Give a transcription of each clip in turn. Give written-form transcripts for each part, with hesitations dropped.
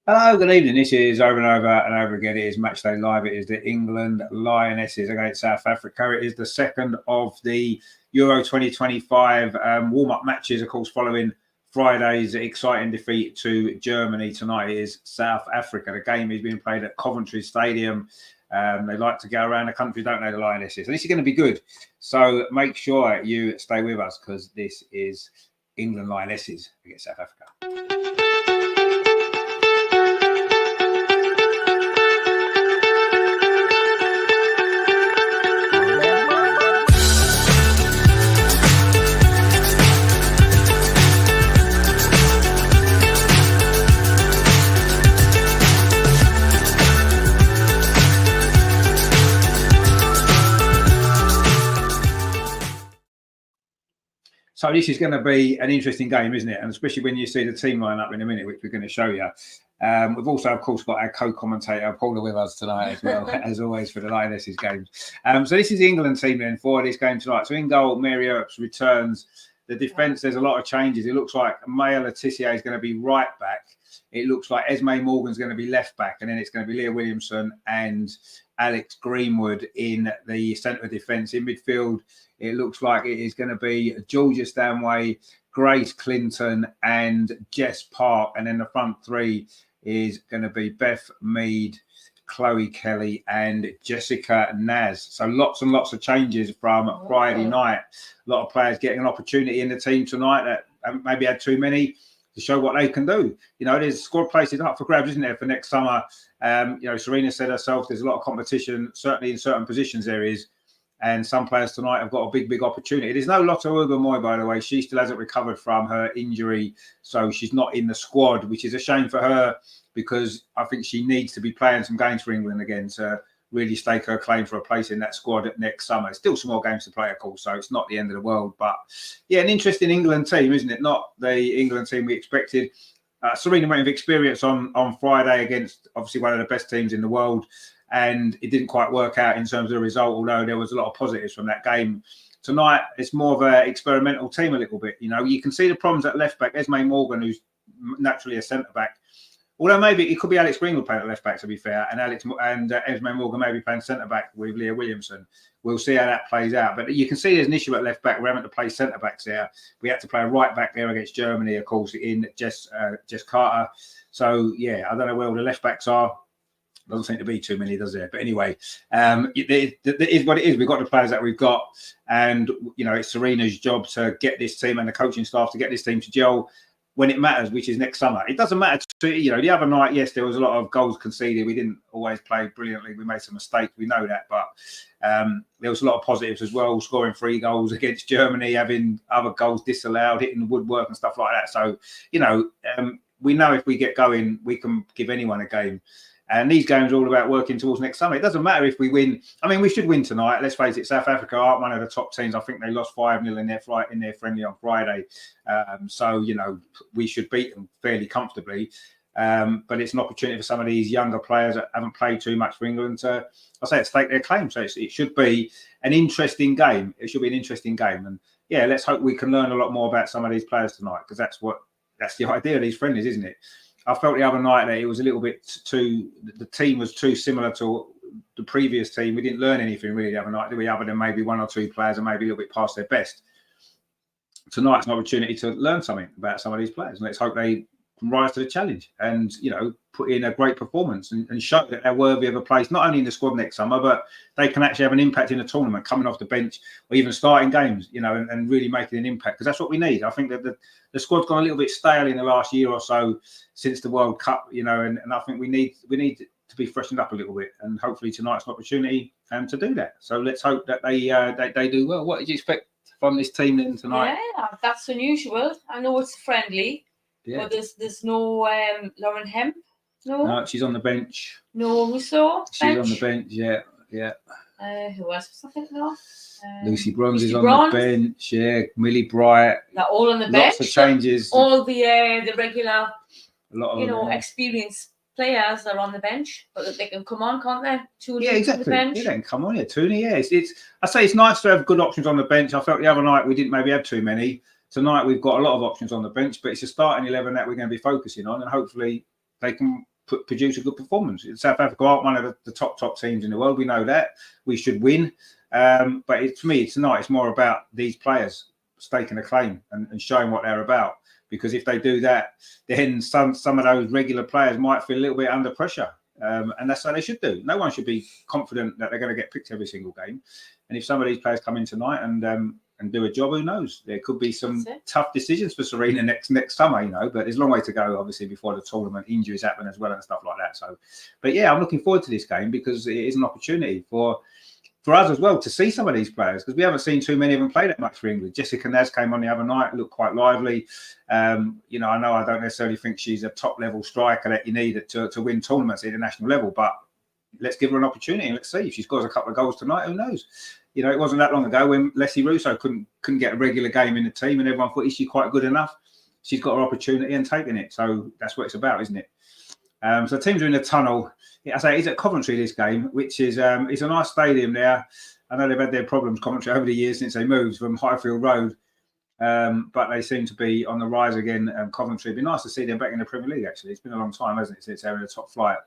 Hello, good evening. This is over and over again. It is Matchday Live. It is the England Lionesses against South Africa. It is the second of the Euro 2025 warm-up matches, of course, following Friday's exciting defeat to Germany. Tonight is South Africa. The game is being played at Coventry Stadium. They like to go around the country, don't they, the Lionesses? And this is going to be good. So make sure you stay with us because this is England Lionesses against South Africa. So this is going to be an interesting game, isn't it? And especially when you see the team line up in a minute, which we're going to show you. We've also, of course, got our co-commentator, Paula, with us tonight as well, as always, for the Lionesses games. So this is the England team then for this game tonight. So in goal, Mary Earps returns. The defence, there's a lot of changes. It looks like Maya Letitia is going to be right back. It looks like Esme Morgan's going to be left back. And then it's going to be Leah Williamson and Alex Greenwood in the centre defence. In midfield, it looks like it is going to be Georgia Stanway, Grace Clinton and Jess Park. And then the front three is going to be Beth Mead, Chloe Kelly and Jessica Naz. So lots and lots of changes from Friday night. A lot of players getting an opportunity in the team tonight that haven't maybe had too many to show what they can do. You know, there's squad places up for grabs, isn't there, for next summer? You know, Serena said herself, there's a lot of competition, certainly in certain positions areas. And some players tonight have got a big opportunity. There's no Lotte Ubermoy, by the way. She still hasn't recovered from her injury. So she's not in the squad, which is a shame for her because I think she needs to be playing some games for England again to really stake her claim for a place in that squad next summer. Still some more games to play, of course, so it's not the end of the world. But, yeah, an interesting England team, isn't it? Not the England team we expected. Serena went with experience on Friday against, obviously, one of the best teams in the world. And it didn't quite work out in terms of the result, although there was a lot of positives from that game. Tonight, it's more of an experimental team a little bit. You know, you can see the problems at left back. Esme Morgan, who's naturally a centre back, although maybe it could be Alex Greenwood playing at left back, to be fair, and Esme Morgan maybe playing centre back with Leah Williamson. We'll see how that plays out. But you can see there's an issue at left back. We're having to play centre backs there. We had to play a right back there against Germany, of course, in Jess Carter. So yeah, I don't know where all the left backs are. Doesn't seem to be too many, does there? But anyway, it is what it is. We've got the players that we've got. And, you know, it's Serena's job to get this team and the coaching staff to get this team to gel when it matters, which is next summer. It doesn't matter to, you know, the other night, yes, there was a lot of goals conceded. We didn't always play brilliantly. We made some mistakes. We know that. But there was a lot of positives as well, scoring 3 goals against Germany, having other goals disallowed, hitting the woodwork and stuff like that. So, you know, we know if we get going, we can give anyone a game. And these games are all about working towards next summer. It doesn't matter if we win. I mean, we should win tonight. Let's face it, South Africa aren't one of the top teams. I think they lost 5-0 in their friendly on Friday. So, you know, we should beat them fairly comfortably. But it's an opportunity for some of these younger players that haven't played too much for England to, I say, stake their claim. So it should be an interesting game. It should be an interesting game. And, yeah, let's hope we can learn a lot more about some of these players tonight because that's the idea of these friendlies, isn't it? I felt the other night that it was a little bit the team was too similar to the previous team. We didn't learn anything really the other night, did we? Other than maybe 1 or 2 players and maybe a little bit past their best. Tonight's an opportunity to learn something about some of these players. And let's hope they can rise to the challenge and, you know, put in a great performance and show that they're worthy of a place, not only in the squad next summer, but they can actually have an impact in the tournament, coming off the bench or even starting games, you know, and really making an impact. Because that's what we need. I think that the squad's gone a little bit stale in the last year or so since the World Cup, you know, and I think we need to be freshened up a little bit. And hopefully tonight's an opportunity to do that. So let's hope that they do well. What did you expect from this team then tonight? Yeah, that's unusual. I know it's friendly, but there's no Lauren Hemp. No, she's on the bench. No Rousseau. She's on the bench. Yeah. Who else was I thinking of? Lucy Bronze is on the bench. Yeah, Millie Bright. They're all on the bench. Lots of changes. All the regular, a lot of experienced players are on the bench, but they can come on, can't they? Yeah, exactly. The bench. Yeah, they can come on. Yeah, Toonie. Yeah, I say it's nice to have good options on the bench. I felt the other night we didn't maybe have too many. Tonight we've got a lot of options on the bench, but it's a starting 11 that we're going to be focusing on, and hopefully they can produce a good performance. South Africa aren't one of the top teams in the world. We know that. We should win. But for me, tonight, it's more about these players staking a claim and showing what they're about. Because if they do that, then some of those regular players might feel a little bit under pressure. And that's how they should do. No one should be confident that they're going to get picked every single game. And if some of these players come in tonight and do a job, who knows? There could be some tough decisions for Serena next summer, you know. But there's a long way to go, obviously, before the tournament. Injuries happen as well and stuff like that. So, but yeah, I'm looking forward to this game because it is an opportunity for us as well to see some of these players, because we haven't seen too many of them play that much for England. Jessica Naz came on the other night, looked quite lively. You know I don't necessarily think she's a top level striker that you need to win tournaments at the national level, but let's give her an opportunity and let's see if she scores a couple of goals tonight. Who knows? You know, it wasn't that long ago when Leslie Russo couldn't get a regular game in the team, and everyone thought, is she quite good enough? She's got her opportunity and taking it. So that's what it's about, isn't it? So teams are in the tunnel. I say it's at Coventry, this game, which is it's a nice stadium there. I know they've had their problems, Coventry, over the years since they moved from Highfield Road, but they seem to be on the rise again. Coventry, it'd be nice to see them back in the Premier League. Actually, it's been a long time, hasn't it, since they're in the top flight.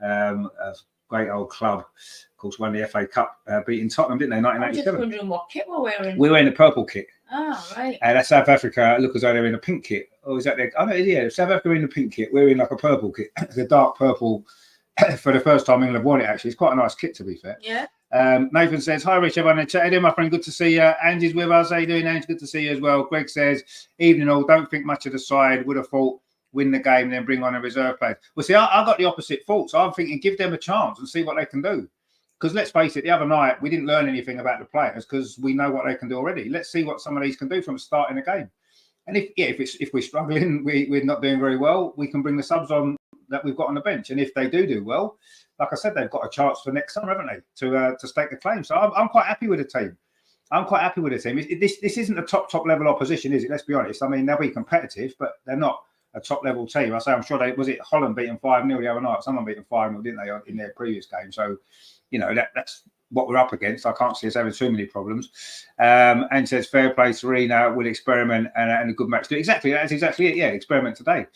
A great old club, of course, won the FA Cup, beating Tottenham, didn't they? 1987. I'm just wondering what kit we're wearing. We're wearing the purple kit. Oh, right. That's South Africa. Look as though they're in a pink kit. Or is that their? Oh no, yeah. South Africa in the pink kit. We're in like a purple kit. It's a dark purple. For the first time England have worn it. Actually, it's quite a nice kit, to be fair. Yeah. Nathan says, "Hi, Rich. Everyone in the chat. Hey, my friend. Good to see you. Angie's with us. How you doing, Angie? Good to see you as well." Greg says, "Evening all. Don't think much of the side. Would have thought win the game, then bring on a reserve player." Well, see, I got the opposite thoughts. I'm thinking give them a chance and see what they can do. Because let's face it, the other night we didn't learn anything about the players because we know what they can do already. Let's see what some of these can do from the start in the game. And if we're struggling, we're not doing very well, we can bring the subs on that we've got on the bench. And if they do well, like I said, they've got a chance for next summer, haven't they, to stake the claim. So I'm quite happy with the team. This isn't a top level opposition, is it? Let's be honest. I mean, they'll be competitive, but they're not a top level team. I'm sure was it Holland beating 5-0 the other night? Someone beat them 5-0, didn't they, in their previous game? So, you know, that's what we're up against. I can't see us having too many problems. And says, fair play, Serena will experiment and a good match. Exactly, that's exactly it. Yeah, experiment today.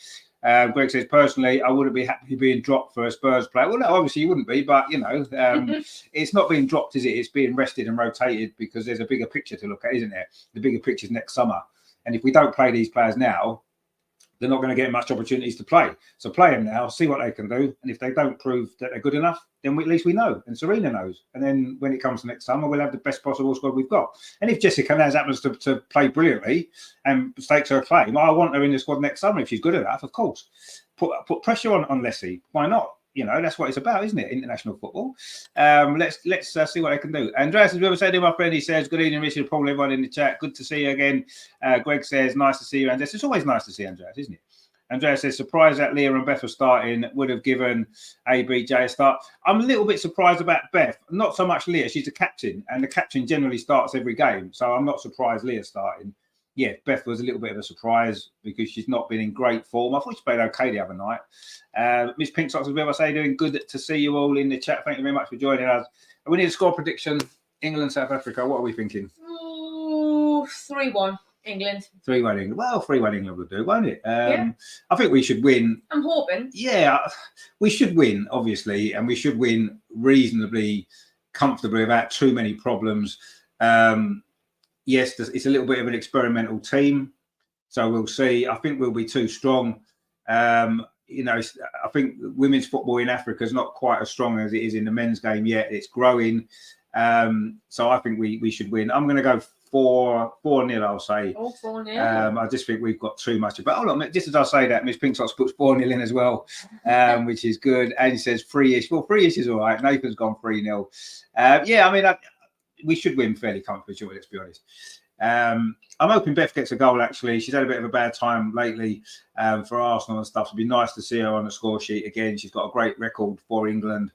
Greg says, personally, I wouldn't be happy being dropped for a Spurs player. Well, no, obviously you wouldn't be, but, you know, it's not being dropped, is it? It's being rested and rotated because there's a bigger picture to look at, isn't there? The bigger picture is next summer. And if we don't play these players now, they're not going to get much opportunities to play. So play them now, see what they can do. And if they don't prove that they're good enough, then at least we know. And Serena knows. And then when it comes to next summer, we'll have the best possible squad we've got. And if Jessica Naz happens to play brilliantly and stakes her claim, I want her in the squad next summer if she's good enough, of course. Put pressure on Leslie. Why not? You know, that's what it's about, isn't it? International football. Let's see what they can do. Andreas, as we ever say to my friend, he says, good evening, Richard, Paul, everyone in the chat. Good to see you again. Greg says, nice to see you, Andreas. It's always nice to see Andreas, isn't it? Andreas says, surprised that Leah and Beth are starting, would have given ABJ a start. I'm a little bit surprised about Beth. Not so much Leah. She's a captain, and the captain generally starts every game. So I'm not surprised Leah's starting. Yeah, Beth was a little bit of a surprise because she's not been in great form. I thought she played okay the other night. Miss Pink Socks, as well, I say, doing good to see you all in the chat. Thank you very much for joining us. We need a score prediction. England, South Africa. What are we thinking? 3-1 England. 3-1 England. Well, 3-1 England will do, won't it? Yeah. I think we should win. I'm hoping. Yeah, we should win, obviously, and we should win reasonably comfortably without too many problems. Yes, it's a little bit of an experimental team, so we'll see. I think we'll be too strong. You know, I think women's football in Africa is not quite as strong as it is in the men's game yet. It's growing, so I think we should win. I'm going to go 4-0, I'll say. Oh, 4-0. I just think we've got too much. But hold on, just as I say that, Miss Pink Socks puts 4-0 in as well, which is good. And he says 3-ish. Well, 3-ish is all right. Nathan's gone 3-0. Yeah, I mean, we should win fairly comfortably, let's be honest. I'm hoping Beth gets a goal, actually. She's had a bit of a bad time lately for Arsenal and stuff. It'd be nice to see her on the score sheet again. She's got a great record for England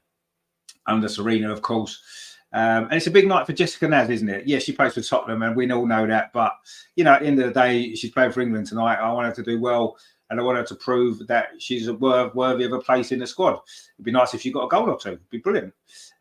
under Serena, of course. And it's a big night for Jessica Naz, isn't it? Yes, she plays for Tottenham, and we all know that. But, you know, at the end of the day, she's playing for England tonight. I want her to do well, and I want her to prove that she's worthy of a place in the squad. It'd be nice if she got a goal or two. It'd be brilliant.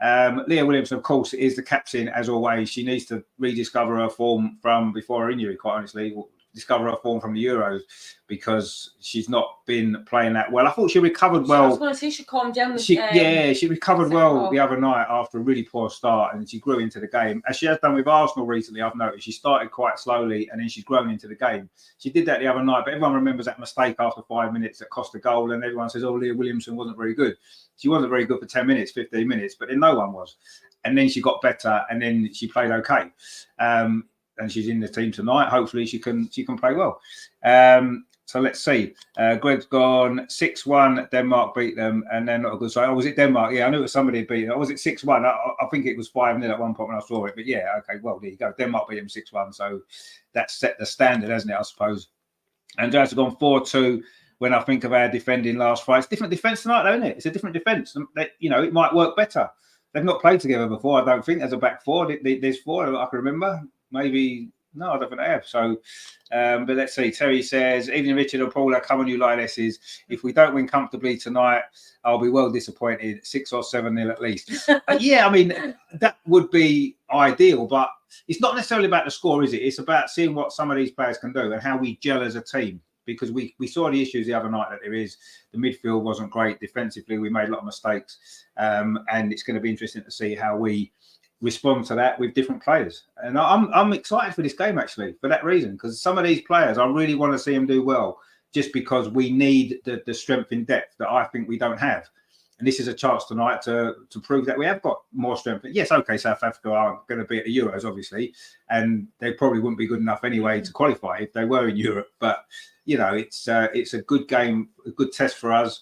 Leah Williamson, of course, is the captain, as always. She needs to rediscover her form from before her injury, quite honestly. discover her form from the Euros because she's not been playing that well. I thought she recovered well. I was going to say she calmed down. She recovered well the other night after a really poor start, and she grew into the game. As she has done with Arsenal recently, I've noticed she started quite slowly and then she's grown into the game. She did that the other night, but everyone remembers that mistake after 5 minutes that cost a goal, and everyone says, oh, Leah Williamson wasn't very good. She wasn't very good for 10 minutes, 15 minutes, but then no one was. And then she got better, and then she played okay. And she's in the team tonight. Hopefully she can play well. So let's see. Greg's gone 6-1. Denmark beat them, and they're not a good side. Oh, was it Denmark? Yeah, I knew it was somebody beat them. Or was it 6-1? I think it was 5-0 at one point when I saw it. But yeah, okay, well, there you go. Denmark beat them 6-1. So that's set the standard, hasn't it, I suppose. And Andreas has gone 4-2 when I think of our defending last Friday. It's different defence tonight, though, isn't it? It's a different defence. It might work better. They've not played together before, I don't think. There's a back four. There's four I can remember. Maybe, no, I don't think they have. So, but let's see. Terry says, evening, Richard and Paula, come on, you Lionesses. If we don't win comfortably tonight, I'll be well disappointed. 6 or 7-0 at least. Yeah, I mean, that would be ideal, but it's not necessarily about the score, is it? It's about seeing what some of these players can do and how we gel as a team. Because we saw the issues the other night that there is. The midfield wasn't great. Defensively, we made a lot of mistakes. And it's going to be interesting to see how we respond to that with different players. And I'm excited for this game, actually, for that reason. Because some of these players, I really want to see them do well, just because we need the strength in depth that I think we don't have. And this is a chance tonight to prove that we have got more strength. Yes, okay, South Africa aren't going to be at the Euros, obviously. And they probably wouldn't be good enough anyway to qualify if they were in Europe. But it's a good game, a good test for us,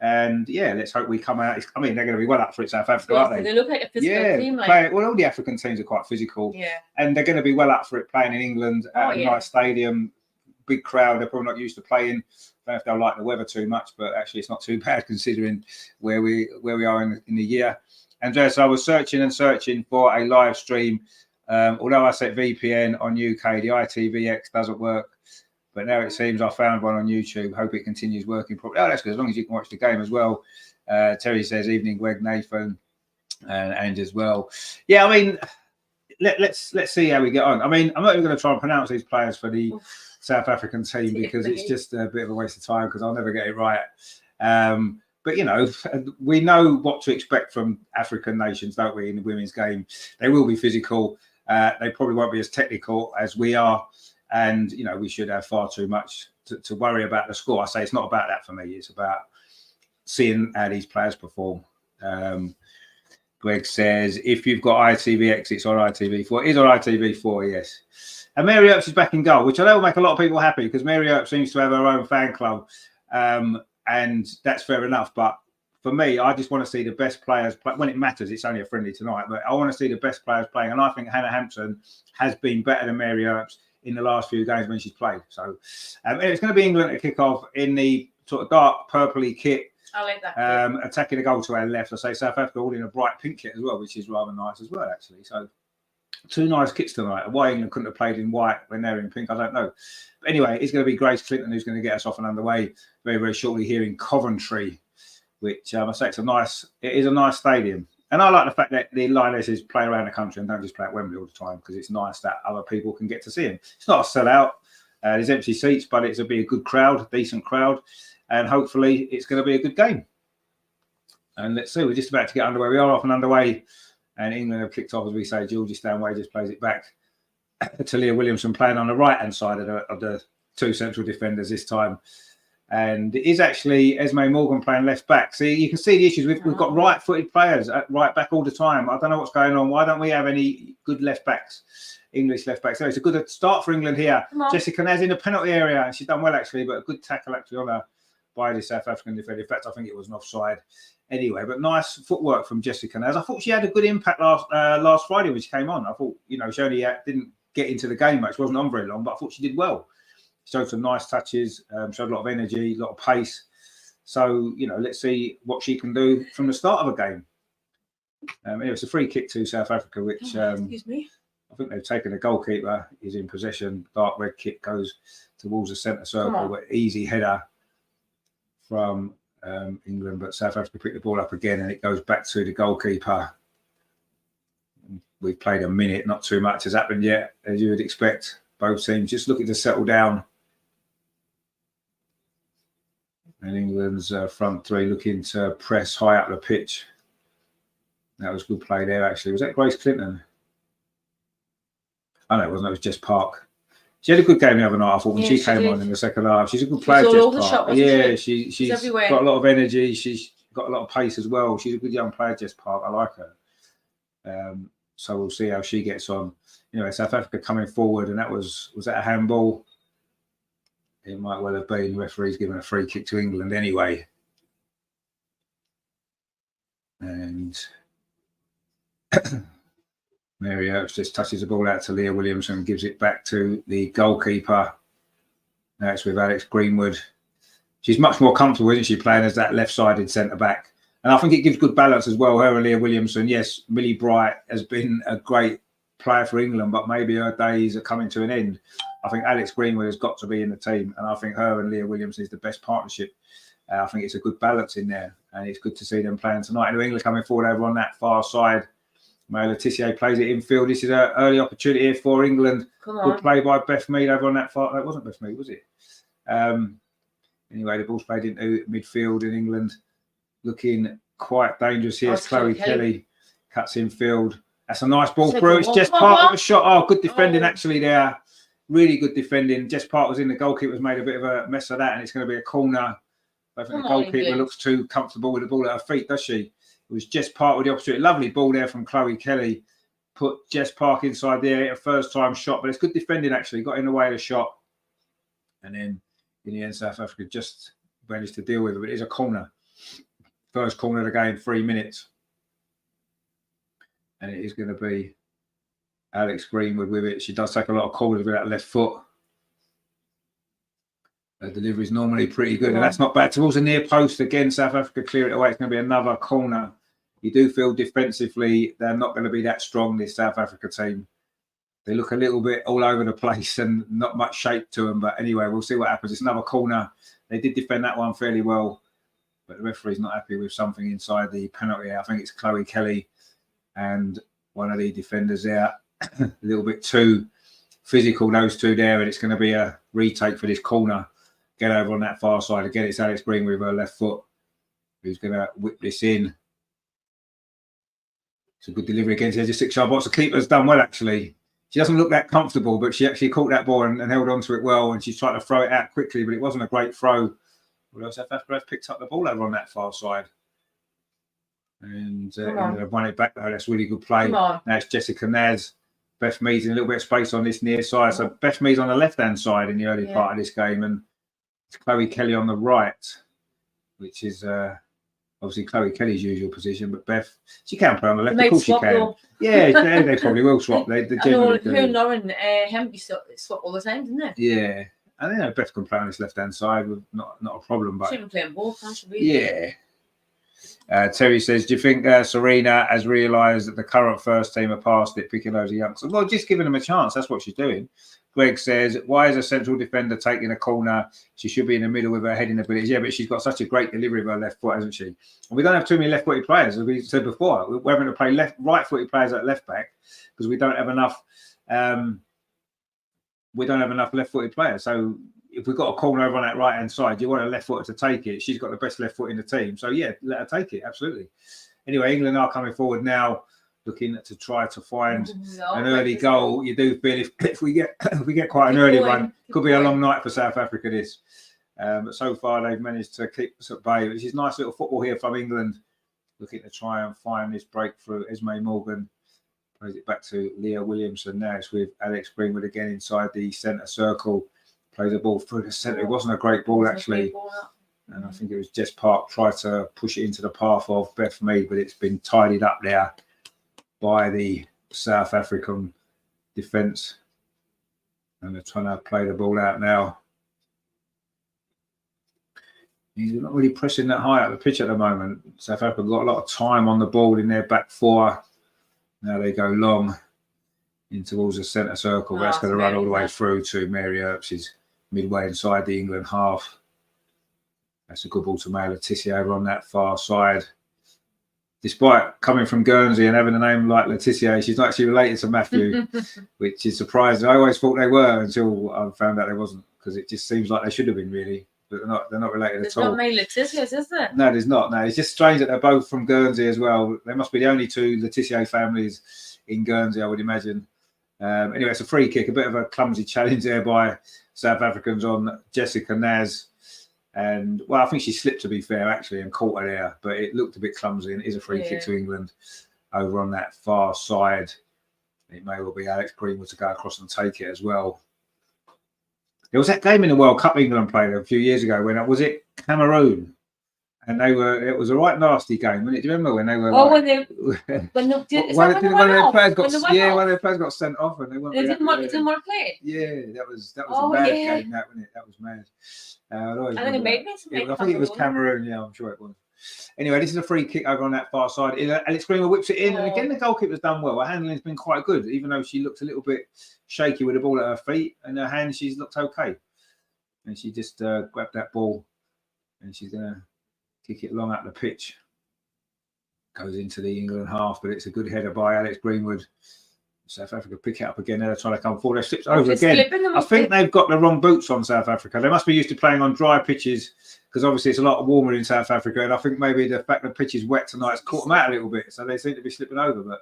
and yeah, let's hope we come out. I mean, they're going to be well up for it, South Africa, aren't they? They look like a physical team. Well, all the African teams are quite physical, and they're going to be well up for it playing in England at a nice stadium, big crowd. They're probably not used to playing. I don't know if they'll like the weather too much, but actually, it's not too bad considering where we are in the year. And so I was searching for a live stream. Although I set VPN on UK, the ITVX doesn't work. But now it seems I found one on YouTube. Hope it continues working properly. Oh, that's good. As long as you can watch the game as well. Terry says, evening, Greg, Nathan, and as well. Yeah, I mean, let's see how we get on. I mean, I'm not even going to try and pronounce these players for the South African team because it's just a bit of a waste of time because I'll never get it right. But, we know what to expect from African nations, don't we, in the women's game. They will be physical. They probably won't be as technical as we are. And, we should have far too much to worry about the score. I say it's not about that for me. It's about seeing how these players perform. Greg says, if you've got ITVX, it's on ITV4. It is on ITV4, yes. And Mary Earps is back in goal, which I know will make a lot of people happy because Mary Earps seems to have her own fan club. And that's fair enough. But for me, I just want to see the best players play. When it matters, it's only a friendly tonight. But I want to see the best players playing. And I think Hannah Hampson has been better than Mary Earps in the last few games when she's played. So it's going to be England to kick off in the sort of dark purpley kit. I like that. Attacking the goal to our left. I say South Africa all in a bright pink kit as well, which is rather nice as well, actually. So two nice kits tonight. Why England couldn't have played in white when they're in pink, I don't know. But anyway, it's going to be Grace Clinton who's going to get us off and underway very, very shortly here in Coventry, which I say it is a nice stadium. And I like the fact that the Lionesses play around the country and don't just play at Wembley all the time because it's nice that other people can get to see them. It's not a sellout. There's empty seats, but it'll be a good crowd, decent crowd. And hopefully it's going to be a good game. And let's see, we're just about to get underway. We are off and underway. And England have kicked off, as we say. Georgie Stanway just plays it back to Leah Williamson playing on the right-hand side of the two central defenders this time. And it is actually Esme Morgan playing left back. See, you can see the issues. We've got right-footed players at right back all the time. I don't know what's going on. Why don't we have any good left backs, English left backs? So it's a good start for England here. Jessica Naz in the penalty area. And she's done well, actually, but a good tackle actually on her by the South African defender. In fact, I think it was an offside anyway. But nice footwork from Jessica Naz. I thought she had a good impact last Friday when she came on. I thought, she only didn't get into the game much. Wasn't on very long, but I thought she did well. Showed some nice touches, showed a lot of energy, a lot of pace. So, let's see what she can do from the start of a game. Anyway, it's a free kick to South Africa, which excuse me. I think they've taken the goalkeeper, is in possession. Dark red kick goes towards the centre circle, but easy header from England. But South Africa pick the ball up again and it goes back to the goalkeeper. We've played a minute, not too much has happened yet, as you would expect. both teams just looking to settle down. And England's front three looking to press high up the pitch. That was good play there, actually. Was that Grace Clinton? Oh, no, it wasn't. It was Jess Park. She had a good game the other night, I thought, when she came on in the second half. She's a good player, Jess Park. Yeah, she's got a lot of energy. She's got a lot of pace as well. She's a good young player, Jess Park. I like her. So we'll see how she gets on. You know, South Africa coming forward, and that was that a handball? It might well have been. The referee's given a free kick to England anyway. And Mary Earps just touches the ball out to Leah Williamson, gives it back to the goalkeeper. Now it's with Alex Greenwood. She's much more comfortable, isn't she, playing as that left-sided centre-back? And I think it gives good balance as well. Her and Leah Williamson, yes, Millie Bright has been a great player for England, but maybe her days are coming to an end. I think Alex Greenwood has got to be in the team, and I think her and Leah Williamson is the best partnership. I think it's a good balance in there, and it's good to see them playing tonight. And England coming forward over on that far side. May Letitia plays it infield. This is an early opportunity here for England. Good play by Beth Mead over on that far. That wasn't Beth Mead, was it? Anyway, the ball's played into midfield in England. Looking quite dangerous here. Chloe Kelly cuts infield. That's a nice ball through. It's Jess Park with a shot. Oh, good defending actually there. Really good defending. Jess Park was in. The goalkeeper's made a bit of a mess of that, and it's going to be a corner. I think the goalkeeper looks too comfortable with the ball at her feet, does she? It was Jess Park with the opportunity. Lovely ball there from Chloe Kelly. Put Jess Park inside there. A first-time shot, but it's good defending actually. Got in the way of the shot. And then in the end, South Africa just managed to deal with it. But it is a corner. First corner of the game, 3 minutes. And it is going to be Alex Greenwood with it. She does take a lot of corners with that left foot. Her delivery is normally pretty good. And that's not bad. Towards the near post again, South Africa clear it away. It's going to be another corner. You do feel defensively they're not going to be that strong, this South Africa team. They look a little bit all over the place and not much shape to them. But anyway, we'll see what happens. It's another corner. They did defend that one fairly well. But the referee's not happy with something inside the penalty. I think it's Chloe Kelly and one of the defenders there. A little bit too physical, those two there. And it's going to be a retake for this corner. Get over on that far side. Again, it's Alex Greenwood with her left foot who's going to whip this in. It's a good delivery against the edge of 6-yard box. The keeper's done well, actually. She doesn't look that comfortable, but she actually caught that ball and held on to it well. And she's trying to throw it out quickly, but it wasn't a great throw. Although South Africa have picked up the ball over on that far side. And they've won it back, though. That's really good play. Now it's Jessica Naz. Beth Mead's in a little bit of space on this near side. So Beth Mead's on the left-hand side in the early part of this game. And it's Chloe Kelly on the right, which is obviously Chloe Kelly's usual position. But Beth, she can play on the left. Of course she can. Though. Yeah, they probably will swap. They generally do. Her and Lauren Hempy swap all the time, didn't they? Yeah. And then Beth can play on this left-hand side with not a problem. But she can play on both, can't she? Yeah. Terry says, do you think Serena has realised that the current first team are past it, picking loads of youngsters? Well, just giving them a chance. That's what she's doing. Greg says, why is a central defender taking a corner? She should be in the middle with her heading abilities. Yeah, but she's got such a great delivery of her left foot, hasn't she? And we don't have too many left-footed players, as we said before. We're having to play right-footed players at left-back because we don't have enough left-footed players. So if we've got a corner over on that right-hand side, you want a left footer to take it. She's got the best left foot in the team. So, yeah, let her take it. Absolutely. Anyway, England are coming forward now, looking to try to find an early goal. You do feel if we get quite an early one, could be a long night for South Africa, this. But so far, they've managed to keep us at bay, which is nice little football here from England, looking to try and find this breakthrough. Esme Morgan plays it back to Leah Williamson. Now it's with Alex Greenwood again inside the centre circle. Plays the ball through the centre. It wasn't a great ball, actually. And I think it was Jess Park tried to push it into the path of Beth Mead, but it's been tidied up there by the South African defence. And they're trying to play the ball out now. He's not really pressing that high up the pitch at the moment. South Africa got a lot of time on the ball in their back four. Now they go long in towards the centre circle. That's going to run all the way through to Mary Earps' midway inside the England half. That's a good ball to May Letitia over on that far side. despite coming from Guernsey and having a name like Laetitia, she's not actually related to Matthew, which is surprising. I always thought they were until I found out they wasn't, because it just seems like they should have been really, but they're not related There's at all. not many Laetitias, is there? No, there's not. No, it's just strange that they're both from Guernsey as well. They must be the only two Laetitia families in Guernsey, I would imagine. Anyway, it's a free kick, a bit of a clumsy challenge there by South Africans on Jessica Naz. And, well, I think she slipped, to be fair, actually, and caught her there. But it looked a bit clumsy, and it is a free kick to England over on that far side. It may well be Alex Greenwood to go across and take it as well. There was that game in the World Cup England played a few years ago when, was it Cameroon? And it was a right nasty game, wasn't it? Do you remember when they were one of their players got sent off and they didn't want to play it? Yeah, that was a mad game, that, wasn't it? That was mad. I think it was Cameroon, yeah, I'm sure it was. Anyway, this is a free kick over on that far side. Alex Greenwood whips it in, and again the goalkeeper's done well. Her handling's been quite good, even though she looked a little bit shaky with the ball at her feet, and her hand she's looked okay. And she just grabbed that ball, and she's gonna kick it long up the pitch. Goes into the England half, but it's a good header by Alex Greenwood. South Africa pick it up again. They're trying to come forward. They slipped over again. I think they've got the wrong boots on, South Africa. They must be used to playing on dry pitches, because obviously it's a lot warmer in South Africa. And I think maybe the fact the pitch is wet tonight has caught them out a little bit. So they seem to be slipping over. But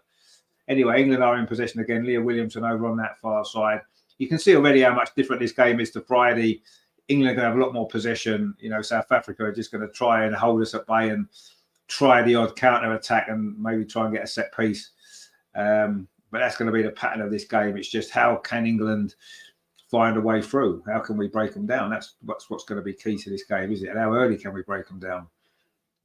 anyway, England are in possession again. Leah Williamson over on that far side. You can see already how much different this game is to Friday. England are going to have a lot more possession. You know, South Africa are just going to try and hold us at bay and try the odd counter attack and maybe try and get a set piece. But that's going to be the pattern of this game. It's just how can England find a way through? How can we break them down? That's what's going to be key to this game, isn't it? And how early can we break them down?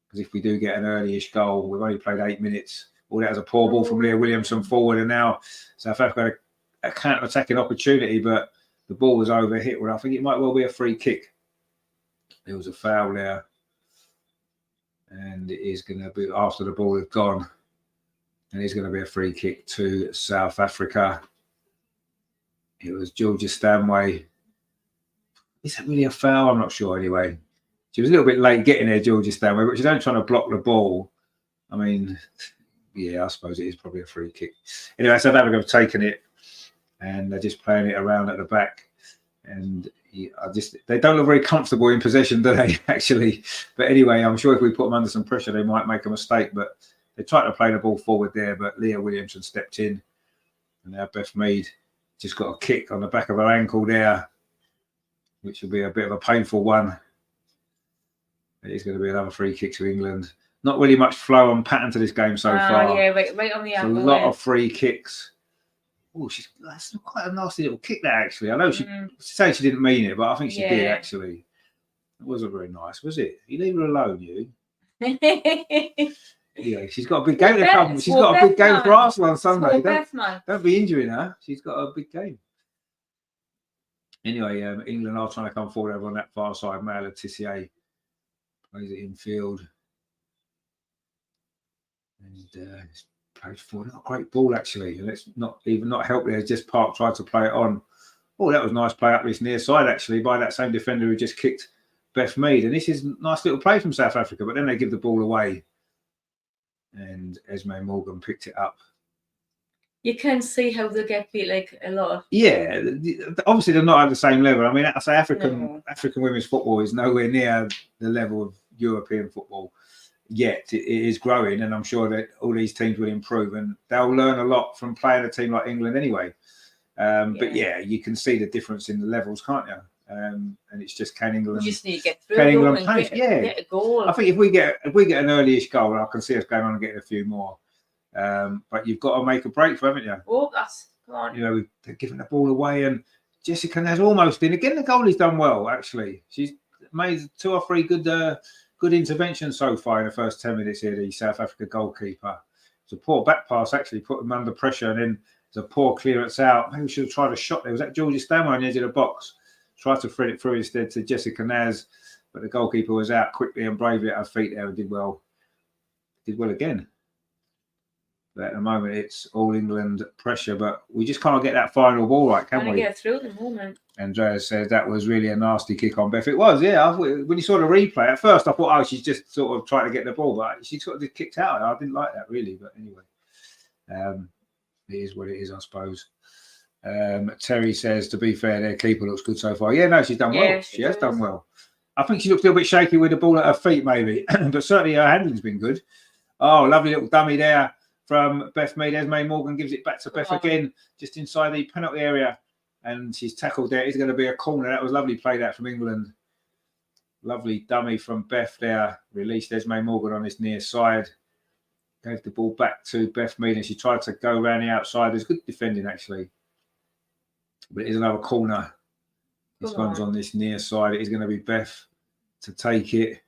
Because if we do get an early-ish goal, we've only played 8 minutes. All that was a poor ball from Leah Williamson forward, and now South Africa had a counter-attacking opportunity, but the ball was overhit. Well, I think it might well be a free kick. There was a foul there, and it is going to be after the ball is gone. And it's going to be a free kick to South Africa. It was Georgia Stanway. Is that really a foul? I'm not sure anyway. She was a little bit late getting there, Georgia Stanway, but she's only trying to block the ball. I mean, yeah, I suppose it is probably a free kick. Anyway, South Africa have taken it, and they're just playing it around at the back. And they don't look very comfortable in possession, do they, actually? But anyway, I'm sure if we put them under some pressure, they might make a mistake. But they tried to play the ball forward there, but Leah Williamson stepped in. And now Beth Mead just got a kick on the back of her ankle there, which will be a bit of a painful one. It is going to be another free kick to England. Not really much flow and pattern to this game so far. Yeah, right on the ankle. A lot of free kicks. Oh, that's quite a nasty little kick there, actually. I know she said she didn't mean it, but I think she did, actually. It wasn't very nice, was it? You leave her alone, you. Yeah, she's got a big game to come. She's got a big game for Arsenal on Sunday. Don't be injuring her. She's got a big game. Anyway, England are trying to come forward over on that far side. Maya Letitia plays it in field. And plays forward. Not a great ball, actually. And it's not help there. Just Park tried to play it on. Oh, that was a nice play up this near side, actually, by that same defender who just kicked Beth Mead. And this is a nice little play from South Africa, but then they give the ball away. And Esme Morgan picked it up. You can see how they get beat like a lot. Yeah, obviously they're not at the same level. I mean, I say African women's football is nowhere near the level of European football yet. It is growing, and I'm sure that all these teams will improve, and they'll learn a lot from playing a team like England anyway. But yeah, you can see the difference in the levels, can't you? And it's just can England. You just need to get through. Can England pace? Get a goal. I think if we get an early-ish goal, I can see us going on and getting a few more. But you've got to make a break for, haven't you? Oh, that's come on. You know, they're giving the ball away, and Jessica Naz almost in. Again, the goalie's done well, actually. She's made 2 or 3 good interventions so far in the first 10 minutes here, the South Africa goalkeeper. It's a poor back pass, actually, put them under pressure, and then there's a poor clearance out. Maybe we should have tried a shot there. Was that Georgia Stanway on the edge of the box? Tried to thread it through instead to Jessica Naz, but the goalkeeper was out quickly and bravely at her feet there and did well. Did well again. But at the moment, it's all England pressure, but we just can't get that final ball right, can we? Get through the moment. Andrea says that was really a nasty kick on Beth. It was, yeah. When you saw the replay, at first I thought, oh, she's just sort of trying to get the ball, but she sort of just kicked out. I didn't like that really, but anyway, it is what it is, I suppose. Terry says, to be fair, their keeper looks good so far. Yeah, no, she's done well. She has done well. I think she looks a little bit shaky with the ball at her feet, maybe, but certainly her handling's been good. Oh, lovely little dummy there from Beth Mead. Esme Morgan gives it back to Beth again, just inside the penalty area. And she's tackled there. It's going to be a corner. That was lovely play that from England. Lovely dummy from Beth there. Released Esme Morgan on this near side. Gave the ball back to Beth Mead and she tried to go around the outside. There's good defending, actually. But it is another corner. This one's on this near side. It is going to be Beth to take it.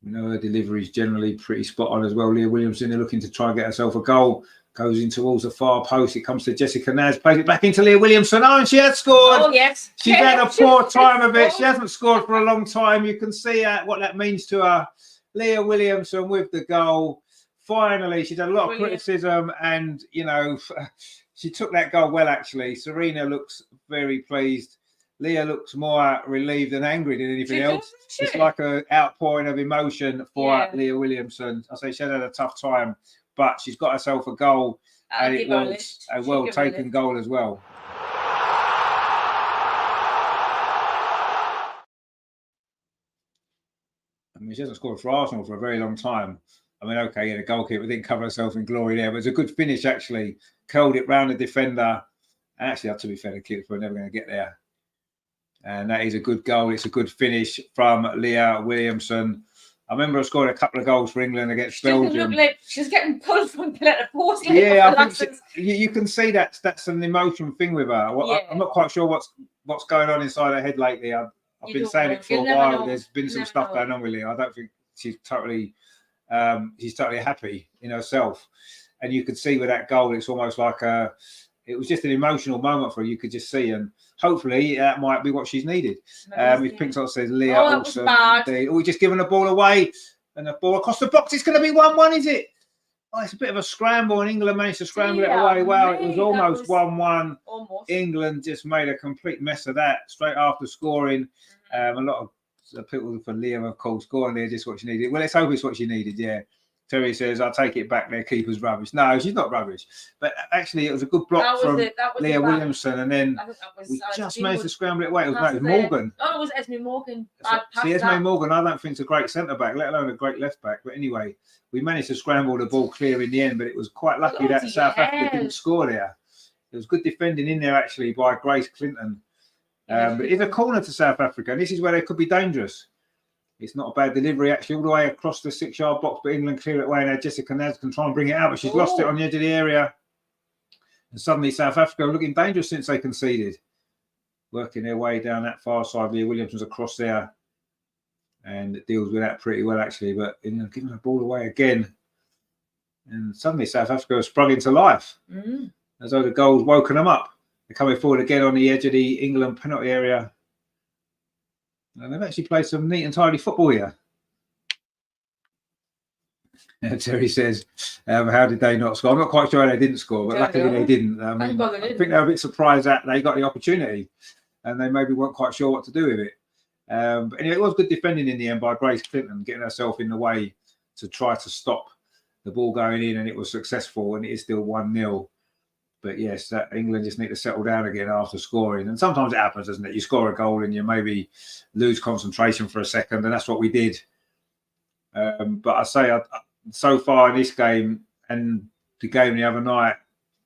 We know her delivery is generally pretty spot on as well. Leah Williamson, they're looking to try and get herself a goal. Goes in towards the far post. It comes to Jessica Naz. Plays it back into Leah Williamson. Oh, and she has scored. Oh, yes. She's had a poor time of it. She hasn't scored for a long time. You can see what that means to her. Leah Williamson with the goal. Finally, she's had a lot of criticism and, you know, she took that goal well, actually. Serena looks very pleased. Leah looks more relieved and angry than anything else. It's like an outpouring of emotion for Leah Williamson. I say she had a tough time, but she's got herself a goal, and it was a well-taken goal as well. I mean, she hasn't scored for Arsenal for a very long time. I mean, okay, the goalkeeper didn't cover herself in glory there, but it was a good finish, actually. Curled it round the defender. And actually, to be fair, the keeper are never going to get there. And that is a good goal. It's a good finish from Leah Williamson. I remember her scoring a couple of goals for England against Belgium. Look like she's getting pulled from the post. Yeah, I think you can see that's an emotion thing with her. I'm not quite sure what's going on inside her head lately. I've been saying it for a while. There's been some stuff going on with Leah. I don't think she's totally happy in herself. And you could see with that goal, it's almost like it was just an emotional moment for her. You could just see, and hopefully that might be what she's needed. If Pinksock says Leah also, we're just giving the ball away, and the ball across the box. It's going to be 1-1, is it? Oh, it's a bit of a scramble, and England managed to scramble it away. Wow, it was almost 1-1. Almost. England just made a complete mess of that straight after scoring. A lot of people for Leah, of course, scoring there just what she needed. Well, let's hope it's what she needed. Yeah. Terry says, I'll take it back. Their keeper's rubbish. No, she's not rubbish. But actually, it was a good block from Leah Williamson. And then we just managed to scramble it away. It was Morgan. Oh, it was Esme Morgan. See, Esme Morgan, I don't think it's a great centre-back, let alone a great left-back. But anyway, we managed to scramble the ball clear in the end. But it was quite lucky that South Africa didn't score there. There was good defending in there, actually, by Grace Clinton. But it's a corner to South Africa. And this is where they could be dangerous. It's not a bad delivery, actually, all the way across the 6-yard box, but England clear it away. And now Jessica Naz can try and bring it out, but she's lost it on the edge of the area. And suddenly South Africa are looking dangerous since they conceded. Working their way down that far side. Leah Williamson's across there and it deals with that pretty well, actually. But England giving the ball away again. And suddenly South Africa have sprung into life. As though the goal's woken them up. They're coming forward again on the edge of the England penalty area. And they've actually played some neat and tidy football here. Terry says, how did they not score? I'm not quite sure how they didn't score, but luckily they didn't. I think they were a bit surprised that they got the opportunity and they maybe weren't quite sure what to do with it. But anyway, it was good defending in the end by Grace Clinton, getting herself in the way to try to stop the ball going in, and it was successful, and it is still 1-0. But yes, England just need to settle down again after scoring. And sometimes it happens, doesn't it? You score a goal and you maybe lose concentration for a second, and that's what we did. But I say, so far in this game and the game the other night,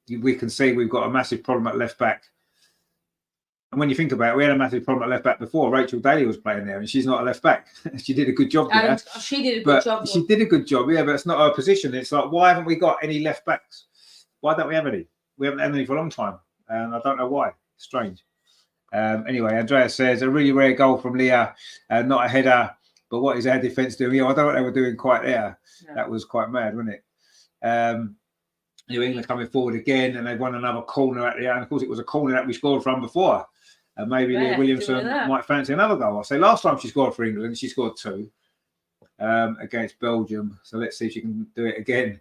we can see we've got a massive problem at left back. And when you think about it, we had a massive problem at left back before. Rachel Daly was playing there, and she's not a left back. She did a good job there. She did a good job. She did a good job, yeah, but it's not her position. It's like, why haven't we got any left backs? Why don't we have any? We haven't had any for a long time, and I don't know why. Strange. Anyway, Andrea says, a really rare goal from Leah, not a header, but what is our defence doing? Yeah, I don't know what they were doing quite there. No. That was quite mad, wasn't it? New England coming forward again, and they won another corner at the end. Of course, it was a corner that we scored from before. And maybe Leah Williamson might fancy another goal. I say last time she scored for England, she scored 2 against Belgium. So let's see if she can do it again.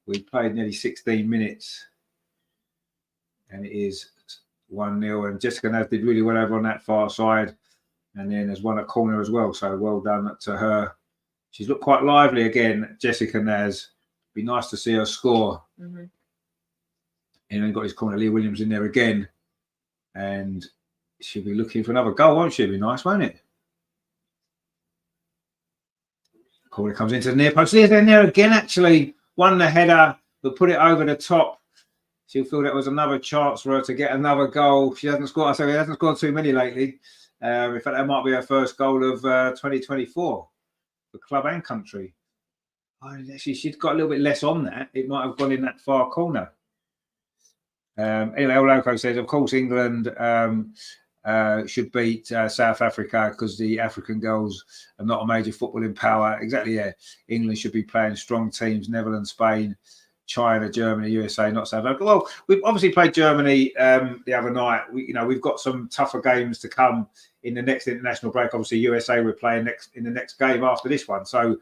We played nearly 16 minutes, and it is 1-0. And Jessica Naz did really well over on that far side, and then has won a corner as well. So well done to her. She's looked quite lively again, Jessica Naz. Be nice to see her score. And then got his corner, Leah Williams in there again, and she'll be looking for another goal, won't she? It'll be nice, won't it? Corner comes into the near post. Leah's in there again, actually. Won the header, but put it over the top. She'll feel that was another chance for her to get another goal. She hasn't scored. I say she hasn't scored too many lately. In fact, that might be her first goal of 2024 for club and country. Actually, she's got a little bit less on that. It might have gone in that far corner. Anyway, Oloko says, of course, England should beat South Africa because the African girls are not a major footballing power. Exactly, yeah. England should be playing strong teams. Netherlands, Spain, China, Germany, USA, not South Africa. Well, we've obviously played Germany the other night. We've got some tougher games to come in the next international break. Obviously, USA we're playing in the next game after this one. So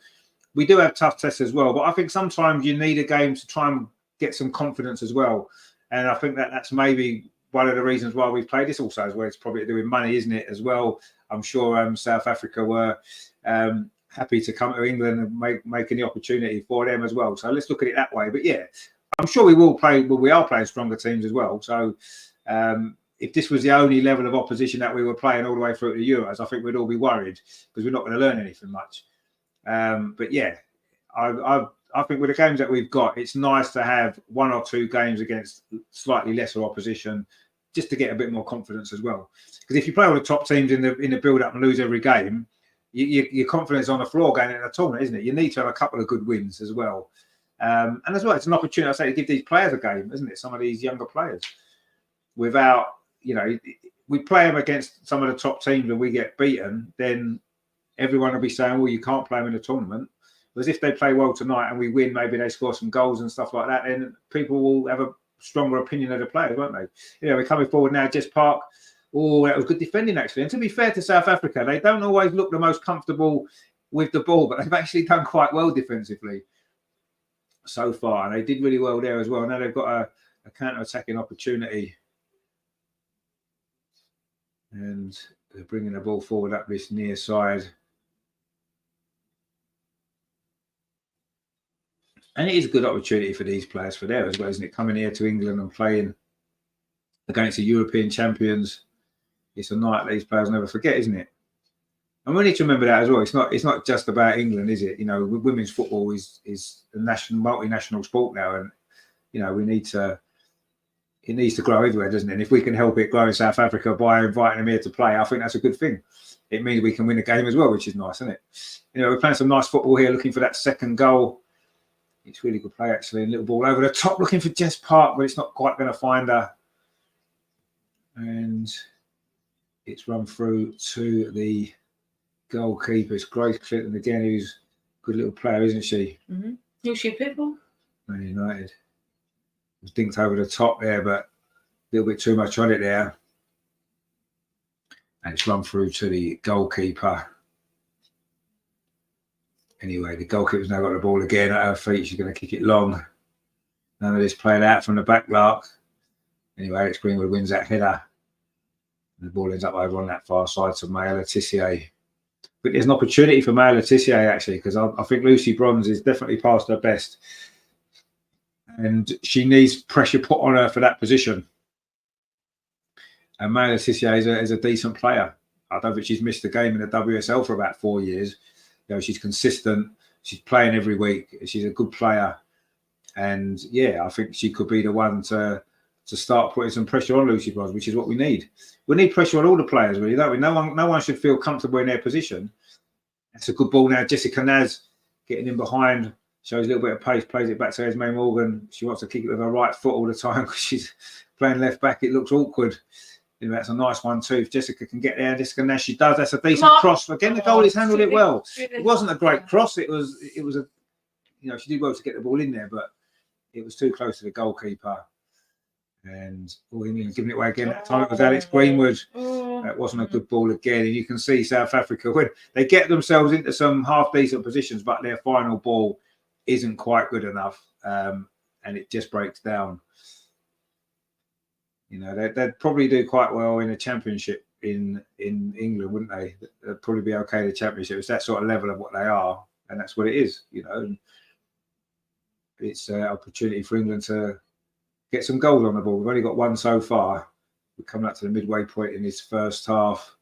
we do have tough tests as well. But I think sometimes you need a game to try and get some confidence as well. And I think that's maybe one of the reasons why we've played this also as well. It's probably to do with money, isn't it, as well? I'm sure South Africa were happy to come to England and make any opportunity for them as well. So let's look at it that way. But yeah, I'm sure we will play. Well, we are playing stronger teams as well. So if this was the only level of opposition that we were playing all the way through the Euros, I think we'd all be worried because we're not going to learn anything much. But yeah, I think with the games that we've got, it's nice to have one or two games against slightly lesser opposition, just to get a bit more confidence as well. Because if you play all the top teams in the build-up and lose every game, your confidence on the floor going into a tournament, isn't it? You need to have a couple of good wins as well. And as well, it's an opportunity, I say, to give these players a game, isn't it? Some of these younger players. Without, we play them against some of the top teams and we get beaten, then everyone will be saying, well, you can't play them in a tournament. Whereas if they play well tonight and we win, maybe they score some goals and stuff like that, then people will have a stronger opinion of the players, won't they? We're coming forward now, Jess Park. Oh, that was good defending, actually. And to be fair to South Africa, they don't always look the most comfortable with the ball, but they've actually done quite well defensively so far. And they did really well there as well. Now they've got a counter-attacking opportunity. And they're bringing the ball forward up this near side. And it is a good opportunity for these players for there as well, isn't it? Coming here to England and playing against the European champions. It's a night these players never forget, isn't it? And we need to remember that as well. It's not just about England, is it? Women's football is a multinational sport now, and it needs to grow everywhere, doesn't it? And if we can help it grow in South Africa by inviting them here to play, I think that's a good thing. It means we can win a game as well, which is nice, isn't it? We're playing some nice football here, looking for that second goal. It's really good play, actually. A little ball over the top, looking for Jess Park, but it's not quite going to find her. And it's run through to the goalkeeper. It's Grace Clinton again, who's a good little player, isn't she? Mm-hmm. Who's she play for? Man United. It was dinked over the top there, but a little bit too much on it there. And it's run through to the goalkeeper. Anyway, the goalkeeper's now got the ball again at her feet. She's going to kick it long. None of this played out from the back lark. Anyway, Alex Greenwood wins that header. And the ball ends up over on that far side to Maya Letitia. But there's an opportunity for Maya Letitia, actually, because I think Lucy Bronze is definitely past her best. And she needs pressure put on her for that position. And Maya Letitia is a decent player. I don't think she's missed a game in the WSL for about 4 years. She's consistent. She's playing every week. She's a good player. And, yeah, I think she could be the one to start putting some pressure on Lucy Bronze, which is what we need. We need pressure on all the players, really, don't we? No one should feel comfortable in their position. It's a good ball now. Jessica Naz getting in behind, shows a little bit of pace, plays it back to Esme Morgan. She wants to kick it with her right foot all the time because she's playing left back. It looks awkward. That's a nice one too. If Jessica can get there, Jessica Naz, she does. That's a decent cross. Again, the goalie's handled it well. It wasn't a great cross. It was a, she did well to get the ball in there, but it was too close to the goalkeeper. And giving it away again. That time it was Alex Greenwood. That wasn't a good ball again. And you can see South Africa, when they get themselves into some half decent positions, but their final ball isn't quite good enough. and it just breaks down. You know, they'd probably do quite well in a championship in England, wouldn't they? They'd probably be okay in the championship. It's that sort of level of what they are, and that's what it is, you know. And it's an opportunity for England to get some goals on the ball. We've only got one so far. We're coming up to the midway point in this first half.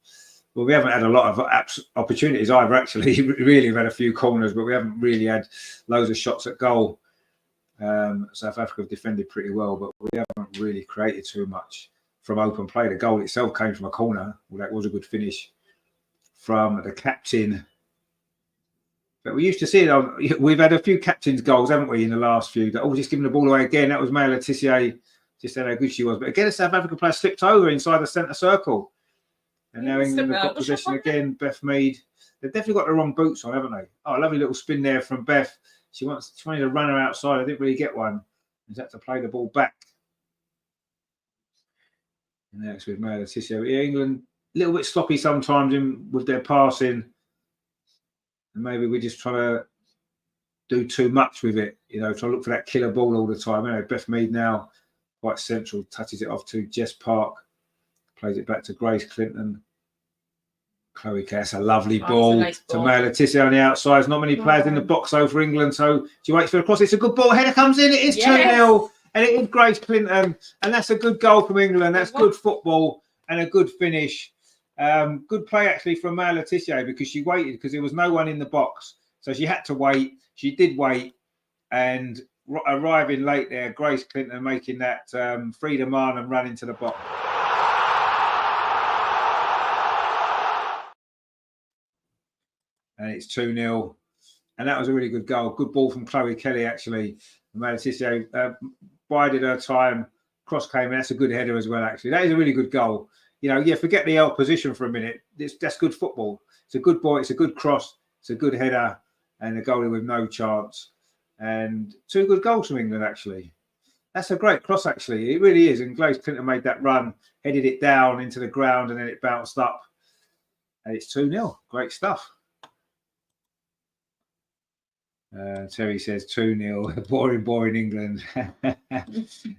Well, we haven't had a lot of opportunities either, actually. Really, we've had a few corners, but we haven't really had loads of shots at goal. South Africa have defended pretty well, but we haven't really created too much from open play. The goal itself came from a corner. Well, that was a good finish from the captain. But we used to see it. We've had a few captains' goals, haven't we, in the last few? Oh, just giving the ball away again. That was Maya Letitia. Just said how good she was. But again, a South African player slipped over inside the centre circle. And now England have got possession again. Beth Mead. They've definitely got the wrong boots on, haven't they? Oh, a lovely little spin there from Beth. She wanted to run her outside. I didn't really get one. She's had to play the ball back. And now it's with Maya Letitia. Yeah, England a little bit sloppy sometimes with their passing. And maybe we're just trying to do too much with it. You know, trying to look for that killer ball all the time. You know, Beth Mead now quite central. Touches it off to Jess Park. Plays it back to Grace Clinton. Chloe Cass, a lovely ball, nice ball to Maya Letitia on the outside. There's not many players in the box though for England, so she waits for the cross. It's a good ball. Header comes in. It is 2-0, and it is Grace Clinton, and that's a good goal from England. That's good football and a good finish. Good play actually from Maya Letitia because she waited because there was no one in the box, so she had to wait. She did wait, and arriving late there, Grace Clinton making that freedom on and run into the box. And it's 2-0. And that was a really good goal. Good ball from Chloe Kelly, actually. Maya Letitia bided her time. Cross came in. That's a good header as well, actually. That is a really good goal. You know, yeah, forget the opposition for a minute. That's good football. It's a good ball. It's a good cross. It's a good header. And a goalie with no chance. And two good goals from England, actually. That's a great cross, actually. It really is. And Grace Clinton made that run, headed it down into the ground, and then it bounced up. And it's 2-0. Great stuff. Terry says 2-0. Boring England.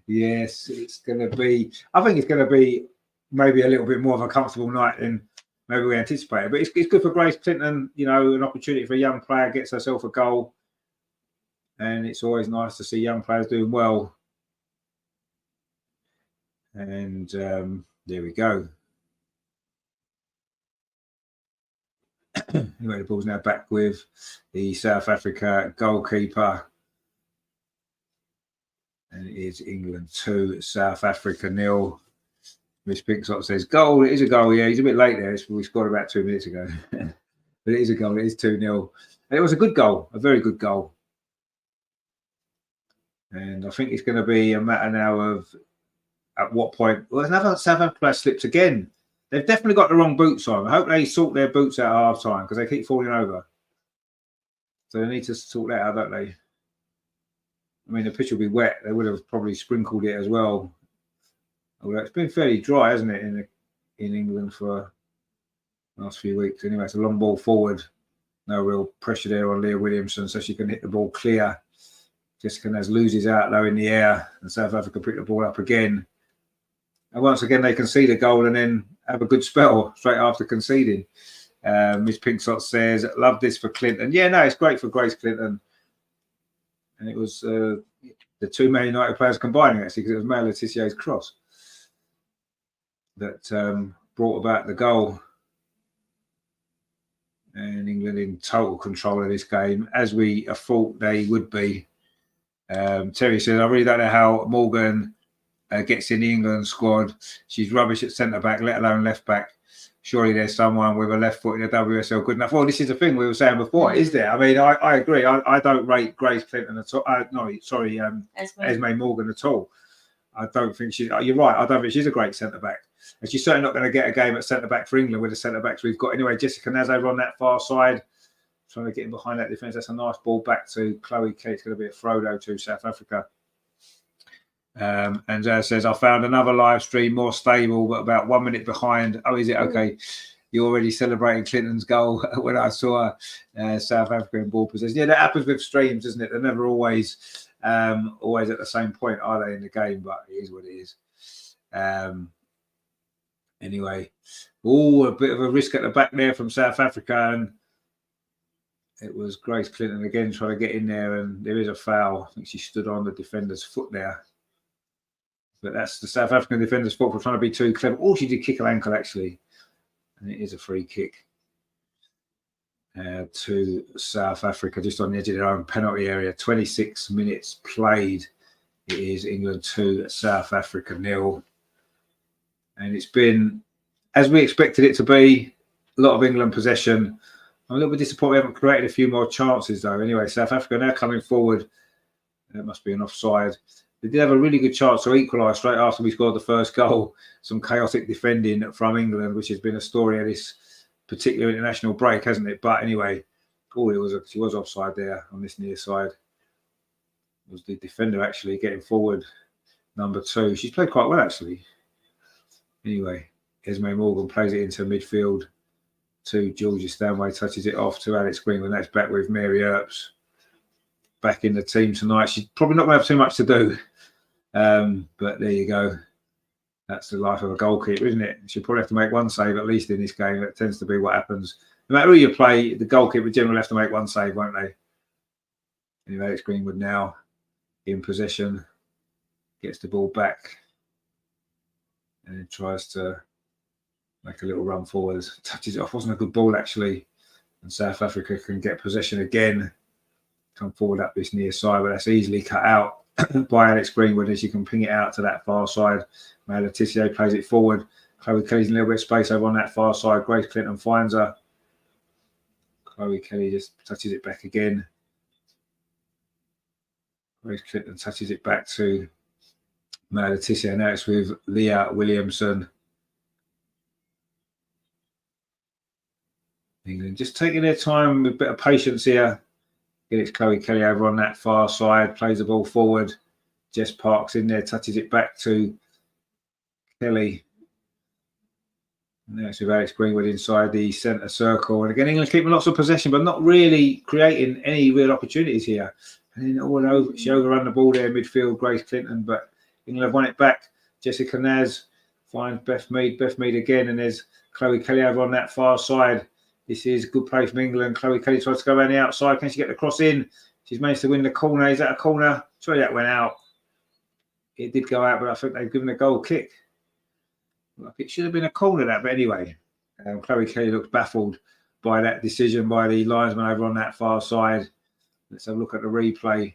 Yes, it's going to be. I think it's going to be maybe a little bit more of a comfortable night than maybe we anticipated. But it's good for Grace Clinton. You know, an opportunity for a young player, gets herself a goal, and it's always nice to see young players doing well. And there we go. Anyway, the ball's now back with the South Africa goalkeeper. And it is England 2, South Africa 0. Miss Pinksock says, goal. It is a goal. Yeah, he's a bit late there. We scored about 2 minutes ago. But it is a goal. It is 2-0. And it was a good goal, a very good goal. And I think it's going to be a matter now of at what point. Well, another South Africa player slips again. They've definitely got the wrong boots on. I hope they sort their boots out at half time because they keep falling over. So they need to sort that out, don't they? I mean, the pitch will be wet. They would have probably sprinkled it as well. Although it's been fairly dry, hasn't it, in England for the last few weeks. Anyway, it's a long ball forward. No real pressure there on Leah Williamson, so she can hit the ball clear. Jessica Naz loses out low in the air, and South Africa pick the ball up again. And once again, they concede a goal and then have a good spell straight after conceding. Miss Pinksock says, love this for Clinton. Yeah, no, it's great for Grace Clinton. And it was the two Man United players combining, actually, because it was Maya Letitia's cross that brought about the goal. And England in total control of this game, as we thought they would be. Terry says, I really don't know how Morgan gets in the England squad. She's rubbish at centre-back, let alone left-back. Surely there's someone with a left foot in the WSL good enough. Well, this is the thing we were saying before, is there? I mean, I agree. I don't rate Grace Clinton at all. Esme Morgan at all. I don't think you're right. I don't think she's a great centre-back. And she's certainly not going to get a game at centre-back for England with the centre-backs we've got. Anyway, Jessica Naz over on that far side, trying to get in behind that defence. That's a nice ball back to Chloe Kelly. It's going to be a throw, though, to South Africa. And Zaz says, I found another live stream more stable, but about 1 minute behind. Oh, is it? Okay. You're already celebrating Clinton's goal when I saw South African ball possession. Yeah, that happens with streams, doesn't it? They're never always always at the same point, are they, in the game? But it is what it is. Anyway, a bit of a risk at the back there from South Africa, and it was Grace Clinton again trying to get in there, and there is a foul. I think she stood on the defender's foot there. But that's the South African defender's fault for trying to be too clever. Oh, she did kick her ankle, actually. And it is a free kick to South Africa, just on the edge of their own penalty area. 26 minutes played. It is England 2, South Africa 0. And it's been, as we expected it to be, a lot of England possession. I'm a little bit disappointed we haven't created a few more chances, though. Anyway, South Africa now coming forward. That must be an offside. They did have a really good chance to equalise straight after we scored the first goal. Some chaotic defending from England, which has been a story of this particular international break, hasn't it? But anyway, she was offside there on this near side. It was the defender actually getting forward, number 2. She's played quite well, actually. Anyway, Esme Morgan plays it into midfield to Georgia Stanway, touches it off to Alex Greenwood. That's back with Mary Earps back in the team tonight. She's probably not going to have too much to do. But there you go. That's the life of a goalkeeper, isn't it? She'll probably have to make one save at least in this game. That tends to be what happens. No matter who you play, the goalkeeper generally have to make one save, won't they? Anyway, Alex Greenwood now in possession. Gets the ball back. And then tries to make a little run forward. Touches it off. Wasn't a good ball, actually. And South Africa can get possession again. Come forward up this near side, but that's easily cut out by Alex Greenwood as you can ping it out to that far side. May Letitia plays it forward. Chloe Kelly's in a little bit of space over on that far side. Grace Clinton finds her. Chloe Kelly just touches it back again. Grace Clinton touches it back to May Letitia. Now it's with Leah Williamson. England just taking their time with a bit of patience here. It's Chloe Kelly over on that far side, plays the ball forward. Jess Parks in there, touches it back to Kelly. And now it's with Alex Greenwood inside the centre circle. And again, England keeping lots of possession, but not really creating any real opportunities here. And then she overrun the ball there midfield, Grace Clinton, but England have won it back. Jessica Naz finds Beth Mead. Beth Mead again, and there's Chloe Kelly over on that far side. This is a good play from England. Chloe Kelly tries to go around the outside. Can she get the cross in? She's managed to win the corner. Is that a corner? Sorry, that went out. It did go out, but I think they've given a goal kick. Like it should have been a corner, that. But anyway, Chloe Kelly looks baffled by that decision by the linesman over on that far side. Let's have a look at the replay.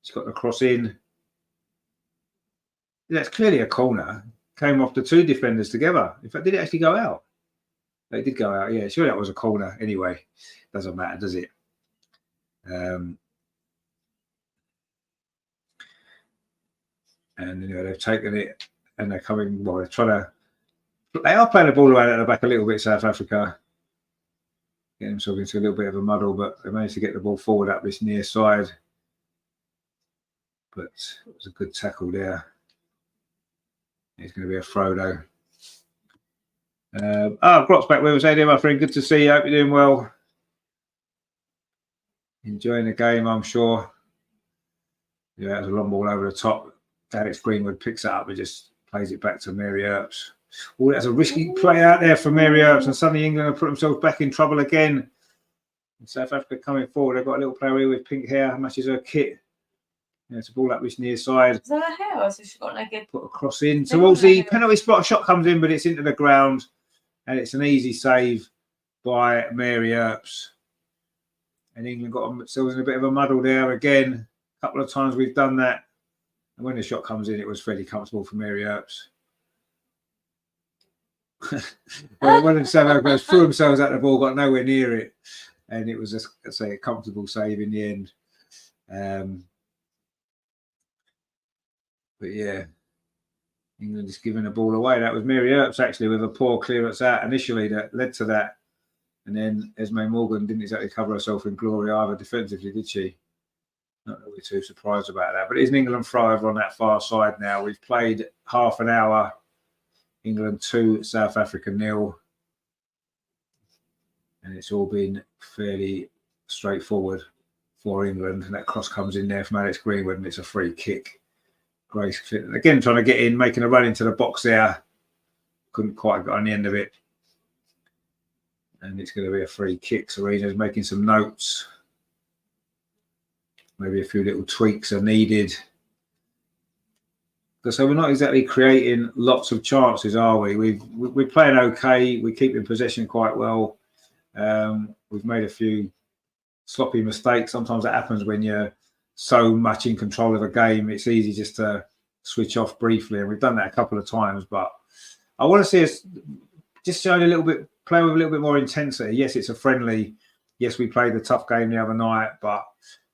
She's got the cross in. That's clearly a corner. Came off the 2 defenders together. In fact, did it actually go out? They did go out, yeah. Sure, that was a corner. Anyway, doesn't matter, does it? And anyway, they've taken it and they're coming. Well, they are playing the ball around at the back a little bit, South Africa. Getting themselves into a little bit of a muddle, but they managed to get the ball forward up this near side. But it was a good tackle there. It's going to be a throw, though. Grot's back with us. Hey there, my friend. Good to see you. Hope you're doing well. Enjoying the game, I'm sure. Yeah, that was a long ball over the top. Alex Greenwood picks it up and just plays it back to Mary Earps. Oh, that's a risky play out there for Mary Earps, and suddenly England have put themselves back in trouble again. And South Africa coming forward. They've got a little player here with pink hair, matches her kit. Yeah, it's a ball up this near side. Is that her hair, or has she got like a... Put a cross in towards the penalty spot. A shot comes in, but it's into the ground. And it's an easy save by Mary Earps. And England got themselves in a bit of a muddle there again. A couple of times we've done that. And when the shot comes in, it was fairly comfortable for Mary Earps. When the South Africans threw themselves at the ball, got nowhere near it. And it was, a comfortable save in the end. But yeah. England is giving the ball away. That was Mary Earps actually with a poor clearance out initially that led to that. And then Esme Morgan didn't exactly cover herself in glory either defensively, did she? Not that we're too surprised about that. But it is an England throw over on that far side now. We've played half an hour. England 2, South Africa 0. And it's all been fairly straightforward for England, and that cross comes in there from Alex Greenwood, and it's a free kick. Grace again trying to get in, making a run into the box there. Couldn't quite get on the end of it. And it's going to be a free kick. Serena's making some notes. Maybe a few little tweaks are needed. So we're not exactly creating lots of chances, are we? We're playing okay. We're keeping possession quite well. We've made a few sloppy mistakes. Sometimes that happens when you're so much in control of a game. It's easy just to switch off briefly, and we've done that a couple of times. But I want to see us just showing a little bit, playing with a little bit more intensity. Yes, it's a friendly. Yes, we played the tough game the other night, but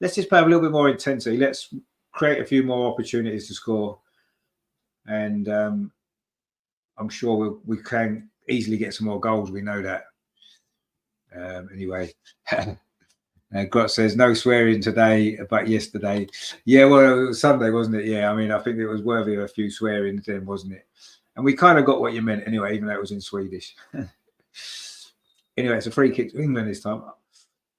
let's just play with a little bit more intensity. Let's create a few more opportunities to score, and I'm sure we can easily get some more goals. We know that. Anyway. Grot says no swearing today, but yesterday. Yeah, well, it was Sunday, wasn't it? Yeah, I mean, I think it was worthy of a few swearings then, wasn't it? And we kind of got what you meant anyway, even though it was in Swedish. Anyway, it's a free kick to England this time.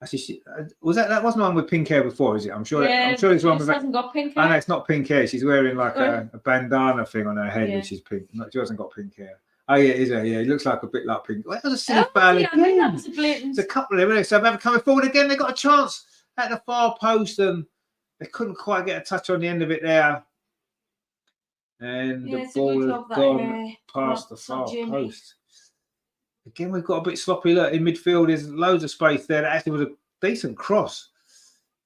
Actually, was that wasn't one with pink hair before, is it? I'm sure. Yeah, I'm sure it's one with. Hasn't got pink hair. Oh, no, it's not pink hair. She's wearing like a bandana thing on her head, which is pink. She hasn't got pink hair. Oh yeah, is it? Yeah, it looks like a bit like pink. Well, that was a silly foul again. There's a couple of them. So they're coming forward again. They got a chance at the far post, and they couldn't quite get a touch on the end of it there. And the ball has gone past the far post. Again, we've got a bit sloppy. Look, in midfield, there's loads of space there. That actually was a decent cross,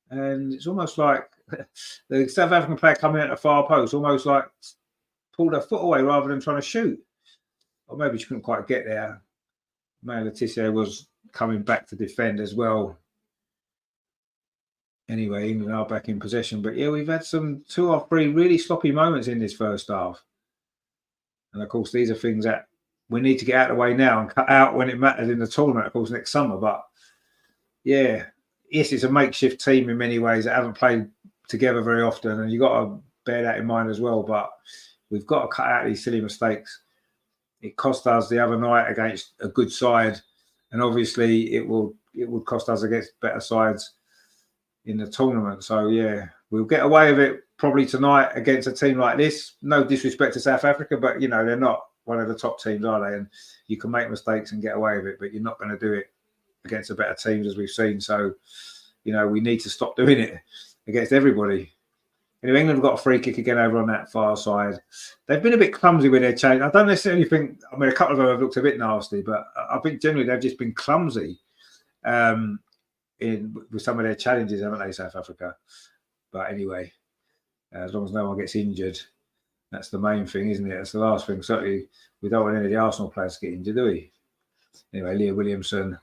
and it's almost like the South African player coming at the far post, almost like pulled her foot away rather than trying to shoot. Or maybe she couldn't quite get there. Maya Letitia was coming back to defend as well. Anyway, England are back in possession. But yeah, we've had some 2 or 3 really sloppy moments in this first half. And of course, these are things that we need to get out of the way now and cut out when it matters in the tournament, of course, next summer. But yeah, yes, it's a makeshift team in many ways that haven't played together very often. And you've got to bear that in mind as well. But we've got to cut out these silly mistakes. It cost us the other night against a good side, and obviously it would cost us against better sides in the tournament. So yeah, we'll get away with it probably tonight against a team like this. No disrespect to South Africa, but you know they're not one of the top teams, are they? And you can make mistakes and get away with it, but you're not going to do it against the better teams as we've seen. So you know we need to stop doing it against everybody. Anyway, England have got a free kick again over on that far side. They've been a bit clumsy with their change. I don't necessarily think, I mean, a couple of them have looked a bit nasty, but I think generally they've just been clumsy with some of their challenges, haven't they, South Africa? But anyway, as long as no one gets injured, that's the main thing, isn't it? That's the last thing. Certainly, we don't want any of the Arsenal players to get injured, do we? Anyway, Leah Williamson.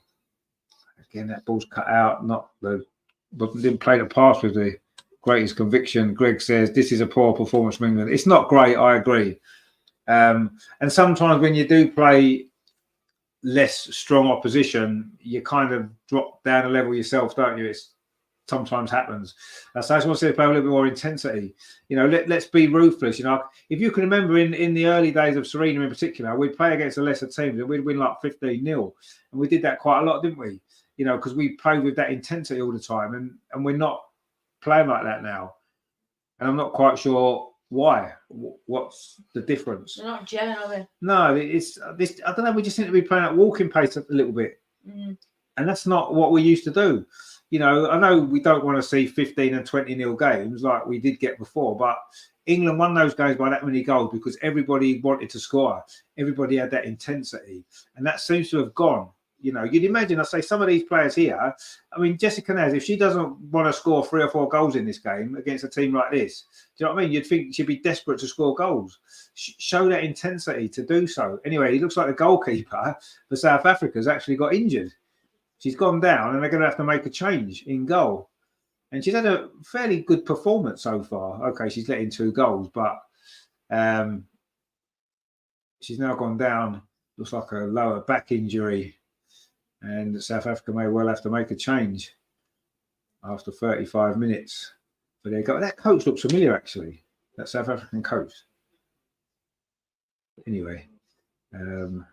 Again, that ball's cut out. Didn't play the pass with the greatest conviction. Greg says this is a poor performance from England. It's not great, I agree. And sometimes when you do play less strong opposition, you kind of drop down a level yourself, don't you? It sometimes happens. So I just want to see play a little bit more intensity. You know, let's be ruthless. You know, if you can remember in the early days of Serena in particular, we'd play against the lesser teams and we'd win like 15-0. And we did that quite a lot, didn't we? You know, because we played with that intensity all the time, and we're not playing like that now, and I'm not quite sure why. What's the difference? They're not gelling, are they? No, it's this. I don't know. We just seem to be playing at walking pace a little bit, and that's not what we used to do. You know, I know we don't want to see 15 and 20-0 games like we did get before, but England won those games by that many goals because everybody wanted to score. Everybody had that intensity, and that seems to have gone. You know, you'd imagine, I say, some of these players here, I mean, Jessica Naz, if she doesn't want to score 3 or 4 goals in this game against a team like this, do you know what I mean? You'd think she'd be desperate to score goals. Show that intensity to do so. Anyway, it looks like the goalkeeper for South Africa's actually got injured. She's gone down and they're going to have to make a change in goal. And she's had a fairly good performance so far. Okay, she's let in 2 goals, but she's now gone down. Looks like a lower back injury. And South Africa may well have to make a change after 35 minutes. But there you go. That coach looks familiar, actually. That South African coach. Anyway, they're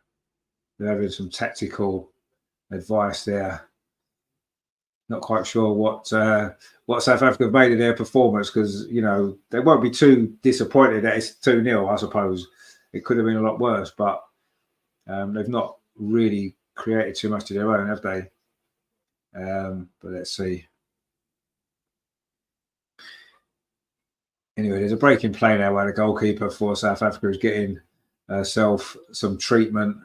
having some tactical advice there not quite sure what South Africa have made of their performance, because they won't be too disappointed that it's 2-0. I suppose it could have been a lot worse, but they've not really created too much of their own, have they? But let's see. Anyway, there's a break in play now where the goalkeeper for South Africa is getting herself some treatment.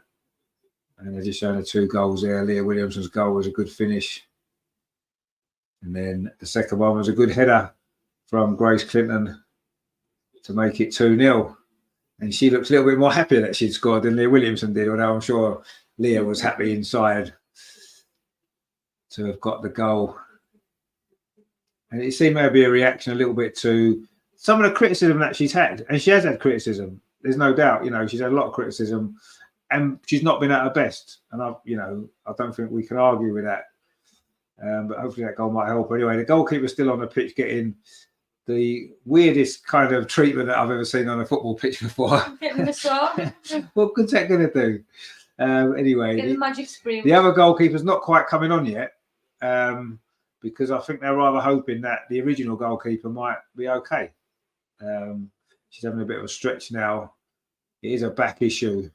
And they're just showing the 2 goals there. Leah Williamson's goal was a good finish. And then the second one was a good header from Grace Clinton to make it 2-0. And she looks a little bit more happy that she'd scored than Leah Williamson did, although I'm sure Leah was happy inside to have got the goal. And it seemed to be a reaction a little bit to some of the criticism that she's had. And she has had criticism. There's no doubt, she's had a lot of criticism. And she's not been at her best, and I don't think we can argue with that. But hopefully that goal might help. Anyway, the goalkeeper's still on the pitch, getting the weirdest kind of treatment that I've ever seen on a football pitch before. Getting the song. What good's that going to do? Anyway, the magic spring. The other goalkeeper's not quite coming on yet, because I think they're rather hoping that the original goalkeeper might be okay. She's having a bit of a stretch now. It is a back issue.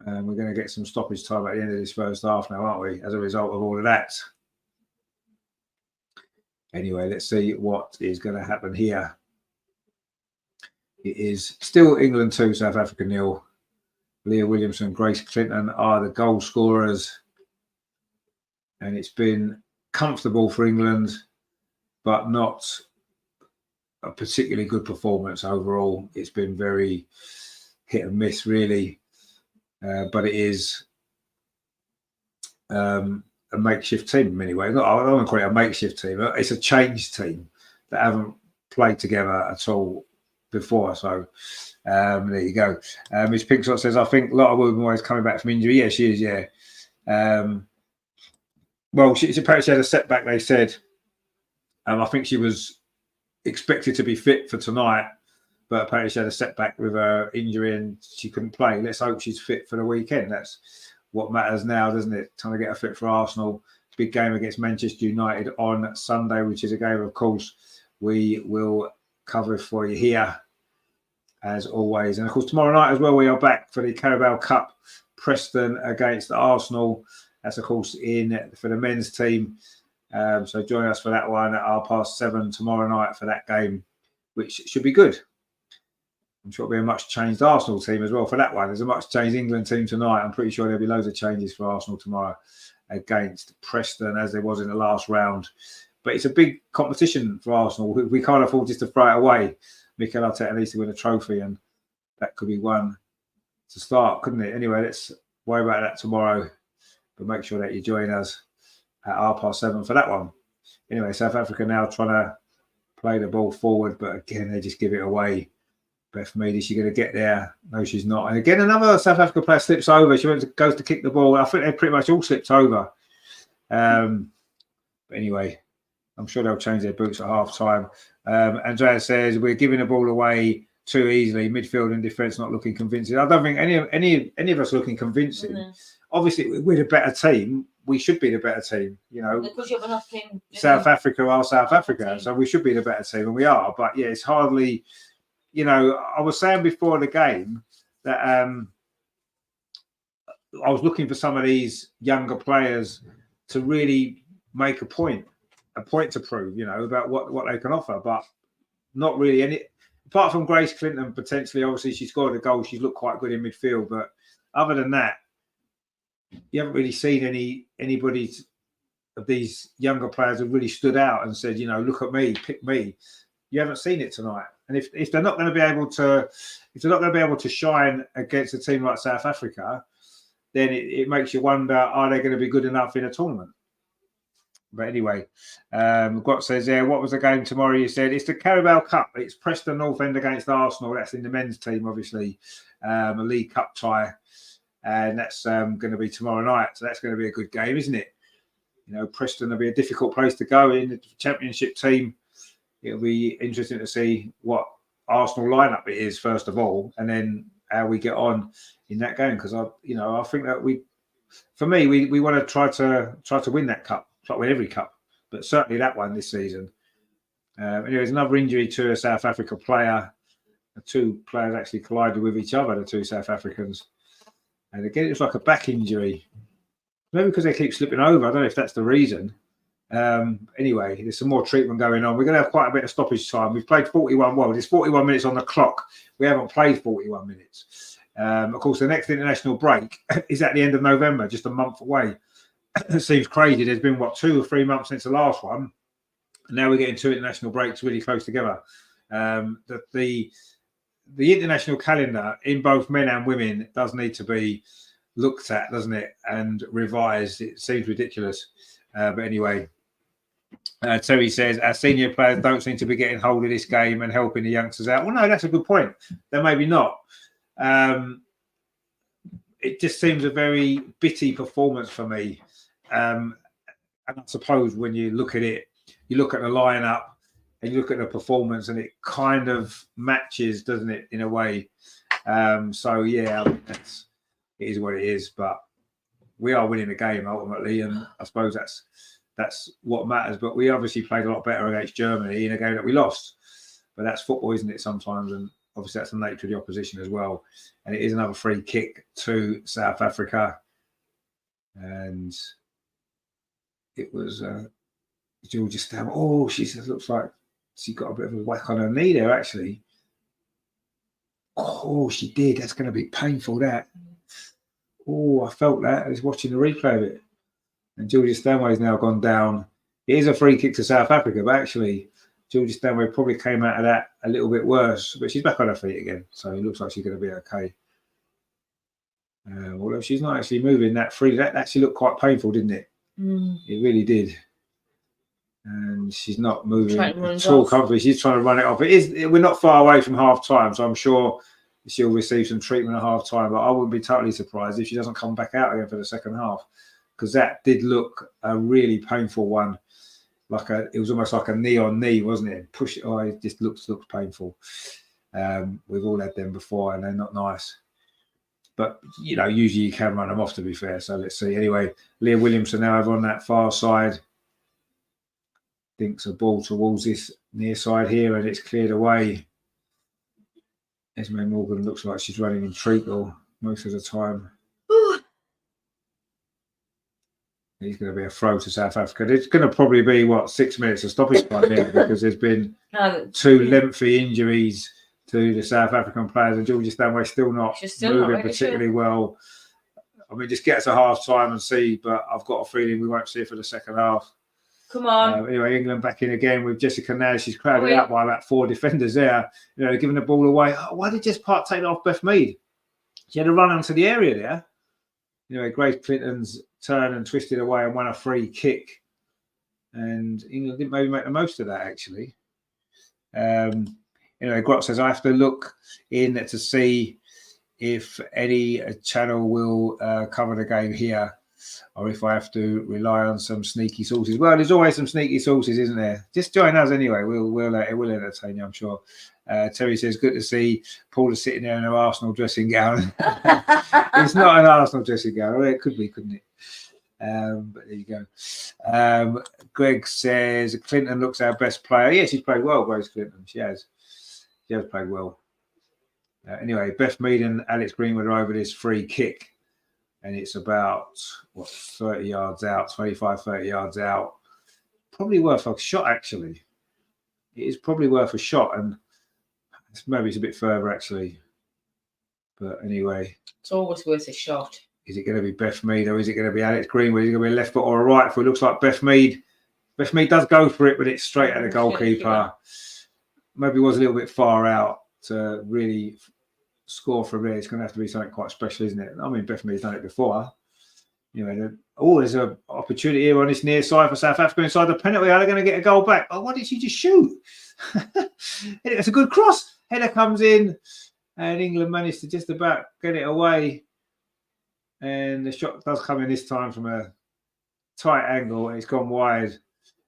We're going to get some stoppage time at the end of this first half now, aren't we, as a result of all of that? Anyway, let's see what is going to happen here. It is still England 2, South Africa 0. Leah Williamson, Grace Clinton are the goal scorers. And it's been comfortable for England, but not a particularly good performance overall. It's been very hit and miss, really. But it is a makeshift team in many ways. I don't want to call it a makeshift team. It's a changed team that haven't played together at all before. So there you go. Miss Pinkshot says, I think a lot of women always coming back from injury. Yeah, she is, yeah. Well, she apparently had a setback, they said. I think she was expected to be fit for tonight, but apparently she had a setback with her injury and she couldn't play. Let's hope she's fit for the weekend. That's what matters now, doesn't it? Trying to get her fit for Arsenal. Big game against Manchester United on Sunday, which is a game, of course, we will cover for you here, as always. And, of course, tomorrow night as well, we are back for the Carabao Cup. Preston against Arsenal. That's, of course, for the men's team. So join us for that one at 7:30 tomorrow night for that game, which should be good. I'm sure it'll be a much changed Arsenal team as well for that one. There's a much changed England team tonight. I'm pretty sure there'll be loads of changes for Arsenal tomorrow against Preston, as there was in the last round. But it's a big competition for Arsenal. We can't afford just to throw it away. Mikel Arteta needs to win a trophy, and that could be one to start, couldn't it? Anyway, let's worry about that tomorrow. But make sure that you join us at 7:30 for that one. Anyway, South Africa now trying to play the ball forward, but again, they just give it away. Beth Mead, is she going to get there? No, she's not. And again, another South Africa player slips over. She goes to kick the ball. I think they pretty much all slipped over. But anyway, I'm sure they'll change their boots at half time. Andrea says, we're giving the ball away too easily. Midfield and defence not looking convincing. I don't think any of us looking convincing. Mm-hmm. Obviously, we're the better team. We should be the better team, Because you're nothing. South Africa are South Africa, so we should be the better team, and we are. But yeah, it's hardly. I was saying before the game that I was looking for some of these younger players to really make a point to prove, about what they can offer, but not really any. Apart from Grace Clinton, potentially, obviously she scored a goal. She's looked quite good in midfield, but other than that, you haven't really seen anybody of these younger players who really stood out and said, look at me, pick me. You haven't seen it tonight. And if they're not going to be able to shine against a team like South Africa, then it makes you wonder, are they going to be good enough in a tournament? But anyway, Grot says there, what was the game tomorrow? You said it's the Carabao Cup. It's Preston North End against Arsenal. That's in the men's team, obviously, a League Cup tie. And that's going to be tomorrow night. So that's going to be a good game, isn't it? Preston will be a difficult place to go in the Championship team. It'll be interesting to see what Arsenal lineup it is, first of all, and then how we get on in that game. Because I think that we want to try to win that cup, It's like with every cup, but certainly that one this season. Anyway, there's another injury to a South Africa player. The two players actually collided with each other, the two South Africans. And again, it was like a back injury. Maybe because they keep slipping over. I don't know if that's the reason. Anyway, there's some more treatment going on. We're going to have quite a bit of stoppage time. We've played 41. Well, there's 41 minutes on the clock. We haven't played 41 minutes. Of course, the next international break is at the end of November, just a month away. It seems crazy. There's been, 2 or 3 months since the last one. And now we're getting 2 international breaks really close together. The international calendar in both men and women does need to be looked at, doesn't it? And revised. It seems ridiculous. But anyway, Terry says, our senior players don't seem to be getting hold of this game and helping the youngsters out. Well, no, that's a good point. Then maybe not. It just seems a very bitty performance for me. And I suppose when you look at it, you look at the lineup and you look at the performance and it kind of matches, doesn't it, in a way? So, yeah, it is what it is. But we are winning the game ultimately. And I suppose that's what matters. But we obviously played a lot better against Germany in a game that we lost. But that's football, isn't it, sometimes? And obviously that's the nature of the opposition as well. And it is another free kick to South Africa. And it was Georgia Stam. Oh, she says, looks like she got a bit of a whack on her knee there, actually. Oh, she did. That's going to be painful, that. Oh, I felt that. I was watching the replay of it. And Georgia Stanway's now gone down. It is a free kick to South Africa, but actually, Georgia Stanway probably came out of that a little bit worse. But she's back on her feet again. So it looks like she's going to be okay. Although she's not actually moving that freely. That actually looked quite painful, didn't it? It really did. And she's not moving at all comfortably. She's trying to run it off. We're not far away from half time, so I'm sure she'll receive some treatment at half time. But I wouldn't be totally surprised if she doesn't come back out again for the second half, because that did look a really painful one. It was almost like a knee on knee, wasn't it? It just looks painful. We've all had them before, and they're not nice. But usually you can run them off, to be fair. So let's see. Anyway, Leah Williamson now over on that far side. Thinks a ball towards this near side here, and it's cleared away. Esme Morgan looks like she's running in treacle most of the time. He's going to be a throw to South Africa. It's going to probably be 6 minutes of stoppage time here, because there's been 2 lengthy injuries to the South African players, and Georgia Stanway still not moving particularly well. I mean, just get us a half time and see, but I've got a feeling we won't see it for the second half. Come on. Anyway, England back in again with Jessica Nash. She's crowded out by about 4 defenders there. Giving the ball away. Oh, why did Jess Park take it off Beth Mead? She had a run onto the area there. Grace Clinton's turned and twisted away and won a free kick. And England didn't maybe make the most of that, actually. Grot says, I have to look in to see if any channel will cover the game here, or if I have to rely on some sneaky sources. Well, there's always some sneaky sources, isn't there? Just join us anyway. It will entertain you, I'm sure. Terry says, good to see Paula sitting there in her Arsenal dressing gown. It's not an Arsenal dressing gown. Well, it could be, couldn't it? But there you go. Greg says, Clinton looks our best player. Yeah, she's played well, Grace Clinton. She has played well. Anyway, Beth Mead and Alex Greenwood are over this free kick. And it's about, 30 yards out, 25, 30 yards out. Probably worth a shot, actually. It is probably worth a shot. And maybe it's a bit further, actually. But anyway. It's always worth a shot. Is it going to be Beth Mead or is it going to be Alex Greenwood? Is it going to be a left foot or a right foot? It looks like Beth Mead. Beth Mead does go for it, but it's straight at the goalkeeper. Maybe it was a little bit far out to really score from there. It's going to have to be something quite special, isn't it? I mean, Beth Mead's done it before. There's an opportunity here on this near side for South Africa inside the penalty. Are they going to get a goal back? Oh, why did she just shoot? It's a good cross. Header comes in, and England managed to just about get it away. And the shot does come in this time from a tight angle, and it's gone wide.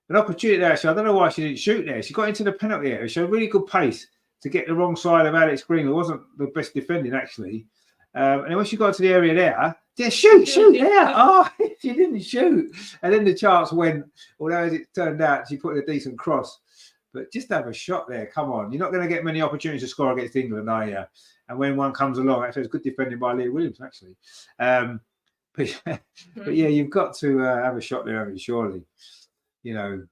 An opportunity there, actually. I don't know why she didn't shoot there. She got into the penalty area. She showed really good pace to get the wrong side of Alex Greenwood. It wasn't the best defending, actually. And then once you got to the area there, yeah, shoot there. Oh, she didn't shoot. And then the chance went, although as it turned out, she put in a decent cross. But just have a shot there. Come on. You're not going to get many opportunities to score against England, are you? And when one comes along, actually, it's good defending by Leah Williams, actually. But yeah, you've got to have a shot there, haven't you, surely? You know,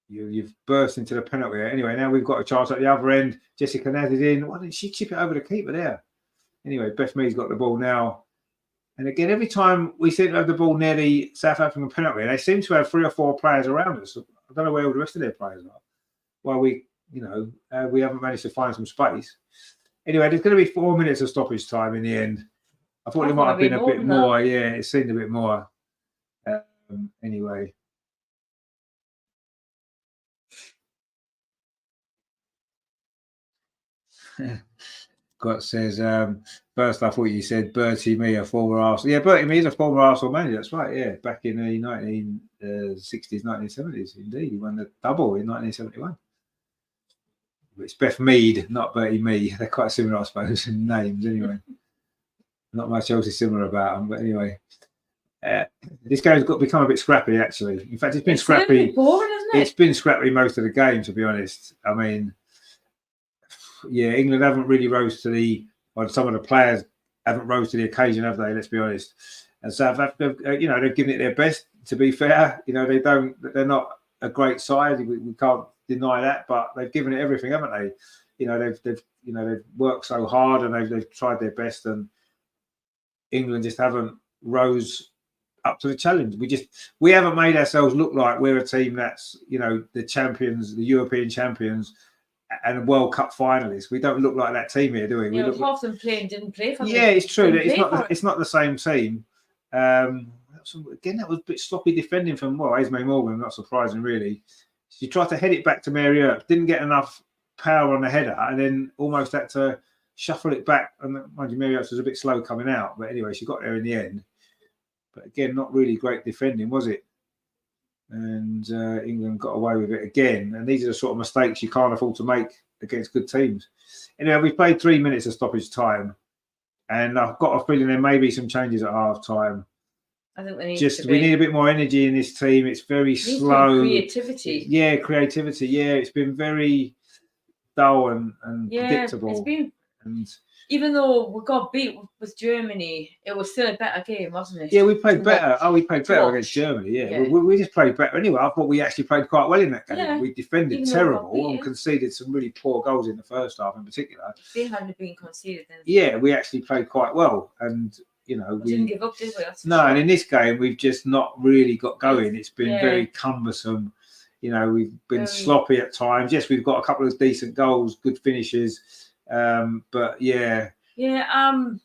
you've burst into the penalty area. Anyway, now we've got a chance at the other end. Jessica Naz is in. Why didn't she chip it over the keeper there? Anyway, Beth Mead's got the ball now. And again, every time we seem to have the ball near the South African penalty, they seem to have 3 or 4 players around us. I don't know where all the rest of their players are. While we haven't managed to find some space. Anyway, there's going to be 4 minutes of stoppage time in the end. I thought it might have been a bit more. Yeah, it seemed a bit more. Anyway. Scott says, first I thought you said Bertie Mee, a former Arsenal. Yeah, Bertie Mee is a former Arsenal manager. That's right. Yeah, back in the 1960s, 1970s. Indeed, he won the double in 1971. It's Beth Mead, not Bertie Mee. They're quite similar, I suppose, in names. Anyway, not much else is similar about them. But anyway, this game's got become a bit scrappy. Actually, in fact, it's been scrappy. Boring, isn't it? It's been scrappy most of the game, to be honest. I mean. Yeah, England haven't really rose to some of the players haven't rose to the occasion, have they? Let's be honest. And South Africa, they've given it their best. To be fair, they're not a great side. We can't deny that, but they've given it everything, haven't they? They've worked so hard and they've tried their best, and England just haven't rose up to the challenge. We haven't made ourselves look like we're a team that's the champions, the European champions. And World Cup finalists. We don't look like that team here, do we? We look half them didn't play for them. Yeah, it's true. It's not the same team. Again, that was a bit sloppy defending from Esme Morgan. Not surprising, really. She tried to head it back to Mary Earp, didn't get enough power on the header, and then almost had to shuffle it back. And mind you, Mary Earp was a bit slow coming out, but anyway, she got there in the end. But again, not really great defending, was it? And England got away with it again. And these are the sort of mistakes you can't afford to make against good teams. Anyway, we played 3 minutes of stoppage time, and I've got a feeling there may be some changes at half time. I think we need a bit more energy in this team. It's very slow. Creativity. Yeah, creativity. Yeah, it's been very dull and predictable. It's been. Even though we got beat with Germany, it was still a better game, wasn't it? Yeah, we played better. We played better against Germany. Yeah. We just played better. Anyway, I thought we actually played quite well in that game. Yeah. We defended terrible and conceded some really poor goals in the first half in particular. They hadn't been conceded then. Yeah, we actually played quite well. And, we didn't give up, did we? And in this game, we've just not really got going. It's been very cumbersome. We've been sloppy at times. Yes, we've got a couple of decent goals, good finishes. But I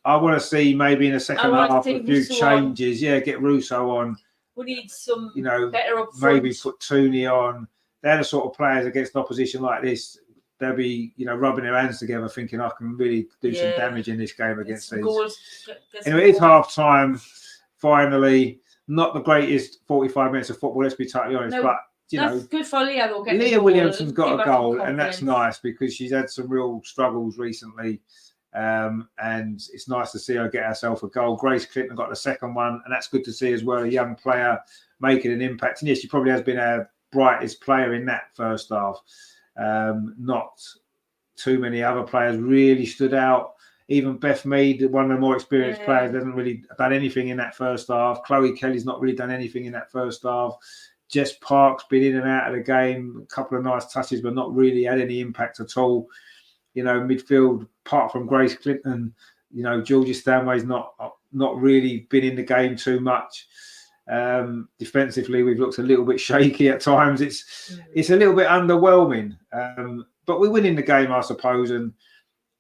want to see maybe in the second half a few changes. Yeah, get Russo on. We need some better up front. Maybe put Tooney on. They're the sort of players against an opposition like this. They'll be rubbing their hands together, thinking I can really do some damage in this game against these. Anyway, it's half time. Finally, not the greatest 45 minutes of football. Let's be totally honest, but. That's good for Leah. Leah Williamson's got a goal, and that's nice because she's had some real struggles recently. And it's nice to see her get herself a goal. Grace Clinton got the second one, and that's good to see as well. A young player making an impact. And yes, she probably has been our brightest player in that first half. Not too many other players really stood out. Even Beth Mead, one of the more experienced players, hasn't really done anything in that first half. Chloe Kelly's not really done anything in that first half. Jess Park's been in and out of the game, a couple of nice touches, but not really had any impact at all. Midfield, apart from Grace Clinton, Georgia Stanway's not really been in the game too much. Defensively, we've looked a little bit shaky at times. It's a little bit underwhelming. But we're winning the game, I suppose, and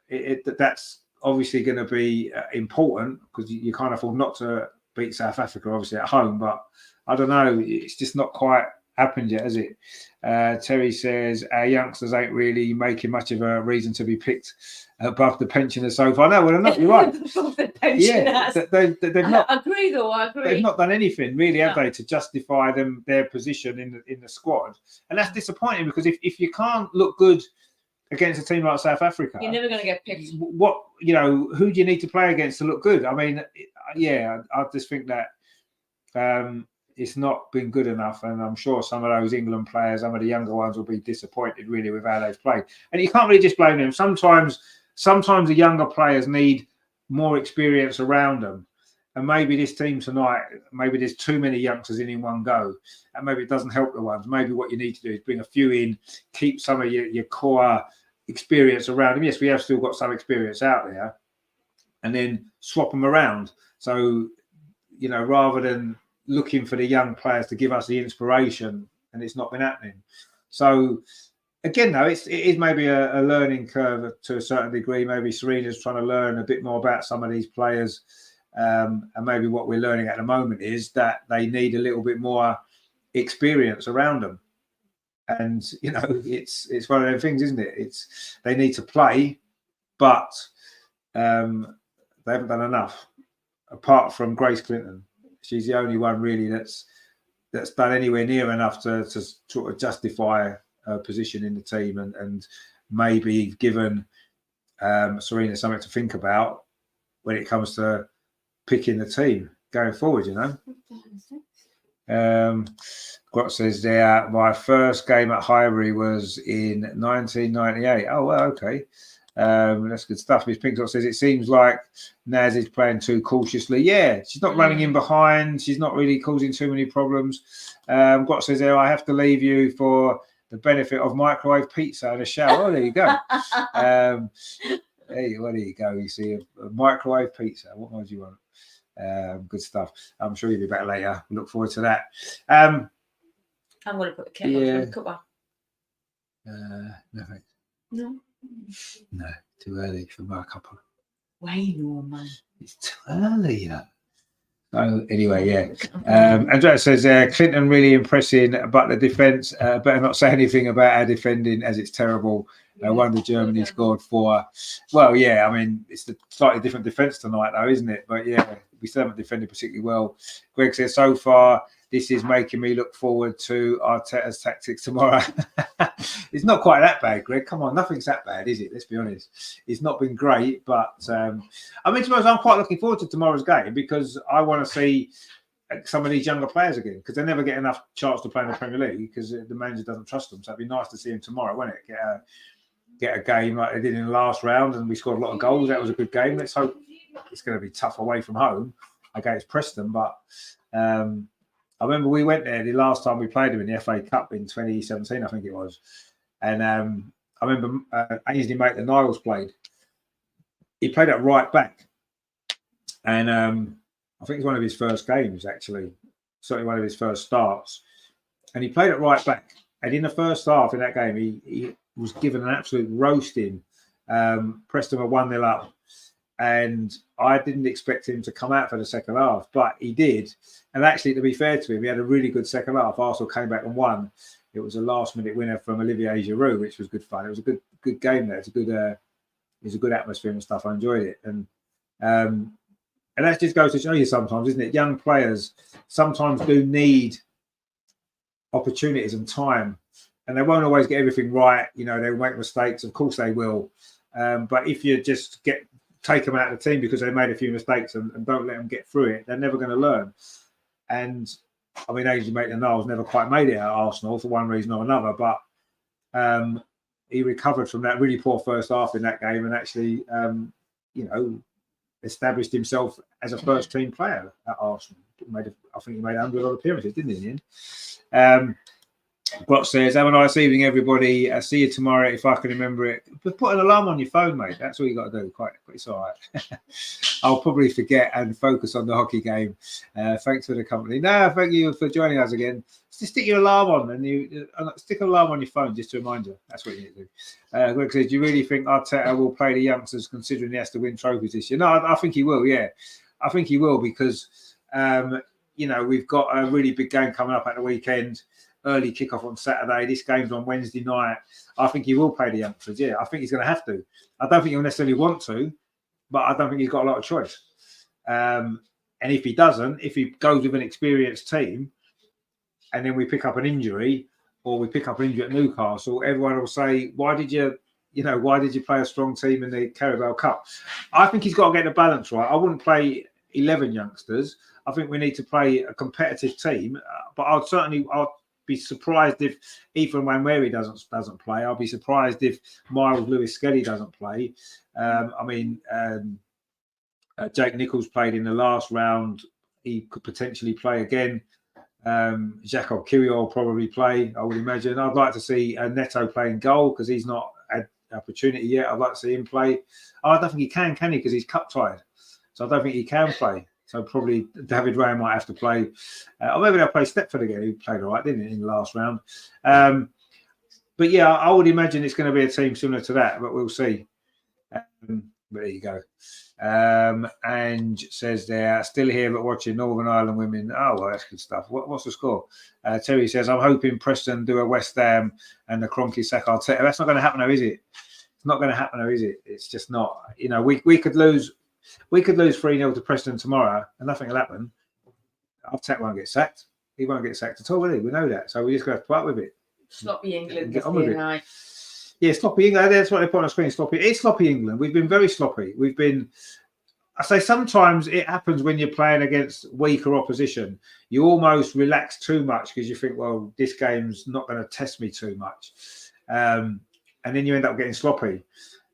that's obviously going to be important because you can't afford not to beat South Africa, obviously, at home, but I don't know. It's just not quite happened yet, has it? Terry says our youngsters ain't really making much of a reason to be picked above the pensioners so far. No, well, they're not. You're right. They've not. I agree, though. I agree. They've not done anything really, have they, to justify their position in the squad, and that's disappointing because if you can't look good against a team like South Africa. You're never going to get picked. What, who do you need to play against to look good? I mean, yeah, I just think that it's not been good enough, and I'm sure some of those England players, some of the younger ones, will be disappointed really with how they've played. And you can't really just blame them. Sometimes the younger players need more experience around them. And maybe this team tonight, maybe there's too many youngsters in one go, and maybe it doesn't help the ones. Maybe what you need to do is bring a few in, keep some of your core experience around them. Yes, we have still got some experience out there, and then swap them around. So, rather than looking for the young players to give us the inspiration, and it's not been happening. So, again, though, it is maybe a learning curve to a certain degree. Maybe Serena's trying to learn a bit more about some of these players. And maybe what we're learning at the moment is that they need a little bit more experience around them. And, it's one of those things, isn't it? They need to play, but they haven't done enough. Apart from Grace Clinton, she's the only one really that's done anywhere near enough to sort of justify her position in the team and maybe given Serena something to think about when it comes to picking the team going forward, Grot says there, my first game at Highbury was in 1998. Oh, well, okay. That's good stuff. Miss Pinksock says it seems like Naz is playing too cautiously. Yeah, she's not running in behind. She's not really causing too many problems. Grot says there, I have to leave you for the benefit of microwave pizza and a shower. Oh, there you go. There you go. You see a microwave pizza. What more do you want? Good stuff. I'm sure you'll be back later. Look forward to that. I'm going to put the kettle on the cuppa. No, thanks. No, too early for my cuppa. Why no, man? It's too early, So anyway, yeah. Andrea says Clinton really impressing, but the defence better not say anything about our defending as it's terrible. No wonder Germany scored 4. Well, yeah, I mean, it's a slightly different defence tonight, though, isn't it? But yeah, we still haven't defended particularly well. Greg says, so far, this is making me look forward to Arteta's tactics tomorrow. It's not quite that bad, Greg. Come on, nothing's that bad, is it? Let's be honest. It's not been great, but I mean, to be honest, I'm quite looking forward to tomorrow's game because I want to see some of these younger players again because they never get enough chance to play in the Premier League because the manager doesn't trust them. So it'd be nice to see them tomorrow, wouldn't it? Get a game like they did in the last round and we scored a lot of goals. That was a good game. Let's hope it's going to be tough away from home against Preston. But I remember we went there the last time we played them in the FA Cup in 2017, I think it was. And I remember Ainsley Maitland-Niles played. He played at right back. And I think it's one of his first games, actually. Certainly one of his first starts. And he played at right back. And in the first half in that game, he was given an absolute roasting. Preston were 1-0 up. And I didn't expect him to come out for the second half, but he did. And actually, to be fair to him, he had a really good second half. Arsenal came back and won. It was a last-minute winner from Olivier Giroud, which was good fun. It was a good game there. It was a good atmosphere and stuff. I enjoyed it. And that just goes to show you sometimes, isn't it? Young players sometimes do need opportunities and time. And they won't always get everything right. They will make mistakes. Of course they will. But if you just take them out of the team because they made a few mistakes and don't let them get through it, they're never going to learn. And I mean, Ainsley Maitland-Niles never quite made it at Arsenal for one reason or another, but he recovered from that really poor first half in that game and actually, established himself as a first-team player at Arsenal. I think he made 100 odd appearances, didn't he, in the end? Grot says, have a nice evening, everybody. I'll see you tomorrow if I can remember it. But put an alarm on your phone, mate. That's all you got to do. It's all right. I'll probably forget and focus on the hockey game. Thanks for the company. No, thank you for joining us again. Just stick your alarm on and you stick an alarm on your phone just to remind you. That's what you need to do. Greg says, do you really think Arteta will play the youngsters considering he has to win trophies this year? No, I think he will, yeah. I think he will because, we've got a really big game coming up at the weekend. Early kickoff on Saturday. This game's on Wednesday night. I think he will play the youngsters. Yeah, I think he's going to have to. I don't think he'll necessarily want to, but I don't think he's got a lot of choice. And if he doesn't, if he goes with an experienced team and then we pick up an injury or we pick up an injury at Newcastle, everyone will say, why did you why did you play a strong team in the Carabao Cup? I think he's got to get the balance right. I wouldn't play 11 youngsters. I think we need to play a competitive team. But I'll be surprised if Ethan Wanweri doesn't play. I'll be surprised if Miles Lewis-Skelly doesn't play. Jake Nichols played in the last round. He could potentially play again. Jacob Kiwior will probably play, I would imagine. I'd like to see Neto playing goal because he's not had the opportunity yet. I'd like to see him play. I don't think he can he? Because he's cup tied. So I don't think he can play. So probably David Ray might have to play. Or maybe they'll play Stepford again, who played all right, didn't he, in the last round. But yeah, I would imagine it's going to be a team similar to that, but we'll see. But there you go. And says they're still here but watching Northern Ireland women. Oh, well, that's good stuff. What's the score? Terry says, I'm hoping Preston do a West Ham and the Kroenke sack Arteta. That's not going to happen, though, is it? It's not going to happen, though, is it? It's just not. We could lose 3-0 to Preston tomorrow and nothing will happen. Arteta won't get sacked. He won't get sacked at all, will he? We know that. So we just got to put up with it. Sloppy England. Get on with it. Yeah, sloppy England. That's what they put on the screen. Sloppy. It's sloppy England. We've been very sloppy. I say sometimes it happens when you're playing against weaker opposition. You almost relax too much because you think, well, this game's not going to test me too much. And then you end up getting sloppy.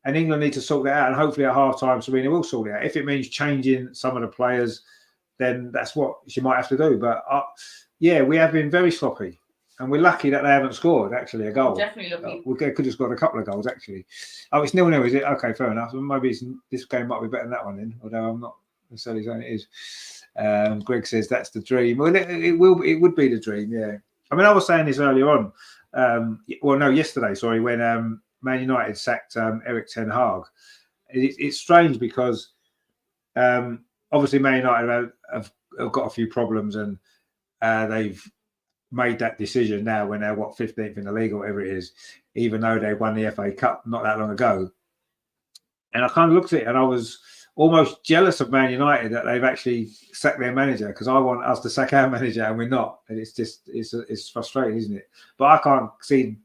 And England need to sort that out. And hopefully at half-time, Serena will sort it out. If it means changing some of the players, then that's what she might have to do. But, we have been very sloppy. And we're lucky that they haven't scored, actually, a goal. Definitely lucky. We could have scored a couple of goals, actually. Oh, it's 0-0, is it? Okay, fair enough. Maybe this game might be better than that one then, although I'm not necessarily saying it is. Greg says that's the dream. Well, it would be the dream, yeah. I mean, I was saying this earlier on. Yesterday, sorry, when Man United sacked Eric Ten Hag. It's strange because obviously Man United have got a few problems and they've made that decision now when they're 15th in the league or whatever it is, even though they won the FA Cup not that long ago. And I kind of looked at it and I was almost jealous of Man United that they've actually sacked their manager because I want us to sack our manager and we're not. And it's frustrating, isn't it? But I can't see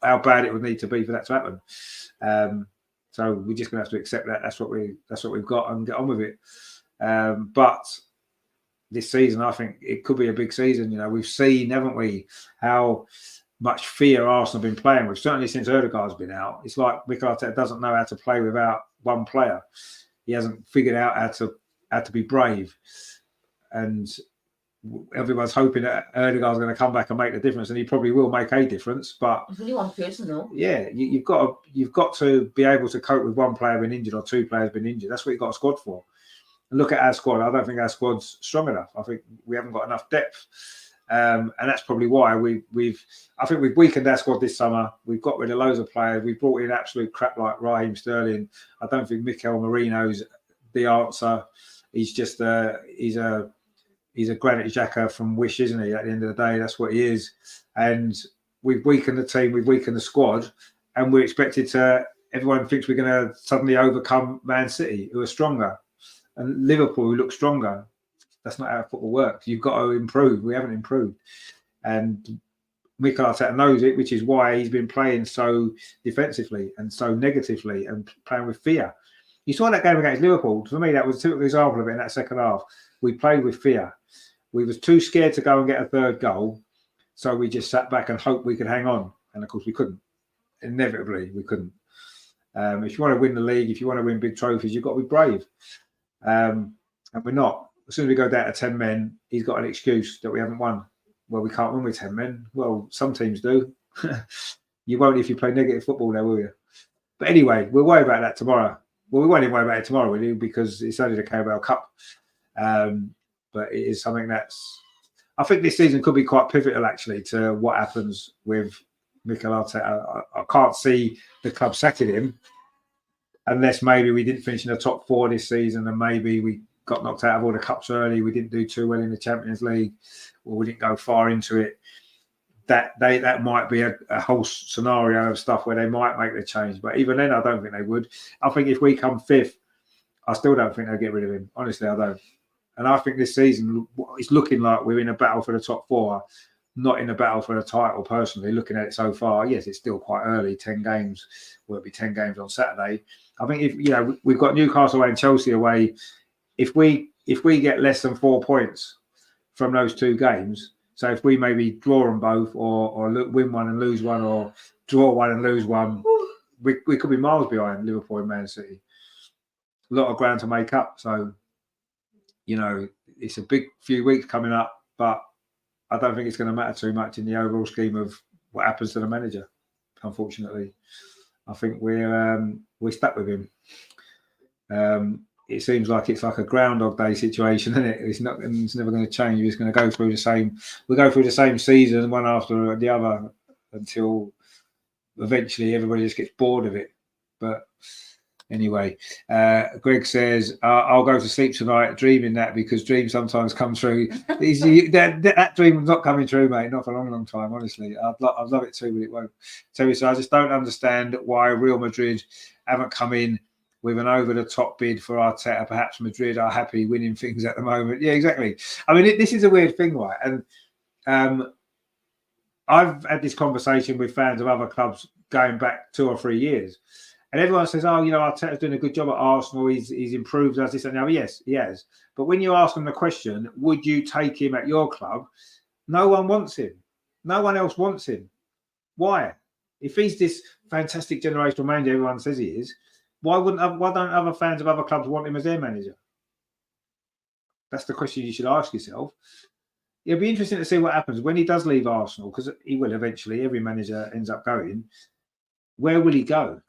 how bad it would need to be for that to happen. So we're just going to have to accept that. That's what we've got and get on with it. But this season, I think it could be a big season. We've seen, haven't we, how much fear Arsenal have been playing with. Certainly since Ødegaard's been out. It's like Mikel Arteta doesn't know how to play without one player. He hasn't figured out how to be brave. And everyone's hoping that Ødegaard's going to come back and make the difference, and he probably will make a difference. But there's only one person, though. Yeah, you've got to be able to cope with one player being injured or two players being injured. That's what you've got a squad for. Look at our squad. I don't think our squad's strong enough. I think we haven't got enough depth, and that's probably why we've weakened our squad this summer. We've got rid of loads of players. We've brought in absolute crap like Raheem Sterling. I don't think Mikel Merino's the answer. He's just he's a Granit Xhaka from Wish, isn't he? At the end of the day, that's what he is. And we've weakened the team. We've weakened the squad, and we're expected to. Everyone thinks we're going to suddenly overcome Man City, who are stronger. And Liverpool, who look stronger. That's not how football works. You've got to improve. We haven't improved. And Mikel Arteta knows it, which is why he's been playing so defensively and so negatively and playing with fear. You saw that game against Liverpool. For me, that was a typical example of it in that second half. We played with fear. We was too scared to go and get a third goal. So we just sat back and hoped we could hang on. And, of course, we couldn't. Inevitably, we couldn't. If you want to win the league, if you want to win big trophies, you've got to be brave. And we're not. As soon as we go down to 10 men, he's got an excuse that we haven't won. Well, we can't win with 10 men. Well, some teams do. You won't if you play negative football there, will you? But anyway, we'll worry about that tomorrow. Well, we won't even worry about it tomorrow, will you? Because it's only the Carabao Cup. But it is something I think this season could be quite pivotal, actually, to what happens with Mikel Arteta. I can't see the club sacking him. Unless maybe we didn't finish in the top 4 this season and maybe we got knocked out of all the cups early, we didn't do too well in the Champions League, or we didn't go far into it, that might be a whole scenario of stuff where they might make the change. But even then, I don't think they would. I think if we come 5th, I still don't think they'll get rid of him. Honestly, I don't. And I think this season, it's looking like we're in a battle for the top 4. not in the battle for the title personally. Looking at it so far, yes, it's still quite early. 10 games, will it be 10 games on Saturday? I think if we've got Newcastle away and Chelsea away, if we get less than 4 points from those 2 games, so if we maybe draw them both, or win one and lose one, or draw one and lose one, we could be miles behind Liverpool and Man City. A lot of ground to make up. So, it's a big few weeks coming up, but I don't think it's going to matter too much in the overall scheme of what happens to the manager. Unfortunately, I think we're stuck with him. It seems like it's like a Groundhog Day situation, isn't it? It's never going to change. We're just going to go through the same. We go through the same season, one after the other, until eventually everybody just gets bored of it. But anyway, Greg says, I'll go to sleep tonight dreaming that, because dreams sometimes come true. that dream was not coming true, mate, not for a long, long time, honestly. I'd love it too, but it won't. So I just don't understand why Real Madrid haven't come in with an over-the-top bid for Arteta. Perhaps Madrid are happy winning things at the moment. Yeah, exactly. I mean, this is a weird thing, right? And I've had this conversation with fans of other clubs going back 2 or 3 years. And everyone says, Arteta's doing a good job at Arsenal. He's improved us, this and that. Yes, he has. But when you ask them the question, would you take him at your club? No one wants him. No one else wants him. Why? If he's this fantastic generational manager everyone says he is, why don't other fans of other clubs want him as their manager? That's the question you should ask yourself. It'll be interesting to see what happens when he does leave Arsenal, because he will eventually. Every manager ends up going. Where will he go?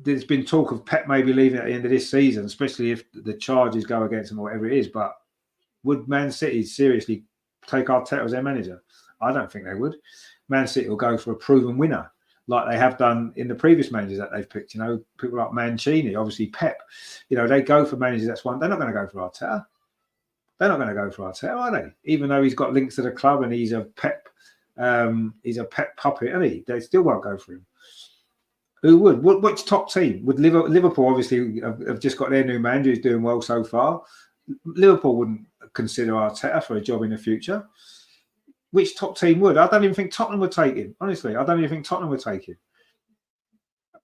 There's been talk of Pep maybe leaving at the end of this season, especially if the charges go against him or whatever it is. But would Man City seriously take Arteta as their manager? I don't think they would. Man City will go for a proven winner, like they have done in the previous managers that they've picked. People like Mancini, obviously Pep. They go for managers that's one. They're not going to go for Arteta. They're not going to go for Arteta, are they? Even though he's got links to the club and he's a Pep puppet, isn't he? They still won't go for him. Who would? Which top team? Would Liverpool obviously have just got their new manager who's doing well so far? Liverpool wouldn't consider Arteta for a job in the future. Which top team would? I don't even think Tottenham would take him. Honestly, I don't even think Tottenham would take him.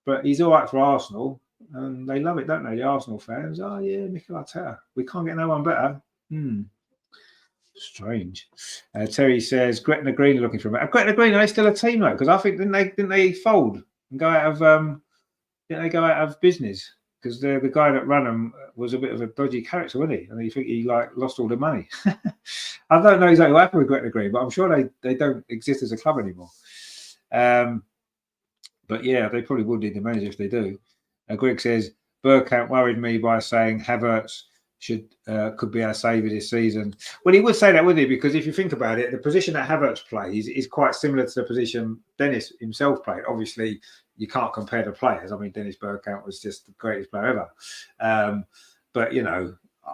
But he's all right for Arsenal, and they love it, don't they? The Arsenal fans. Oh yeah, Mikel Arteta. We can't get no one better. Strange. Terry says Gretna Green are looking for him. Gretna Green, are they still a team though? Because I think didn't they fold and go out of business? Because the guy that ran them was a bit of a dodgy character, wasn't he? And you think he lost all the money. I don't know exactly what happened with Gretna Green, but I'm sure they don't exist as a club anymore. But yeah, they probably would need the manager if they do. Greg says Bergkamp worried me by saying Havertz could be our saviour this season. Well, he would say that, wouldn't he? Because if you think about it, the position that Havertz plays is quite similar to the position Dennis himself played. Obviously, you can't compare the players. I mean, Dennis Bergkamp was just the greatest player ever. But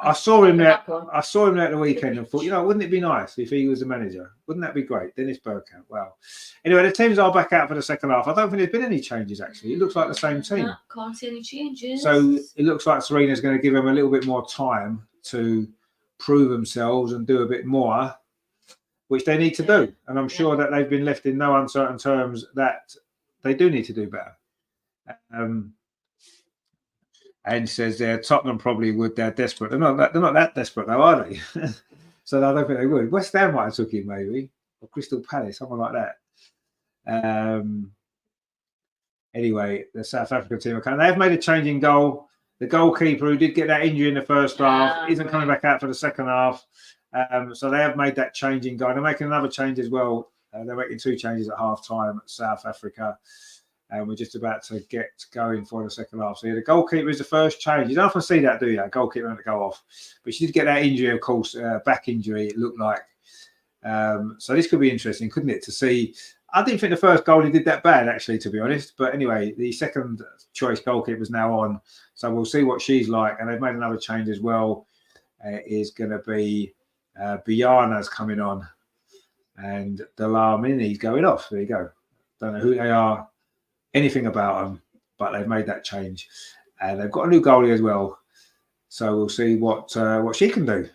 I saw him there. I saw him there at the weekend and thought, wouldn't it be nice if he was the manager? Wouldn't that be great? Dennis Bergkamp. Wow. Anyway, the teams are back out for the second half. I don't think there's been any changes actually. It looks like the same team. No, can't see any changes. So it looks like Serena's going to give them a little bit more time to prove themselves and do a bit more, which they need to do. And I'm sure that they've been left in no uncertain terms that they do need to do better. And says Tottenham probably would. They're desperate. They're not that desperate though, are they? So I don't think they would. West Ham might have took him maybe, or Crystal Palace, someone like that. Anyway, the South African team are coming. They have made a change in goal. The goalkeeper who did get that injury in the first half isn't coming back out for the second half. So they have made that change in goal. They're making another change as well. They're making 2 changes at half time at South Africa. And we're just about to get going for the second half. So the goalkeeper is the first change. You don't often see that, do you? A goalkeeper having to go off. But she did get that injury, of course, back injury, it looked like. So this could be interesting, couldn't it, to see. I didn't think the first goal he did that bad, actually, to be honest. But anyway, the second choice goalkeeper is now on. So we'll see what she's like. And they've made another change as well. Is going to be Biana's coming on. And Delamini's going off. There you go. Don't know who they are. Anything about them, but they've made that change, and they've got a new goalie as well. So we'll see what she can do,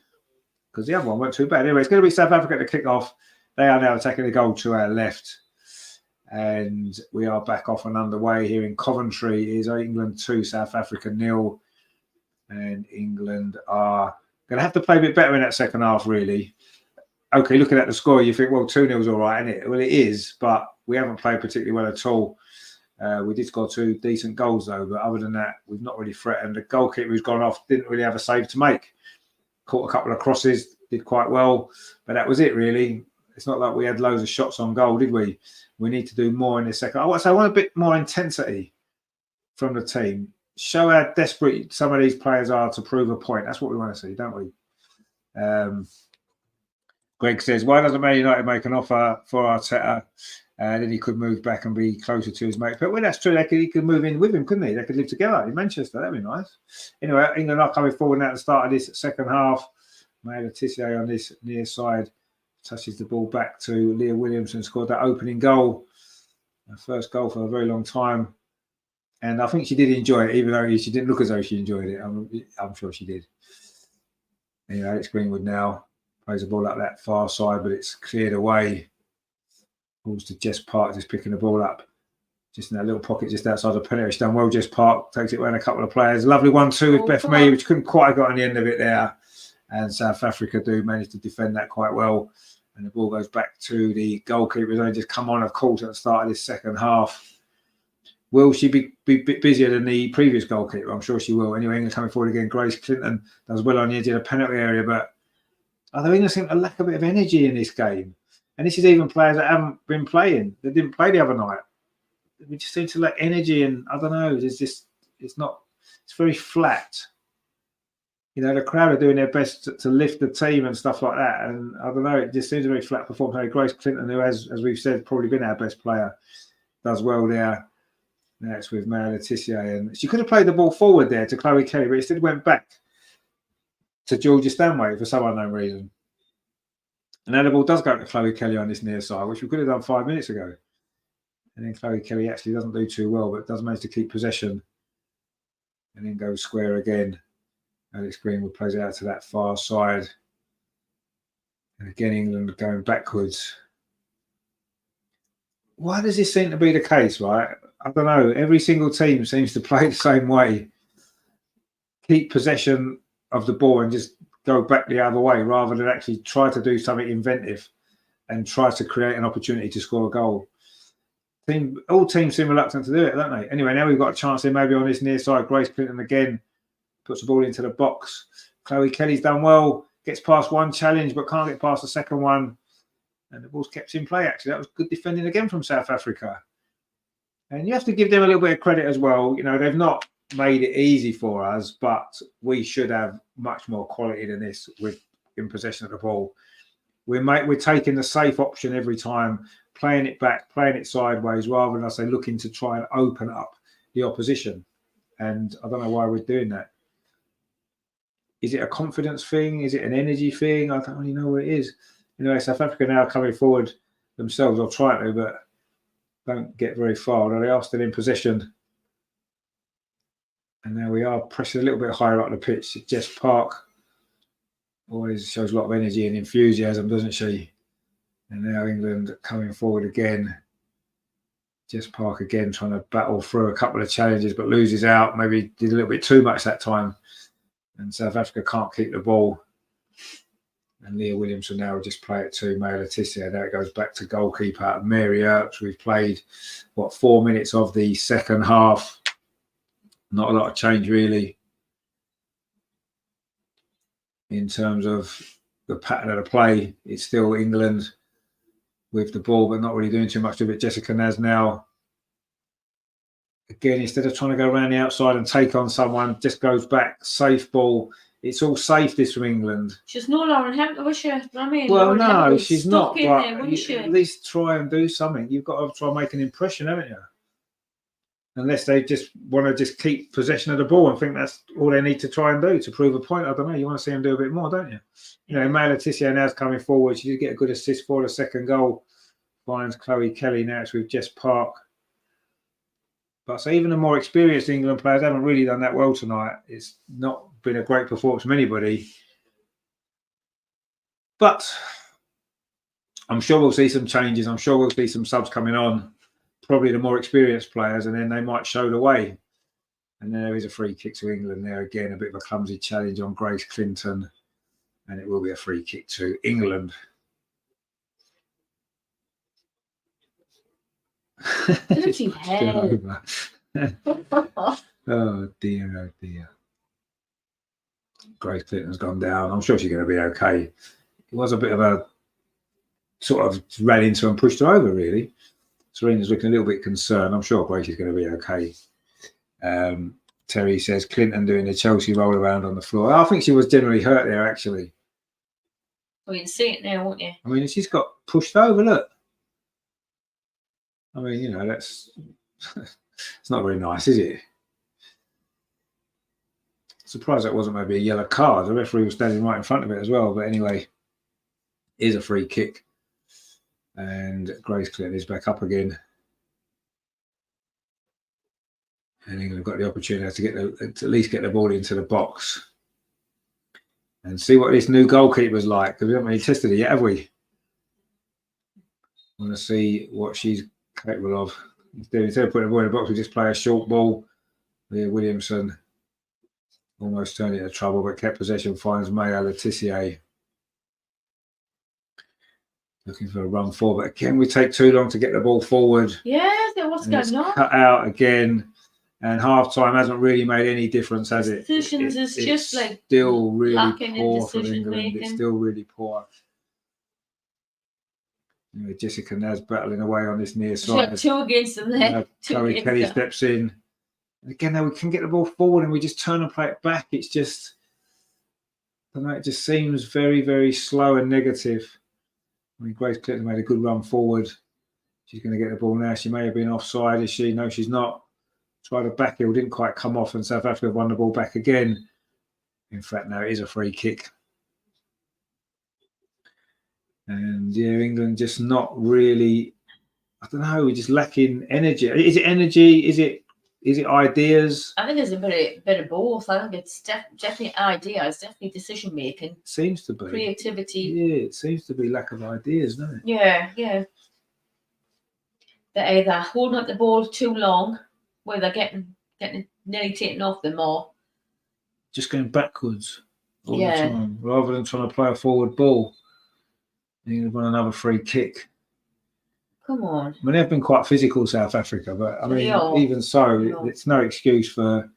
because the other one weren't too bad. Anyway, it's going to be South Africa to kick off. They are now attacking the goal to our left. And we are back off and underway here in Coventry. It is England 2, South Africa 0. And England are going to have to play a bit better in that second half, really. Okay, looking at the score, you think, well, 2-0 is all right, isn't it? Well, it is, but we haven't played particularly well at all. We did score 2 decent goals, though, but other than that, we've not really threatened. The goalkeeper who's gone off didn't really have a save to make. Caught a couple of crosses, did quite well, but that was it, really. It's not like we had loads of shots on goal, did we? We need to do more in the second. I want a bit more intensity from the team. Show how desperate some of these players are to prove a point. That's what we want to see, don't we? Greg says, why doesn't Man United make an offer for Arteta? Then he could move back and be closer to his mate. But well, that's true. He could move in with him, couldn't he? They could live together in Manchester. That'd be nice. Anyway, England are coming forward now at the start of this second half. Matchday on this near side touches the ball back to Leah Williamson, scored that opening goal. Her first goal for a very long time. And I think she did enjoy it, even though she didn't look as though she enjoyed it. I'm sure she did. Anyway, Alex Greenwood now plays the ball up that far side, but it's cleared away. Balls to Jess Park, just picking the ball up. Just in that little pocket just outside the penalty. She's done well, Jess Park. Takes it around a couple of players. Lovely 1-2 with Beth Mee, which couldn't quite have got on the end of it there. And South Africa do manage to defend that quite well. And the ball goes back to the goalkeeper who's only just come on, of course, at the start of this second half. Will she be a bit busier than the previous goalkeeper? I'm sure she will. Anyway, England coming forward again. Grace Clinton does well on the edge of the penalty area, but other England seem to lack a bit of energy in this game. And this is even players that haven't been playing. They didn't play the other night. We just seem to lack energy, and I don't know. It's very flat. You know, the crowd are doing their best to lift the team and stuff like that. And I don't know, it just seems a very flat performance. Grace Clinton, who has, as we've said, probably been our best player, does well there. Now it's with Maya Letitia. And she could have played the ball forward there to Chloe Kelly, but instead went back to Georgia Stanway for some unknown reason. And now the ball does go to Chloe Kelly on this near side, which we could have done 5 minutes ago. And then Chloe Kelly actually doesn't do too well, but does manage to keep possession. And then goes square again. Alex Greenwood plays it out to that far side. And again, England going backwards. Why does this seem to be the case, right? I don't know. Every single team seems to play the same way. Keep possession of the ball and just go back the other way rather than actually try to do something inventive and try to create an opportunity to score a goal. All teams seem reluctant to do it, don't they? Anyway, now we've got a chance here maybe on this near side. Grace Clinton again puts the ball into the box. Chloe Kelly's done well. Gets past one challenge, but can't get past the second one. And the ball's kept in play, actually. That was good defending again from South Africa. And you have to give them a little bit of credit as well. You know, they've not made it easy for us, but we should have much more quality than this in possession of the ball. We're taking the safe option every time, playing it back, playing it sideways, rather than, I say, looking to try and open up the opposition. And I don't know why we're doing that. Is it a confidence thing? Is it an energy thing? I don't really know what it is. Anyway, South Africa now coming forward themselves, or trying to, but don't get very far. Although they are still in possession. And now we are pressing a little bit higher up the pitch. Jess Park always shows a lot of energy and enthusiasm, doesn't she? And now England coming forward again. Jess Park again trying to battle through a couple of challenges, but loses out. Maybe did a little bit too much that time. And South Africa can't keep the ball. And Leah Williamson now will just play it to Maya Letitia. Now it goes back to goalkeeper Mary Earps. We've played, 4 minutes of the second half. Not a lot of change, really, in terms of the pattern of the play. It's still England with the ball, but not really doing too much of it. Jessica Naz now, again, instead of trying to go around the outside and take on someone, just goes back, safe ball. It's all safe, this from England. She's no Lauren Hempel, was she? I mean, well, Lauren no, Hempel she's not. But there, at least try and do something. You've got to try and make an impression, haven't you? Unless they just want to just keep possession of the ball and think that's all they need to try and do to prove a point. I don't know. You want to see them do a bit more, don't you? You know, Maya Letitia now's coming forward. She did get a good assist for the second goal. Finds Chloe Kelly. Now it's with Jess Park. But so even the more experienced England players haven't really done that well tonight. It's not been a great performance from anybody. But I'm sure we'll see some changes. I'm sure we'll see some subs coming on, probably the more experienced players, and then they might show the way. And there is a free kick to England there again, a bit of a clumsy challenge on Grace Clinton, and it will be a free kick to England. Bloody hell. Oh dear, oh dear. Grace Clinton's gone down. I'm sure she's going to be okay. It was a bit of a sort of ran into and pushed her over, really. Serena's looking a little bit concerned. I'm sure Grace is going to be okay. Terry says Clinton doing the Chelsea roll around on the floor. I think she was generally hurt there, actually. Well, you can see it now, won't you? I mean, she's got pushed over, look. I mean, you know, that's it's not very nice, is it? Surprised that wasn't maybe a yellow card. The referee was standing right in front of it as well. But anyway, here's a free kick. And Grace Clinton is back up again. And England have got the opportunity to get to at least get the ball into the box. And see what this new goalkeeper's like. Because we haven't really tested it yet, have we? Want to see what she's capable of. Instead of putting the ball in the box, we just play a short ball. Leah Williamson almost turned into trouble, but kept possession, finds Maya Letitia. Looking for a run forward. But again, we take too long to get the ball forward. Yes, what's going on? Cut out again. And half time hasn't really made any difference, has it? Decisions is just like still really poor for England. It's still really poor. You know, Jessica Naz battling away on this near side. Two against them there. Chloe Kelly steps in. And again, now we can get the ball forward and we just turn and play it back. It's just, I don't know, it just seems very, very slow and negative. I mean, Grace Clinton made a good run forward. She's going to get the ball now. She may have been offside, is she? No, she's not. Tried a back heel, didn't quite come off, and South Africa won the ball back again. In fact, now it is a free kick. And yeah, England just not really, I don't know, we're just lacking energy. Is it energy? Is it ideas? I think there's a bit of both. I think it's definitely ideas, definitely decision making. Seems to be. Creativity. Yeah, it seems to be lack of ideas, doesn't it? Yeah, yeah. They're either holding up the ball too long, where they're getting nearly taken off them, or just going backwards all the time, rather than trying to play a forward ball. England won another free kick. Come on. I mean, they've been quite physical, South Africa, but I mean, even so, it's no excuse for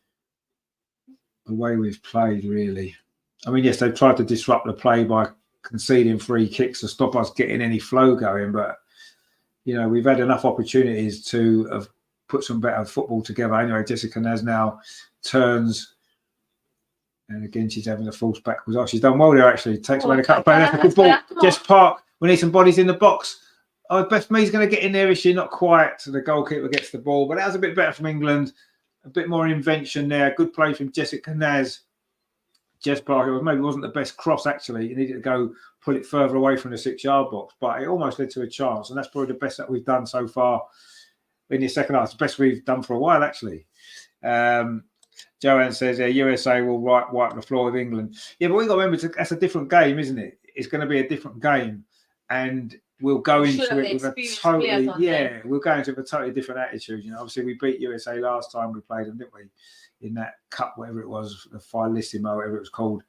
the way we've played, really. I mean, yes, they've tried to disrupt the play by conceding free kicks to stop us getting any flow going, but you know, we've had enough opportunities to have put some better football together. Anyway, Jessica Naz now turns, and again she's having a false backwards. Oh, she's done well there actually. Takes away the cut. That's a good ball. Just park. We need some bodies in the box. Oh, Beth Mead's going to get in there, is she? Not quite. So the goalkeeper gets the ball, but that was a bit better from England. A bit more invention there. Good play from Jessica Naz. Jess Parker maybe wasn't the best cross actually. You needed to go pull it further away from the 6-yard box, but it almost led to a chance, and that's probably the best that we've done so far in the second half. It's the best we've done for a while, actually. Joanne says, USA will wipe the floor with England. Yeah, but we've got to remember, that's a different game, isn't it? It's going to be a different game. And we'll go into it with a totally, we'll go into it with a totally different attitude. You know, obviously we beat USA last time we played them, didn't we? In that cup, whatever it was, the Finalissimo, whatever it was called.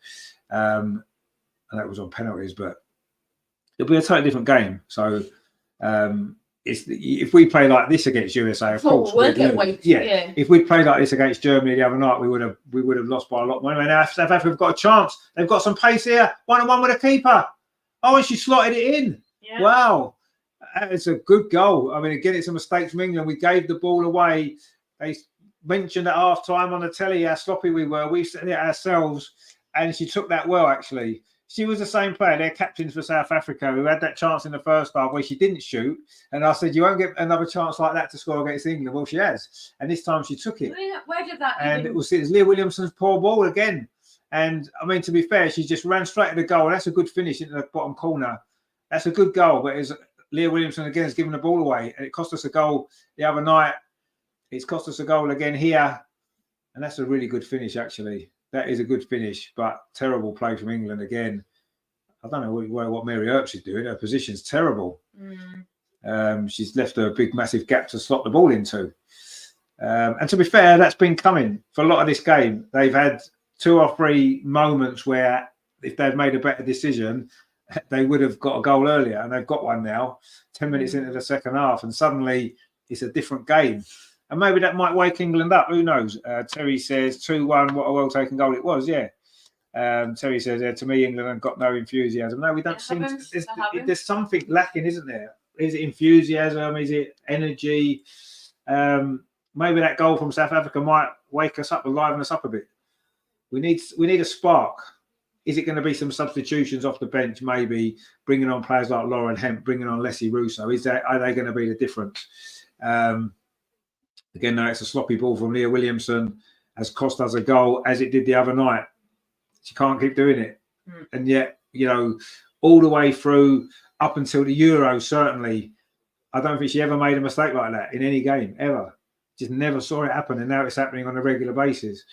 And that was on penalties, but it'll be a totally different game. So, if we play like this against USA, of course, if we played like this against Germany the other night, we would have lost by a lot more. Now South Africa have got a chance. They've got some pace here. 1-on-1 with a keeper. Oh, and she slotted it in. Yeah. Wow, it's a good goal. I mean, again, it's a mistake from England. We gave the ball away. They mentioned at half time on the telly how sloppy we were. We said it ourselves, and she took that well. Actually, she was the same player. They're captains for South Africa who had that chance in the first half where she didn't shoot. And I said, you won't get another chance like that to score against England. Well, she has. And this time she took it. Where did that And it was Leah Williamson's poor ball again. And, I mean, to be fair, she just ran straight to the goal. That's a good finish into the bottom corner. That's a good goal. But Leah Williamson, again, has given the ball away. And it cost us a goal the other night. It's cost us a goal again here. And that's a really good finish, actually. That is a good finish, but terrible play from England again. I don't know what Mary Earps is doing. Her position's terrible. She's left a big, massive gap to slot the ball into. And to be fair, that's been coming for a lot of this game. They've had 2 or 3 moments where if they'd made a better decision, they would have got a goal earlier, and they've got one now, 10 minutes into the second half, and suddenly it's a different game. And maybe that might wake England up. Who knows? Terry says 2-1. What a well-taken goal it was. Yeah. Terry says, to me, England have got no enthusiasm. No, we don't seem to. There's something lacking, isn't there? Is it enthusiasm? Is it energy? Maybe that goal from South Africa might wake us up, liven us up a bit. We need a spark. Is it going to be some substitutions off the bench? Maybe bringing on players like Lauren Hemp, bringing on Leslie Russo. Are they going to be the difference? Again, no, it's a sloppy ball from Leah Williamson. Has cost us a goal, as it did the other night. She can't keep doing it. And yet, all the way through, up until the Euros, certainly, I don't think she ever made a mistake like that in any game, ever. Just never saw it happen. And now it's happening on a regular basis.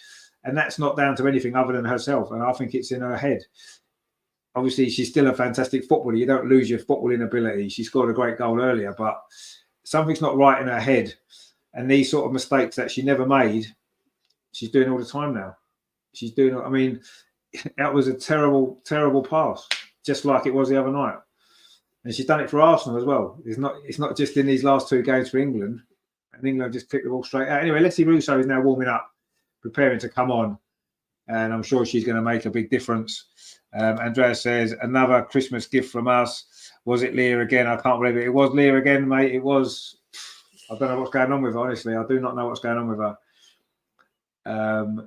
And that's not down to anything other than herself. And I think it's in her head. Obviously, she's still a fantastic footballer. You don't lose your footballing ability. She scored a great goal earlier, but something's not right in her head. And these sort of mistakes that she never made, she's doing all the time now. She's doing, I mean, that was a terrible, terrible pass, just like it was the other night. And she's done it for Arsenal as well. It's not just in these last 2 games for England. And England just kicked the ball straight out. Anyway, Leslie Russo is now warming up, preparing to come on. And I'm sure she's going to make a big difference. Andrea says, another Christmas gift from us. Was it Leah again? I can't believe it. It was Leah again, mate. It was. I don't know what's going on with her, honestly. I do not know what's going on with her.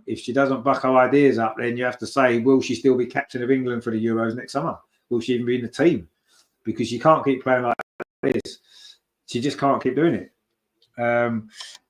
If she doesn't buck her ideas up, then you have to say, will she still be captain of England for the Euros next summer? Will she even be in the team? Because she can't keep playing like this. She just can't keep doing it.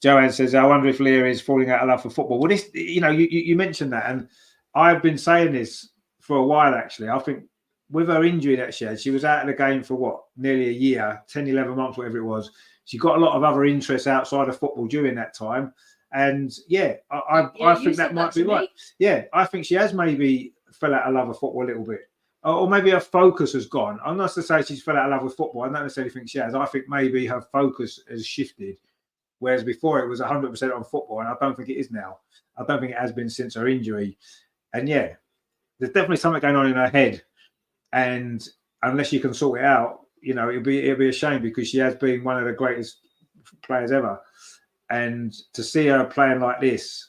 Joanne says, I wonder if Leah is falling out of love for football. Well, this, you mentioned that, and I've been saying this for a while, actually. I think with her injury that she was out of the game for what, nearly a year, 10, 11 months, whatever it was. She got a lot of other interests outside of football during that time. And yeah, I think that might be right. Yeah, I think she has maybe fell out of love with football a little bit. Or maybe her focus has gone. I'm not to say she's fell out of love with football. I don't necessarily think she has. I think maybe her focus has shifted. Whereas before it was 100% on football, and I don't think it is now. I don't think it has been since her injury. And yeah, there's definitely something going on in her head. And unless you can sort it out, it'll be a shame, because she has been one of the greatest players ever. And to see her playing like this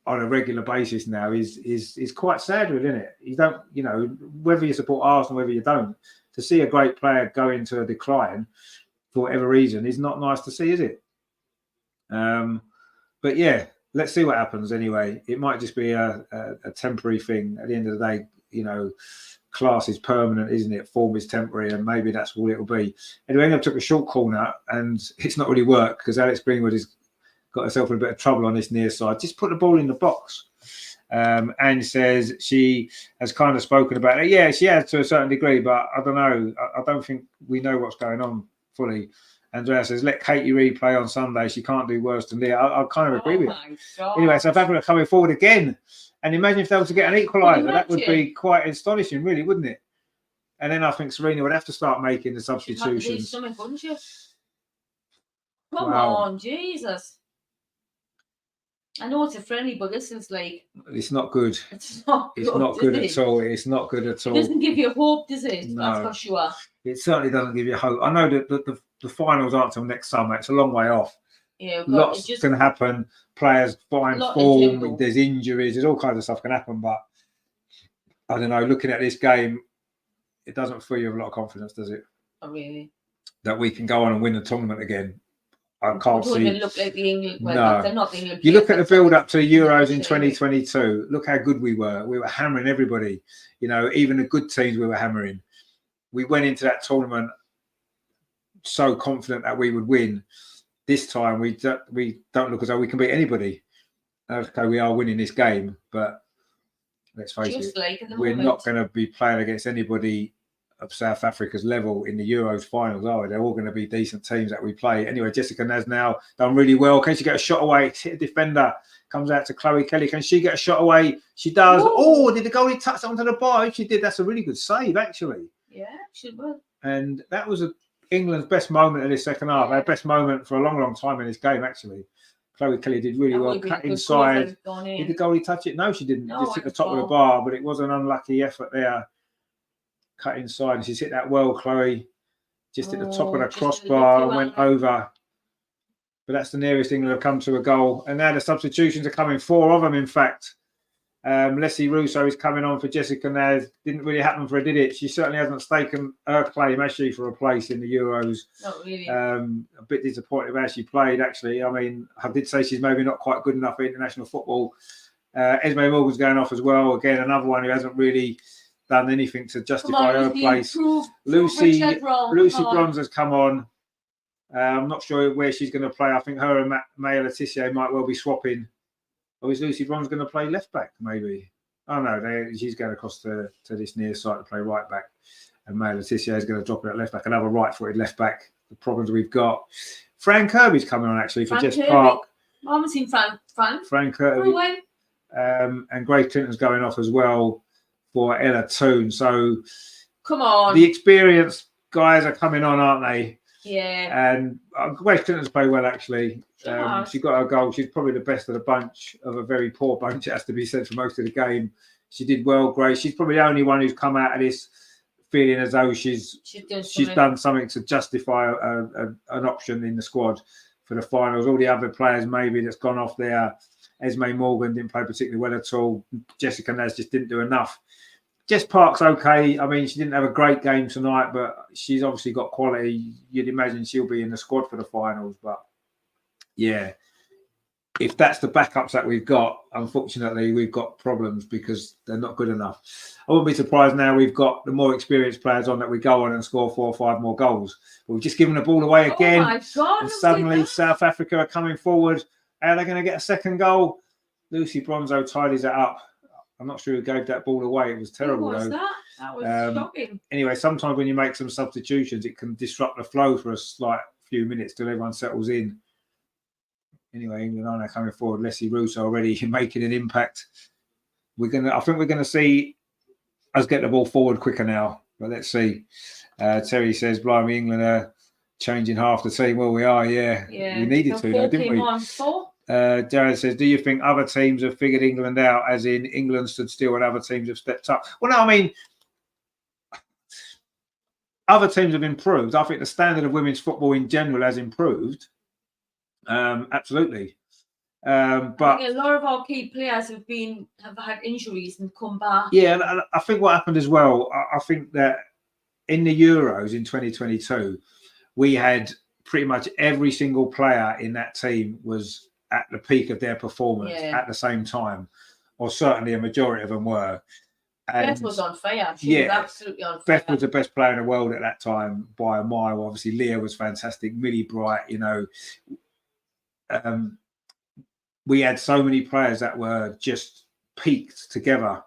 on a regular basis now is quite sad, really, isn't it? You don't, whether you support Arsenal, whether you don't, to see a great player go into a decline for whatever reason is not nice to see, is it? But yeah, let's see what happens anyway. It might just be a temporary thing. At the end of the day, class is permanent, isn't it? Form is temporary, and maybe that's all it'll be. Anyway, England took a short corner, and it's not really worked because Alex Greenwood has got herself in a bit of trouble on this near side. Just put the ball in the box. Anne says she has kind of spoken about it. Yeah, she has to a certain degree, but I don't know. I don't think we know what's going on fully. Andrea says, let Katie Reid play on Sunday. She can't do worse than Leah. I kind of agree with it. Anyway, South Africa coming forward again. And imagine if they were to get an equaliser. That would be quite astonishing, really, wouldn't it? And then I think Serena would have to start making the substitutions. Come on, Jesus. I know it's a friendly, but this is like... It's not good. It's not good, at all. It's not good at all. It doesn't give you hope, does it? No. That's for sure. It certainly doesn't give you hope. I know that the finals aren't till next summer. It's a long way off. Yeah, lots can happen. Players find form. There's injuries. There's all kinds of stuff can happen. But I don't know. Looking at this game, it doesn't fill you with a lot of confidence, does it? Oh, really? That we can go on and win the tournament again. I can't see. Even look like the England. Well, no. They're not the England. You look at the build up to the Euros in 2022. Look how good we were. We were hammering everybody. Even the good teams we were hammering. We went into that tournament so confident that we would win. This time we don't look as though we can beat anybody. Okay, we are winning this game, but let's face it, we're not going to be playing against anybody of South Africa's level in the Euros finals, are they? They're all going to be decent teams that we play. Anyway, Jessica Naz now done really well. Can she get a shot away? Hit a defender. Comes out to Chloe Kelly. Can she get a shot away? She does. Ooh. Oh, did the goalie touch onto the bar? If she did, that's a really good save, actually. Yeah, she will. And that was England's best moment in this second half. Our best moment for a long, long time in this game, actually. Chloe Kelly did really well. Cut inside. Did the goalie touch it? No, she didn't. No, just hit the top of the bar, but it was an unlucky effort there. Cut inside, and she's hit that well, Chloe. Just at the top of the crossbar and went over. But that's the nearest England have come to a goal. And now the substitutions are coming, 4 of them, in fact. Leslie Russo is coming on for Jessica Naz. Didn't really happen for her, did it? She certainly hasn't staken her claim, has she, for a place in the Euros? Not really. A bit disappointed with how she played, actually. I mean, I did say she's maybe not quite good enough for international football. Esme Morgan's going off as well. Again, another one who hasn't really done anything to justify her place. Lucy Bronze has come on. I'm not sure where she's going to play. I think her and Maya Letitia might well be swapping. Or is Lucy Bronze going to play left back, maybe? Oh, no, she's going across to this near side to play right back. And Maya Letitia is going to drop it at left back. Another right-footed left back. The problems we've got. Fran Kirby's coming on, actually, for Jess Park. I haven't seen Fran Kirby. And Grace Clinton's going off as well for Ella Toon. So, come on. The experienced guys are coming on, aren't they? Yeah. And Grace Clinton's played well, actually. She got her goal. She's probably the best of the bunch, of a very poor bunch, it has to be said, for most of the game. She did well, Grace. She's probably the only one who's come out of this feeling as though she's done something to justify an option in the squad for the finals. All the other players maybe that's gone off there. Esme Morgan didn't play particularly well at all. Jessica Naz just didn't do enough. Jess Park's okay. I mean, she didn't have a great game tonight, but she's obviously got quality. You'd imagine she'll be in the squad for the finals. But yeah, if that's the backups that we've got, unfortunately, we've got problems because they're not good enough. I wouldn't be surprised now we've got the more experienced players on that we go on and score 4 or 5 more goals. But we've just given the ball away again. Oh my God, and suddenly South Africa are coming forward. How are they going to get a second goal? Lucy Bronzo tidies it up. I'm not sure who gave that ball away. It was terrible, though. That was shocking. Anyway, sometimes when you make some substitutions, it can disrupt the flow for a slight few minutes till everyone settles in. Anyway, England are now coming forward. Leslie Russo already making an impact. I think we're gonna see us get the ball forward quicker now. But let's see. Terry says, "Blimey, England are changing half the team." Well, we are, yeah. We needed to, though, didn't we? Jared says, "Do you think other teams have figured England out, as in England stood still and other teams have stepped up?" Well, no, I mean, other teams have improved. I think the standard of women's football in general has improved. Absolutely. But I think a lot of our key players have had injuries and come back. Yeah, and I think what happened as well, I think that in the Euros in 2022, we had pretty much every single player in that team was at the peak of their performance at the same time, or certainly a majority of them were. And Beth was on fire. She was absolutely on fire. Beth was the best player in the world at that time by a mile. Obviously, Leah was fantastic. Millie Bright, we had so many players that were just peaked together.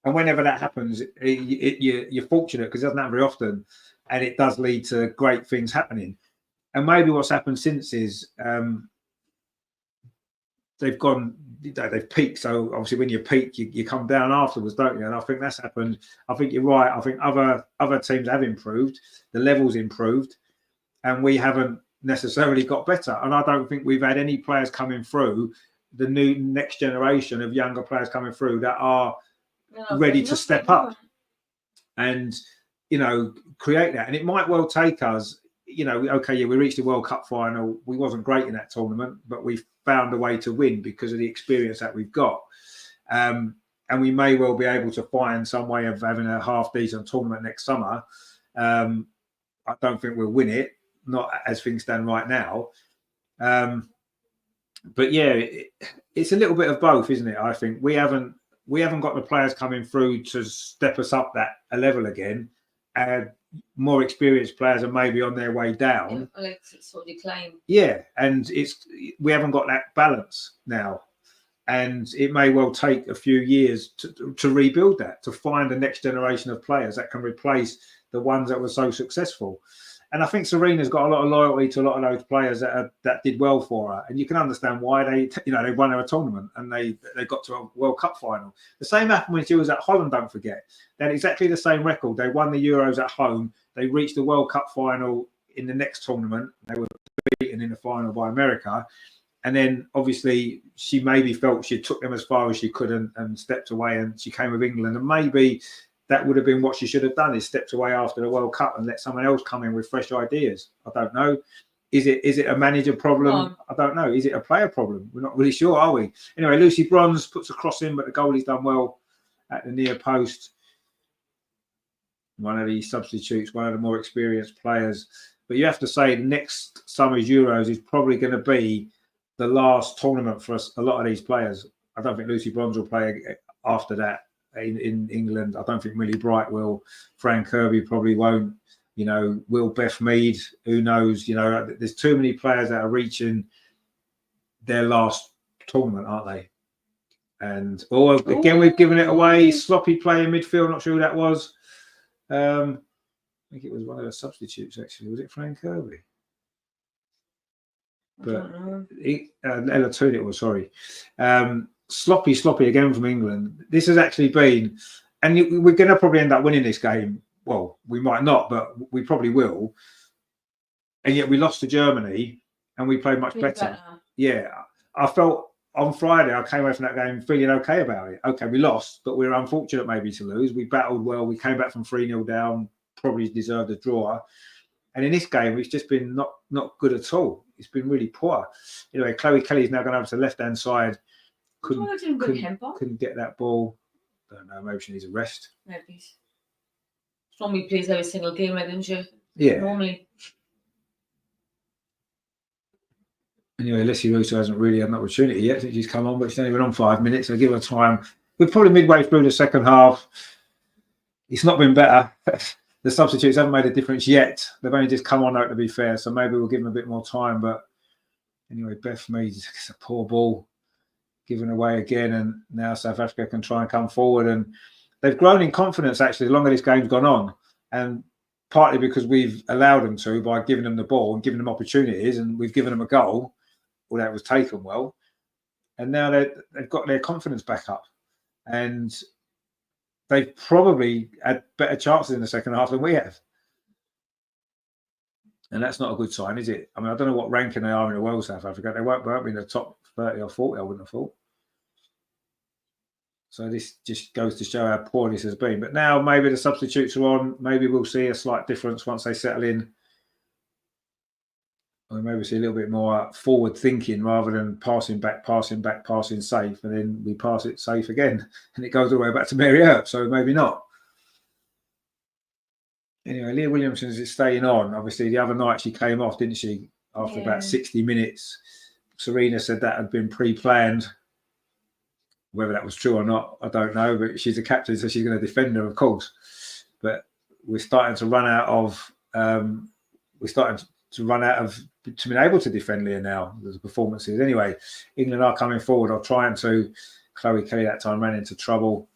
And whenever that happens, you're fortunate because it doesn't happen very often. And it does lead to great things happening. And maybe what's happened since is they've peaked. So obviously when you peak, you come down afterwards, don't you? And I think that's happened. I think you're right. I think other teams have improved. The level's improved. And we haven't necessarily got better. And I don't think we've had any players coming through, the new next generation of younger players coming through that are ready to step up and, create that. And it might well take us, we reached the World Cup final. We wasn't great in that tournament, but we found a way to win because of the experience that we've got. And we may well be able to find some way of having a half-decent tournament next summer. I don't think we'll win it, not as things stand right now. But yeah, it's a little bit of both, isn't it? I think we haven't got the players coming through to step us up a level again. More experienced players are maybe on their way down. Like sort of decline. Yeah, and we haven't got that balance now. And it may well take a few years to rebuild that, to find the next generation of players that can replace the ones that were so successful. And I think Serena's got a lot of loyalty to a lot of those players that did well for her. And you can understand why they won her a tournament and they got to a World Cup final. The same happened when she was at Holland, don't forget. They had exactly the same record. They won the Euros at home. They reached the World Cup final in the next tournament. They were beaten in the final by America. And then, obviously, she maybe felt she took them as far as she could and stepped away, and she came with England. And maybe that would have been what she should have done, is stepped away after the World Cup and let someone else come in with fresh ideas. I don't know. Is it a manager problem? I don't know. Is it a player problem? We're not really sure, are we? Anyway, Lucy Bronze puts a cross in, but the goalie's done well at the near post. One of the substitutes, one of the more experienced players. But you have to say the next summer's Euros is probably going to be the last tournament for us, a lot of these players. I don't think Lucy Bronze will play after that in England. I don't think Millie Bright will. Fran Kirby probably won't. Will Beth Mead? Who knows? There's too many players that are reaching their last tournament, aren't they? And again, we've given it away. Sloppy play in midfield. Not sure who that was. I think it was one of the substitutes, actually. Was it Fran Kirby? But Ella Toon, it was, sorry. Sloppy again from England. This has actually been, and we're going to probably end up winning this game. Well, we might not, but we probably will. And yet we lost to Germany and we played much better. Yeah. I felt on Friday, I came away from that game feeling okay about it. Okay, we lost, but we were unfortunate maybe to lose. We battled well. We came back from 3-0 down, probably deserved a draw. And in this game, it's just been not good at all. It's been really poor. Anyway, Chloe Kelly's now going over to the left-hand side. Couldn't get that ball. Don't know, maybe she needs a rest. Maybe. Normally plays every single game, didn't she? Yeah. Normally. Anyway, Leslie Russo hasn't really had an opportunity yet since she's come on, but she's only been on 5 minutes, so give her time. We're probably midway through the second half. It's not been better. The substitutes haven't made a difference yet. They've only just come on out, to be fair, so maybe we'll give them a bit more time. But anyway, Beth Mead, it's a poor ball given away again, and now South Africa can try and come forward. And they've grown in confidence, actually, the longer this game's gone on. And partly because we've allowed them to by giving them the ball and giving them opportunities, and we've given them a goal, although it was taken well. And now they've got their confidence back up. And they've probably had better chances in the second half than we have. And that's not a good sign, is it? I mean, I don't know what ranking they are in the world, South Africa. They won't be in the top 30 or 40, I wouldn't have thought. So this just goes to show how poor this has been. But now maybe the substitutes are on. Maybe we'll see a slight difference once they settle in. Or maybe see a little bit more forward thinking rather than passing back, passing safe, and then we pass it safe again, and it goes all the way back to Mary Earp. So maybe not. Anyway, Leah Williamson is staying on. Obviously, the other night she came off, didn't she? After about 60 minutes. Serena said that had been pre-planned. Whether that was true or not, I don't know. But she's a captain, so she's going to defend her, of course. But we're starting to run out of. To be able to defend Leah now, the performances. Anyway, England are coming forward or trying to. Chloe Kelly that time ran into trouble,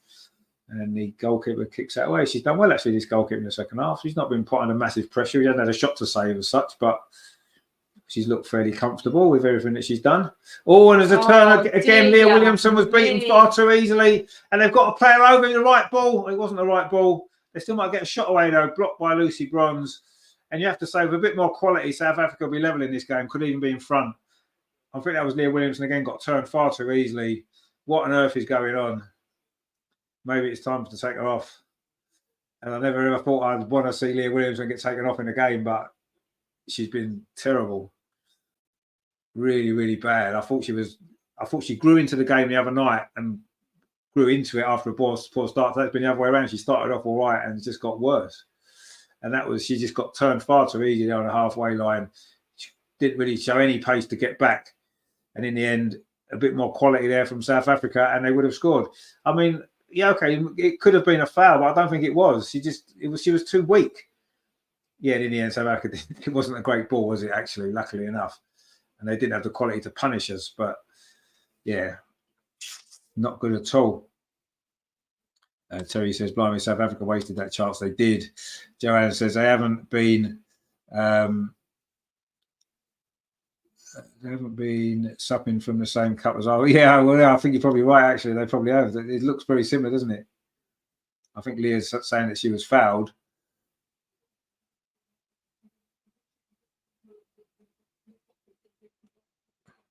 and the goalkeeper kicks that away. She's done well, actually, this goalkeeper in the second half. She's not been put under massive pressure. She hasn't had a shot to save as such, but she's looked fairly comfortable with everything that she's done. Oh, and there's a turn again. Leah Williamson was beaten far too easily, and they've got a player over in the right ball. It wasn't the right ball. They still might get a shot away, though, blocked by Lucy Bronze. And you have to say, with a bit more quality, South Africa will be level in this game, could even be in front. I think that was Leah Williamson again, got turned far too easily. What on earth is going on? Maybe it's time to take her off. And I never ever thought I'd want to see Leah Williamson get taken off in the game, but she's been terrible. Really, really bad. I thought she grew into the game the other night and grew into it after a poor start. That's been the other way around. She started off all right and just got worse. And she just got turned far too easily on the halfway line. She didn't really show any pace to get back. And in the end, a bit more quality there from South Africa, and they would have scored. I mean, yeah, okay, it could have been a foul, but I don't think it was. She was too weak. Yeah, and in the end, South Africa, it wasn't a great ball, was it, actually, luckily enough. And they didn't have the quality to punish us. But, yeah, not good at all. Terry says, blimey, South Africa wasted that chance. They did. Joanne says they haven't been supping from the same cup as ours. Yeah, well, I think you're probably right, actually. They probably have. It looks very similar, doesn't it? I think Leah's saying that she was fouled.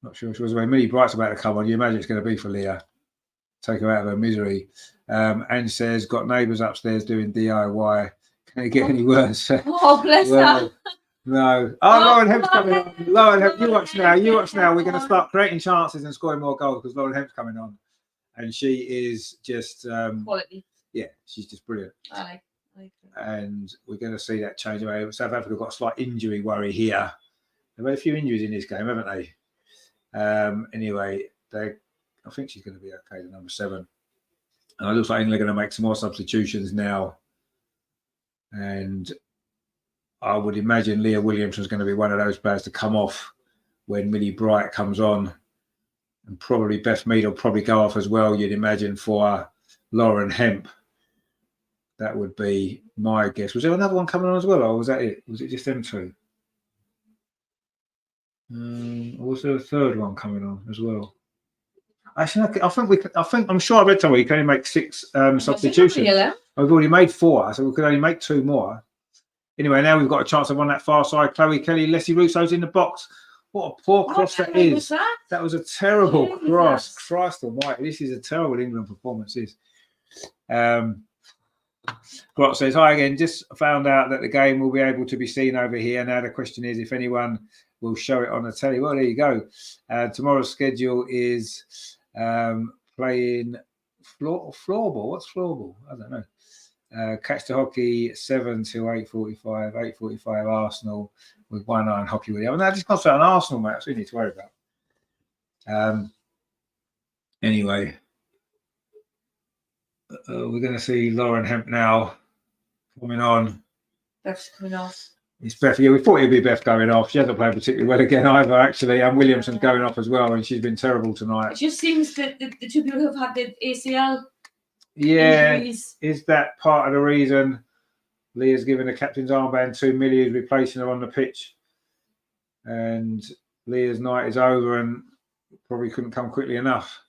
Not sure she was away. Millie Bright's about to come on. You imagine it's going to be for Leah. Take her out of her misery. Anne says, got neighbours upstairs doing DIY. Can it get any worse? Oh, bless her. No. Oh, Lauren Hemp's coming on. Lauren Hemp, you watch now. You watch now. We're going to start creating chances and scoring more goals because Lauren Hemp's coming on. And she is just... quality. Yeah, she's just brilliant. I like her. And we're going to see that change away. South Africa got a slight injury worry here. They've had a few injuries in this game, haven't they? Anyway, I think she's going to be okay, the number 7. And it looks like England are going to make some more substitutions now. And I would imagine Leah Williamson is going to be one of those players to come off when Millie Bright comes on. And probably Beth Mead will probably go off as well, you'd imagine, for Lauren Hemp. That would be my guess. Was there another one coming on as well, or was that it? Was it just them two? Or was there a third one coming on as well? Actually, I'm sure I read somewhere you can only make 6 substitutions. We've already made 4, so we could only make 2 more. Anyway, now we've got a chance of on that far side. Chloe Kelly, Leslie Russo's in the box. What a poor cross that is. That was a terrible cross. Christ almighty, this is a terrible England performance. Grot says, hi again, just found out that the game will be able to be seen over here. Now the question is if anyone will show it on the telly. Well, there you go. Tomorrow's schedule is playing floorball. What's floorball? I don't know. Catch the hockey 7 till 8:45. 8:45 Arsenal with 1 eye on hockey with the other. No, just concentrate on Arsenal, mate. That's what you need to worry about. Anyway, we're going to see Lauren Hemp now coming on. Beth's coming off. It's Beth. Yeah, we thought it'd be Beth going off. She hasn't played particularly well again either, actually. And Williamson's going off as well, and she's been terrible tonight. It just seems that the 2 people who've had the ACL injuries. Is that part of the reason Leah's given the captain's armband to Millie, who's replacing her on the pitch? And Leah's night is over and probably couldn't come quickly enough.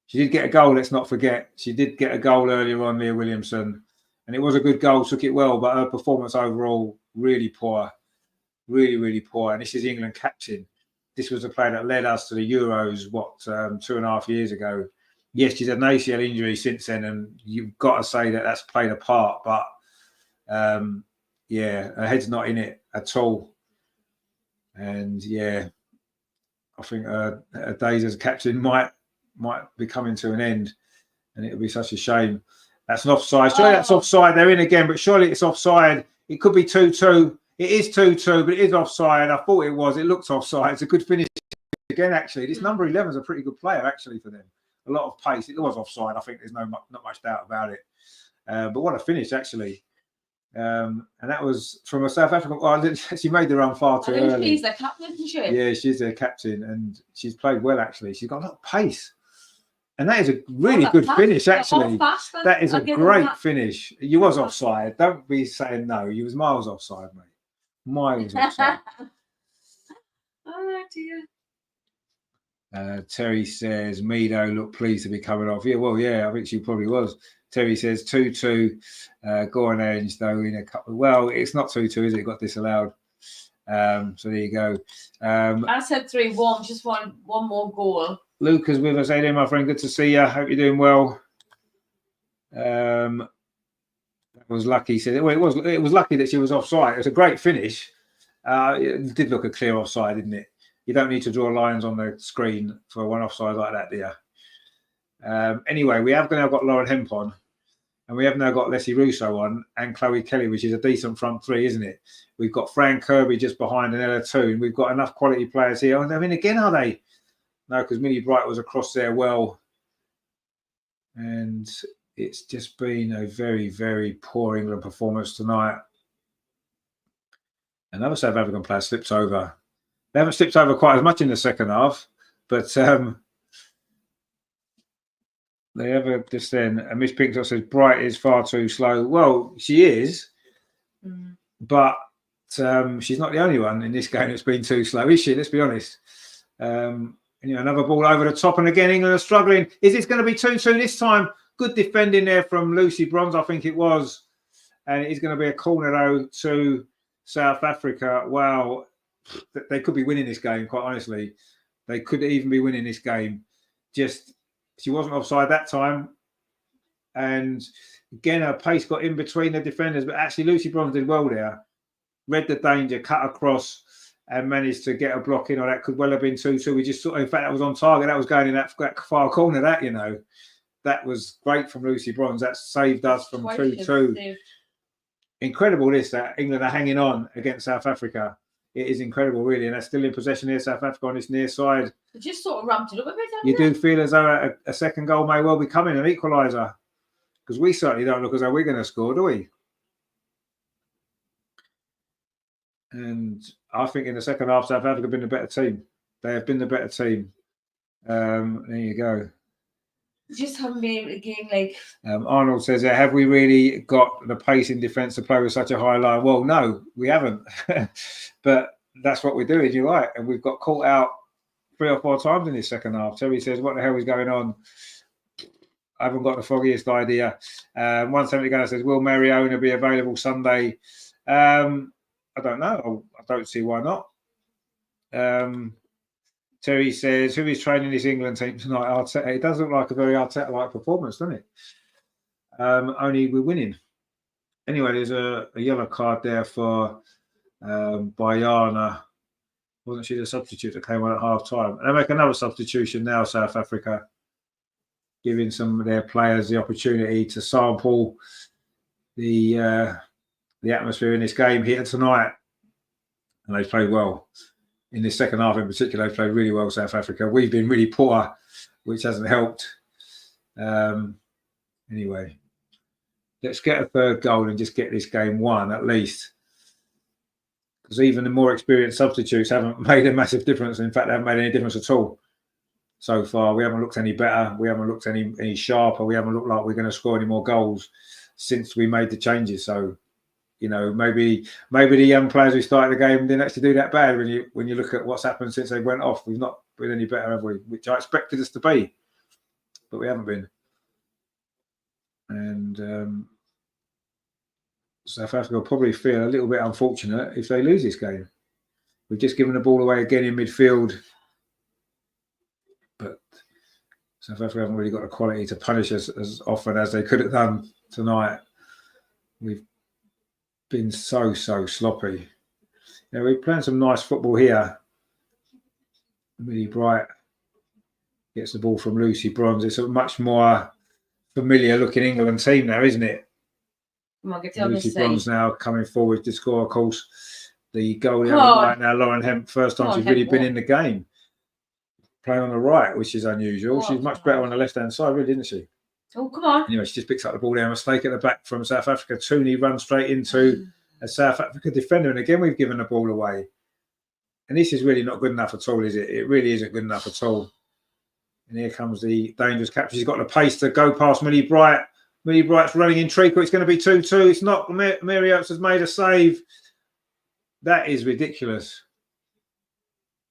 She did get a goal, let's not forget. She did get a goal earlier on, Leah Williamson. And it was a good goal, took it well, but her performance overall, really poor. Really, really poor. And this is the England captain. This was the player that led us to the Euros, 2.5 years ago. Yes, she's had an ACL injury since then, and you've got to say that that's played a part. But, yeah, her head's not in it at all. And, yeah, I think her days as a captain might be coming to an end, and it would be such a shame. That's an offside. Surely that's offside. They're in again, but surely it's offside. It could be 2-2. It is 2-2, but it is offside. I thought it was. It looks offside. It's a good finish again, actually. This number 11 is a pretty good player, actually, for them. A lot of pace. It was offside. I think there's not much doubt about it. But what a finish, actually. And that was from a South African. Well, she made the run far too early. She's their captain, isn't she? Yeah, she's their captain, and she's played well, actually. She's got a lot of pace. And that is a really good finish, actually. That is a great finish. You was offside. Don't be saying no. You was miles offside, mate. Miles offside. Oh, dear. Terry says, Mido looked pleased to be coming off. Yeah, well, yeah, I think she probably was. Terry says 2-2. Goran Ange, though, in a couple. Well, it's not 2-2, is it? It got disallowed. So there you go. I said 3-1, just one more goal. Luca's with us. Hey there, my friend. Good to see you. Hope you're doing well. That was lucky. Said, well, it was lucky that she was offside. It was a great finish. It did look a clear offside, didn't it? You don't need to draw lines on the screen for one offside like that, do you? Anyway, we have now got Lauren Hemp on, and we have now got Leslie Russo on, and Chloe Kelly, which is a decent front three, isn't it? We've got Fran Kirby just behind and Ella Toon. We've got enough quality players here. I mean, again, are they? No, because Millie Bright was across there well. And it's just been a very, very poor England performance tonight. Another South African player slips over. They haven't slipped over quite as much in the second half, but They ever just then, and Miss Pinkton says Bright is far too slow. Well, she is, but she's not the only one in this game that's been too slow, is she? Let's be honest. Another ball over the top, and again England are struggling. Is it going to be 2-2 this time? Good defending there from Lucy Bronze, I think it was, and it is going to be a corner though to South Africa. Wow, they could be winning this game. Quite honestly, they could even be winning this game. Just. She wasn't offside that time. And again, her pace got in between the defenders. But actually, Lucy Bronze did well there. Read the danger, cut across, and managed to get a block in. Or that could well have been 2-2. We just thought, in fact, that was on target. That was going in that far corner. That was great from Lucy Bronze. That saved us from 2-2. Incredible that England are hanging on against South Africa. It is incredible, really. And they're still in possession here, South Africa on this near side. They just sort of ramped it up a bit, haven't you do feel as though a second goal may well be coming, an equaliser. Because we certainly don't look as though we're going to score, do we? And I think in the second half, South Africa have been the better team. They have been the better team. There you go. Just haven't been able to gain, like... Arnold says, have we really got the pace in defence to play with such a high line? Well, no, we haven't. But that's what we're doing, you're right. And we've got caught out 3 or 4 times in this second half. Terry says, what the hell is going on? I haven't got the foggiest idea. 170 Gunner says, will Mariona be available Sunday? I don't know. I don't see why not. Terry says, who is training this England team tonight? Arteta. It does look like a very Arteta-like performance, doesn't it? Only we're winning. Anyway, there's a yellow card there for Bayana. Wasn't she the substitute that came on at half-time? And they make another substitution now, South Africa, giving some of their players the opportunity to sample the atmosphere in this game here tonight. And they've played well. In the second half in particular, they played really well, South Africa. We've been really poor, which hasn't helped. Anyway, let's get a third goal and just get this game won at least. Because even the more experienced substitutes haven't made a massive difference. In fact, they haven't made any difference at all so far. We haven't looked any better. We haven't looked any sharper. We haven't looked like we're going to score any more goals since we made the changes. So, maybe the young players who started the game didn't actually do that bad when you look at what's happened since they went off. We've not been any better, have we? Which I expected us to be, but we haven't been. And South Africa will probably feel a little bit unfortunate if they lose this game. We've just given the ball away again in midfield, but South Africa haven't really got the quality to punish us as often as they could have done tonight. We've been so sloppy. We're playing some nice football here. Really Bright gets the ball from Lucy Bronze. It's a much more familiar looking England team now, isn't it? Lucy Bronze now coming forward to score, of course. The goal the other night now, Lauren Hemp, first time she's really been in the game. Playing on the right, which is unusual. She's much better on the left-hand side, really, isn't she? Oh, come on. Anyway, she just picks up the ball there. A mistake at the back from South Africa. Tooney runs straight into a South Africa defender. And again, we've given the ball away. And this is really not good enough at all, is it? It really isn't good enough at all. And here comes the dangerous capture. She's got the pace to go past Millie Bright. Millie Bright's running in treacle. It's going to be 2-2. It's not. Mary Oates has made a save. That is ridiculous.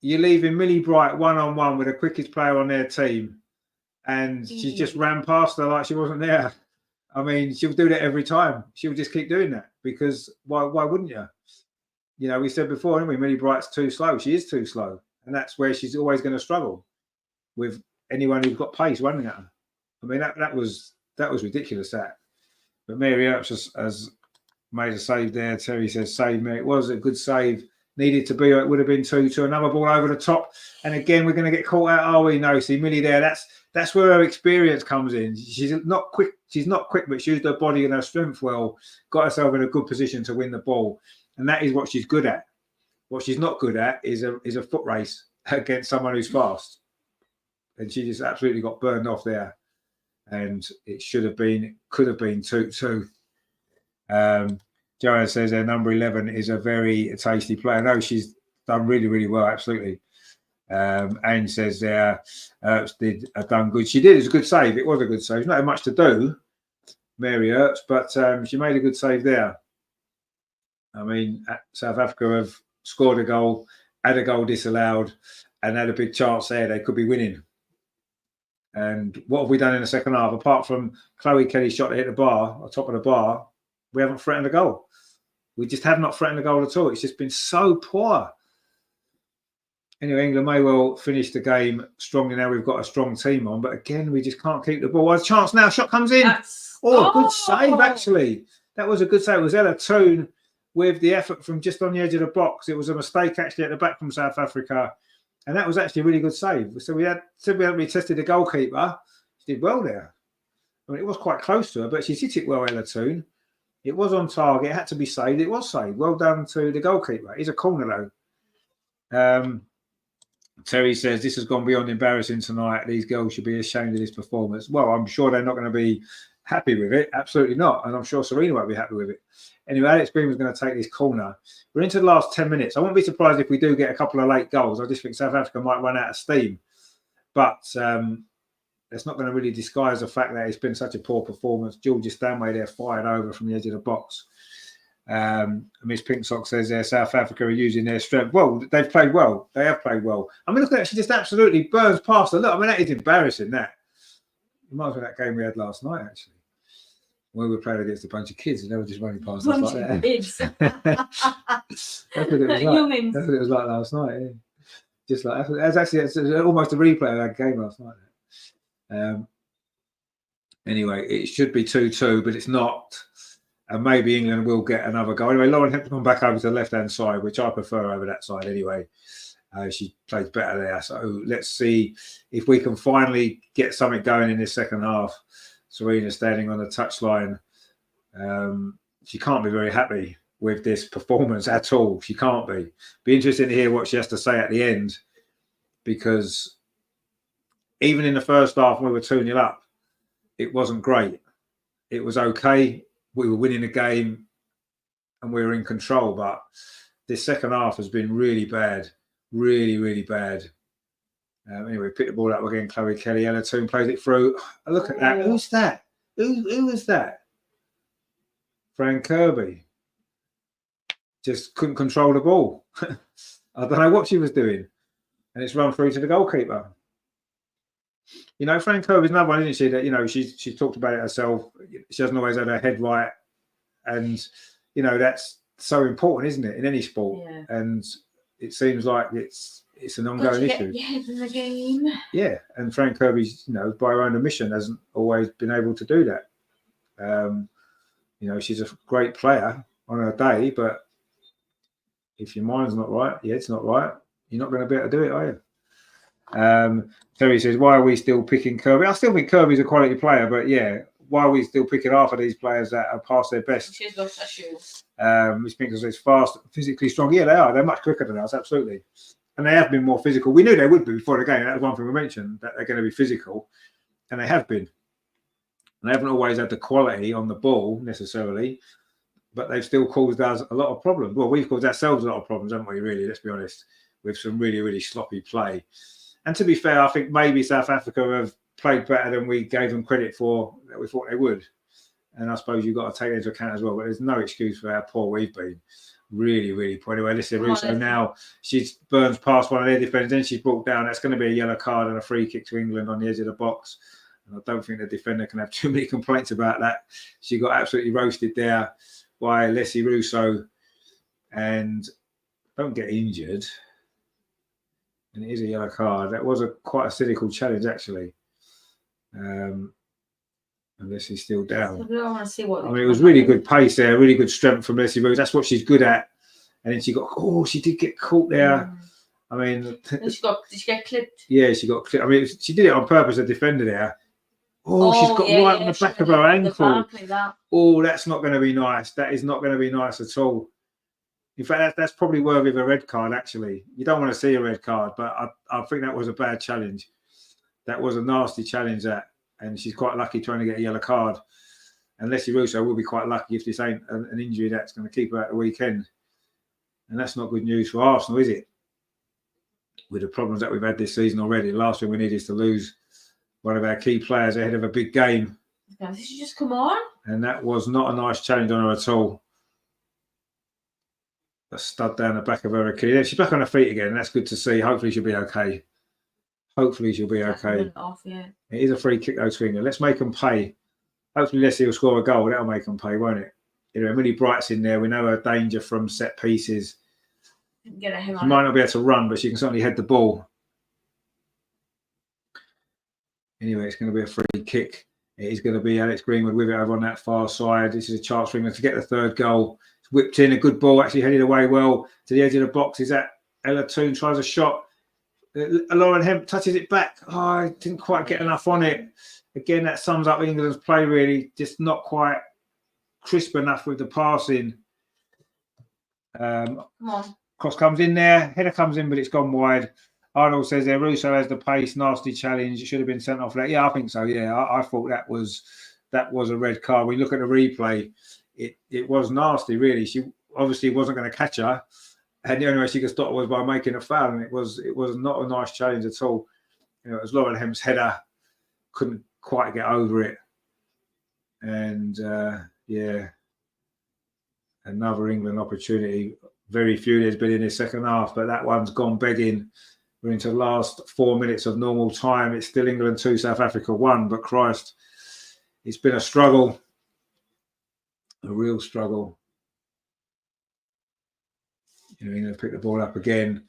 You're leaving Millie Bright one-on-one with the quickest player on their team. And she just ran past her like she wasn't there. I mean, she'll do that every time. She'll just keep doing that because why wouldn't you? We said before, haven't we? Millie Bright's too slow. She is too slow. And that's where she's always going to struggle with anyone who's got pace running at her. I mean, that was ridiculous, that. But Mary Oates has made a save there. Terry says, save me. It was a good save. Needed to be, or it would have been 2-2. Another ball over the top. And again, we're going to get caught out, are we? No, see, Millie there. That's where her experience comes in. She's not quick. She's not quick, but she used her body and her strength well. Got herself in a good position to win the ball. And that is what she's good at. What she's not good at is a foot race against someone who's fast. And she just absolutely got burned off there. And it could have been 2-2. Joanna says their number 11 is a very tasty player. No, she's done really, really well, absolutely. Anne says there, did have done good. She did. It was a good save. It was a good save. There's not much to do, Mary Earps, but she made a good save there. I mean, South Africa have scored a goal, had a goal disallowed, and had a big chance there. They could be winning. And what have we done in the second half? Apart from Chloe Kelly's shot to hit the bar, on top of the bar, we haven't threatened a goal. We just have not threatened a goal at all. It's just been so poor. Anyway, England may well finish the game strongly now. We've got a strong team on, but again, we just can't keep the ball. There's a chance now. Shot comes in. Good save, actually. That was a good save. It was Ella Toon with the effort from just on the edge of the box. It was a mistake, actually, at the back from South Africa. And that was actually a really good save. So we tested the goalkeeper. She did well there. I mean, it was quite close to her, but she hit it well, Ella Toon. It was on target. It had to be saved. It was saved. Well done to the goalkeeper. It's a corner, though. Terry says, this has gone beyond embarrassing tonight. These girls should be ashamed of this performance. Well, I'm sure they're not going to be happy with it. Absolutely not. And I'm sure Serena won't be happy with it. Anyway, Alex Green was going to take this corner. We're into the last 10 minutes. I won't be surprised if we do get a couple of late goals. I just think South Africa might run out of steam. But that's not going to really disguise the fact that it's been such a poor performance. Georgia Stanway there fired over from the edge of the box. Miss Pinksock says there South Africa are using their strength. Well, they've played well. They have played well. I mean, look at that. She just absolutely burns past her. Look, I mean, that is embarrassing, that. It reminds me of that game we had last night, actually. When we were playing against a bunch of kids and they were just running past us like that. Kids. That's what it was like. That's what it was like last night. Yeah. Just like it's almost a replay of that game last night. Anyway, it should be 2-2, but it's not. And maybe England will get another goal. Anyway, Lauren Hempton back over to the left-hand side, which I prefer over that side anyway. She plays better there. So let's see if we can finally get something going in this second half. Serena standing on the touchline. She can't be very happy with this performance at all. She can't be. Be interesting to hear what she has to say at the end, because even in the first half when we were 2-0 up, it wasn't great. It was okay. We were winning the game and we were in control, but this second half has been really bad. Really, really bad. Anyway, pick the ball up again. Chloe Kelly, Ella Toon plays it through. Look at that. Who's that? Who was that? Fran Kirby. Just couldn't control the ball. I don't know what she was doing. And it's run through to the goalkeeper. You know, Fran Kirby's another one, isn't she? That, you know, she's talked about it herself. She hasn't always had her head right. And, you know, that's so important, isn't it, in any sport? Yeah. And it seems like it's an ongoing issue. Get your head in the game. Yeah, and Fran Kirby's, you know, by her own admission, hasn't always been able to do that. You know, she's a great player on her day, but if your mind's not right, your head's not right, you're not going to be able to do it, are you? Terry says, why are we still picking Kirby? I still think Kirby's a quality player, but yeah, why are we still picking half of these players that are past their best? She's got her shoes. Miss Pinker says, fast, physically strong. Yeah, they are. They're much quicker than us, absolutely. And they have been more physical. We knew they would be before the game. That was one thing we mentioned, that they're going to be physical. And they have been. And they haven't always had the quality on the ball, necessarily. But they've still caused us a lot of problems. Well, we've caused ourselves a lot of problems, haven't we, really? Let's be honest. With some really, really sloppy play. And to be fair, I think maybe South Africa have played better than we gave them credit for, that we thought they would. And I suppose you've got to take that into account as well. But there's no excuse for how poor we've been. Really, really poor. Anyway, Alicia Russo now, she burns past one of their defenders, then she's brought down. That's going to be a yellow card and a free kick to England on the edge of the box. And I don't think the defender can have too many complaints about that. She got absolutely roasted there by Leslie Russo and don't get injured. And it is a yellow card. That was quite a cynical challenge, actually. Unless he's still down. I don't want to see what. I mean, it was really good pace there, really good strength from Leslie Rose. That's what she's good at. And then she did get caught there. I mean, did she get clipped? Yeah, she got clipped. I mean, she did it on purpose, the defender there. She's got right on the back of her ankle. That's not going to be nice. That is not going to be nice at all. In fact, that's probably worthy of a red card, actually. You don't want to see a red card, but I think that was a bad challenge. That was a nasty challenge, and she's quite lucky trying to get a yellow card. And Leslie Russo will be quite lucky if this ain't an injury that's going to keep her at the weekend. And that's not good news for Arsenal, is it? with the problems that we've had this season already. The last thing we need is to lose one of our key players ahead of a big game. Did she just come on? And that was not a nice challenge on her at all. A stud down the back of her Achilles. She's back on her feet again. That's good to see. Hopefully she'll be okay. Hopefully she'll be okay. Off, yeah. It is a free kick though to England. Let's make them pay. Hopefully Leslie will score a goal. That'll make them pay, won't it? You know, Millie Bright's in there. We know her danger from set pieces. Get a him she might not be able to run, but she can certainly head the ball. Anyway, it's going to be a free kick. It is going to be Alex Greenwood with it over on that far side. This is a chance for England to get the third goal. It's whipped in, a good ball, actually headed away well to the edge of the box. Is that Ella Toone tries a shot. Lauren Hemp touches it back. Oh, I didn't quite get enough on it. Again, that sums up England's play, really. Just not quite crisp enough with the passing. Come on. Cross comes in there. Header comes in, but it's gone wide. Arnold says there, Russo has the pace. Nasty challenge. It should have been sent off. Yeah, I think so. Yeah, I thought that was a red card. When you look at the replay, it was nasty, really. She obviously wasn't going to catch her. And the only way she could stop was by making a foul, and it was not a nice challenge at all. You know, it was Lauren Hemp's header, couldn't quite get over it, and yeah, another England opportunity. Very few there's been in this second half, but that one's gone begging. We're into the last 4 minutes of normal time. It's still England 2, South Africa 1, but Christ, it's been a struggle, a real struggle. You know, England pick the ball up again.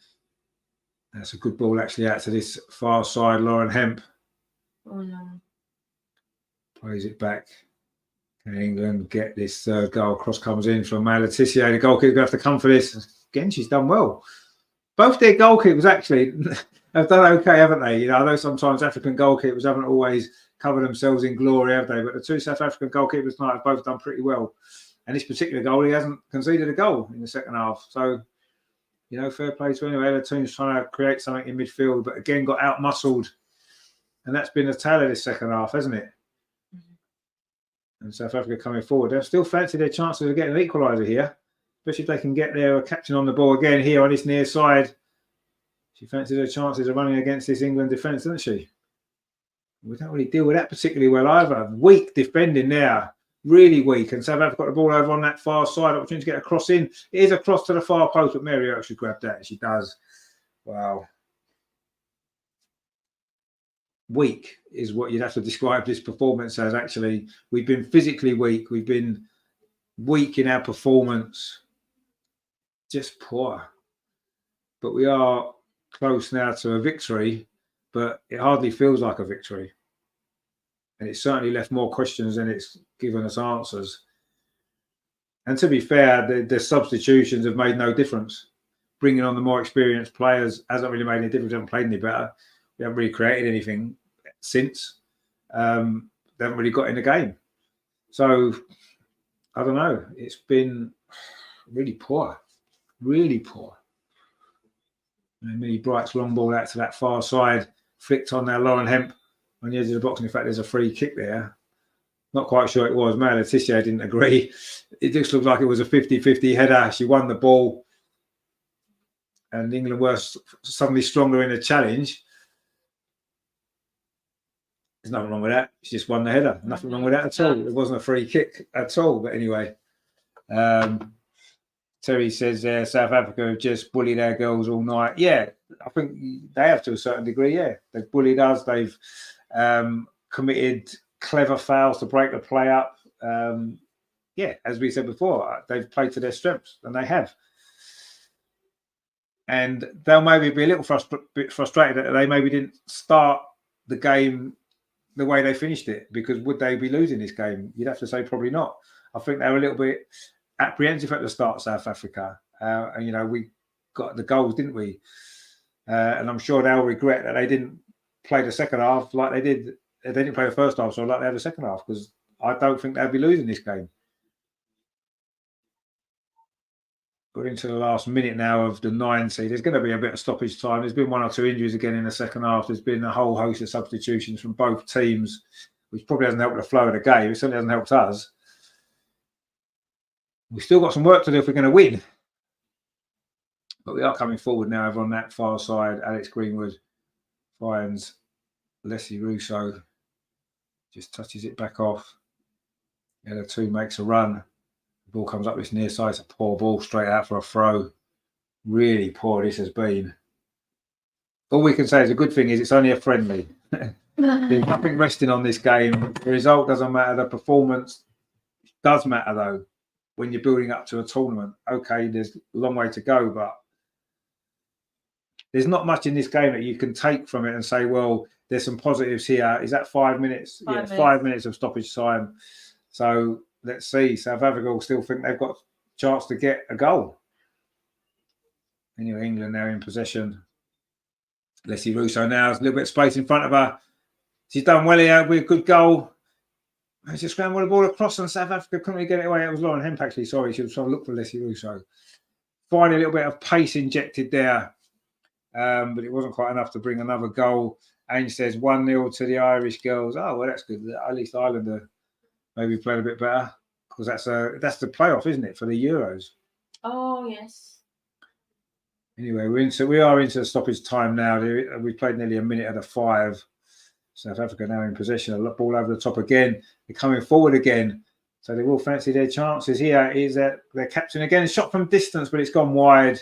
That's a good ball actually out to this far side. Lauren Hemp. Oh no. Plays it back. Can England get this third goal? Cross comes in from May Letitia. The goalkeeper's going to have to come for this. Again, she's done well. Both their goalkeepers actually have done okay, haven't they? You know, I know sometimes African goalkeepers haven't always covered themselves in glory, have they? But the two South African goalkeepers tonight have both done pretty well. And this particular goalie hasn't conceded a goal in the second half. So, you know, fair play to anyway. The team's trying to create something in midfield, but again got out-muscled. And that's been the tale of this second half, hasn't it? And South Africa coming forward. They've still fancied their chances of getting an equaliser here, especially if they can get their captain on the ball again here on this near side. She fancies her chances of running against this England defence, doesn't she? We don't really deal with that particularly well either. Weak defending there. Really weak. And South Africa got the ball over on that far side. Opportunity to get a cross in. It is a cross to the far post, but Mary actually grabbed that. And she does. Wow. Weak is what you'd have to describe this performance as, actually. We've been physically weak. We've been weak in our performance. Just poor. But we are close now to a victory, but it hardly feels like a victory. And it's certainly left more questions than it's given us answers. And to be fair, the substitutions have made no difference. Bringing on the more experienced players hasn't really made any difference. We haven't played any better. We haven't really created anything since. They haven't really got in the game. So, I don't know. It's been really poor. Really poor. And Millie Bright's long ball out to that far side. Flicked on there, Lauren Hemp on the edge of the box. And in fact, there's a free kick there. Not quite sure it was. May Letitia didn't agree. It just looked like it was a 50-50 header. She won the ball. And England were suddenly stronger in the challenge. There's nothing wrong with that. She just won the header. Nothing wrong with that at all. It wasn't a free kick at all. But anyway, Terry says South Africa have just bullied our girls all night. Yeah, I think they have to a certain degree. Yeah, they've bullied us. They've committed clever fouls to break the play up. Yeah, as we said before, they've played to their strengths, and they have. And they'll maybe be a little frustrated that they maybe didn't start the game the way they finished it, because would they be losing this game? You'd have to say probably not. I think they were a little bit apprehensive at the start, South Africa. And, you know, we got the goals, didn't we? And I'm sure they'll regret that they didn't play the second half like they did. They didn't play the first half, so like they had the second half, because I don't think they'll be losing this game. We're into the last minute now of the 90. There's going to be a bit of stoppage time. There's been one or two injuries again in the second half. There's been a whole host of substitutions from both teams, which probably hasn't helped the flow of the game. It certainly hasn't helped us. We've still got some work to do if we're going to win. But we are coming forward now over on that far side. Alex Greenwood finds Leslie Russo, just touches it back off. The other two makes a run. The ball comes up this near side. It's a poor ball straight out for a throw. Really poor this has been. All we can say is a good thing is it's only a friendly. There's nothing resting on this game. The result doesn't matter. The performance does matter, though, when you're building up to a tournament. Okay, there's a long way to go, but there's not much in this game that you can take from it and say, well, there's some positives here. Is that 5 minutes? 5 minutes of stoppage time. So let's see. South Africa will still think they've got a chance to get a goal. Anyway, England now in possession. Leslie Russo now has a little bit of space in front of her. She's done well here with a good goal. She just scrambled the ball across and South Africa couldn't really get it away. It was Lauren Hemp, actually. Sorry, she was trying to look for Leslie Russo. Finally, a little bit of pace injected there. But it wasn't quite enough to bring another goal. Ainge says 1-0 to the Irish girls. Oh, well, that's good. At least Ireland are maybe playing a bit better because that's the playoff, isn't it, for the Euros? Oh, yes. Anyway, we are into stoppage time now. We played nearly a minute of the 5. South Africa now in possession. A ball over the top again. They're coming forward again. So they will fancy their chances. Here is their captain again. Shot from distance, but it's gone wide.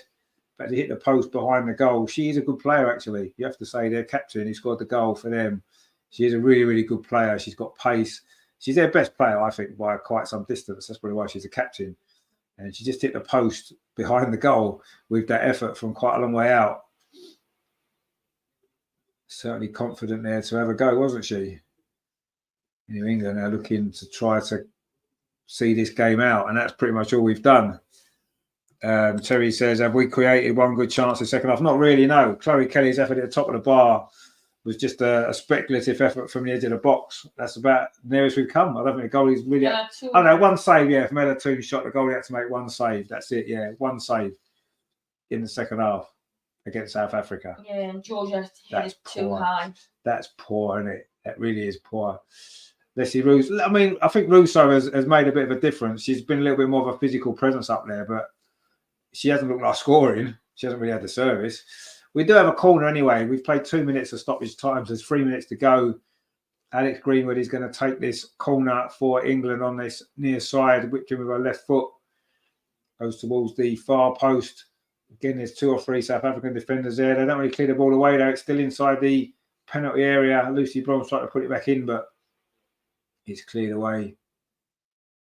But they hit the post behind the goal. She is a good player, actually. You have to say their captain who scored the goal for them. She is a really, really good player. She's got pace. She's their best player, I think, by quite some distance. That's probably why she's a captain. And she just hit the post behind the goal with that effort from quite a long way out. Certainly confident there to have a go, wasn't she? New England are looking to try to see this game out, and that's pretty much all we've done. Terry says, have we created one good chance in the second half? Not really, no. Chloe Kelly's effort at the top of the bar was just a speculative effort from the edge of the box. That's about the nearest we've come. I don't think the goalie's really... one save, from Ella Toon's shot. The goalie had to make one save. That's it, one save in the second half against South Africa. Yeah, and Georgia hit it too high. That's poor, isn't it? That really is poor. Leslie Russo, I mean, I think Russo has made a bit of a difference. She's been a little bit more of a physical presence up there, but she hasn't looked like scoring. She hasn't really had the service. We do have a corner anyway. We've played 2 minutes of stoppage time. So there's 3 minutes to go. Alex Greenwood is going to take this corner for England on this near side, whipping with her left foot. Goes towards the far post. Again, there's 2 or 3 South African defenders there. They don't really clear the ball away, though. It's still inside the penalty area. Lucy Brom's trying to put it back in, but it's cleared away.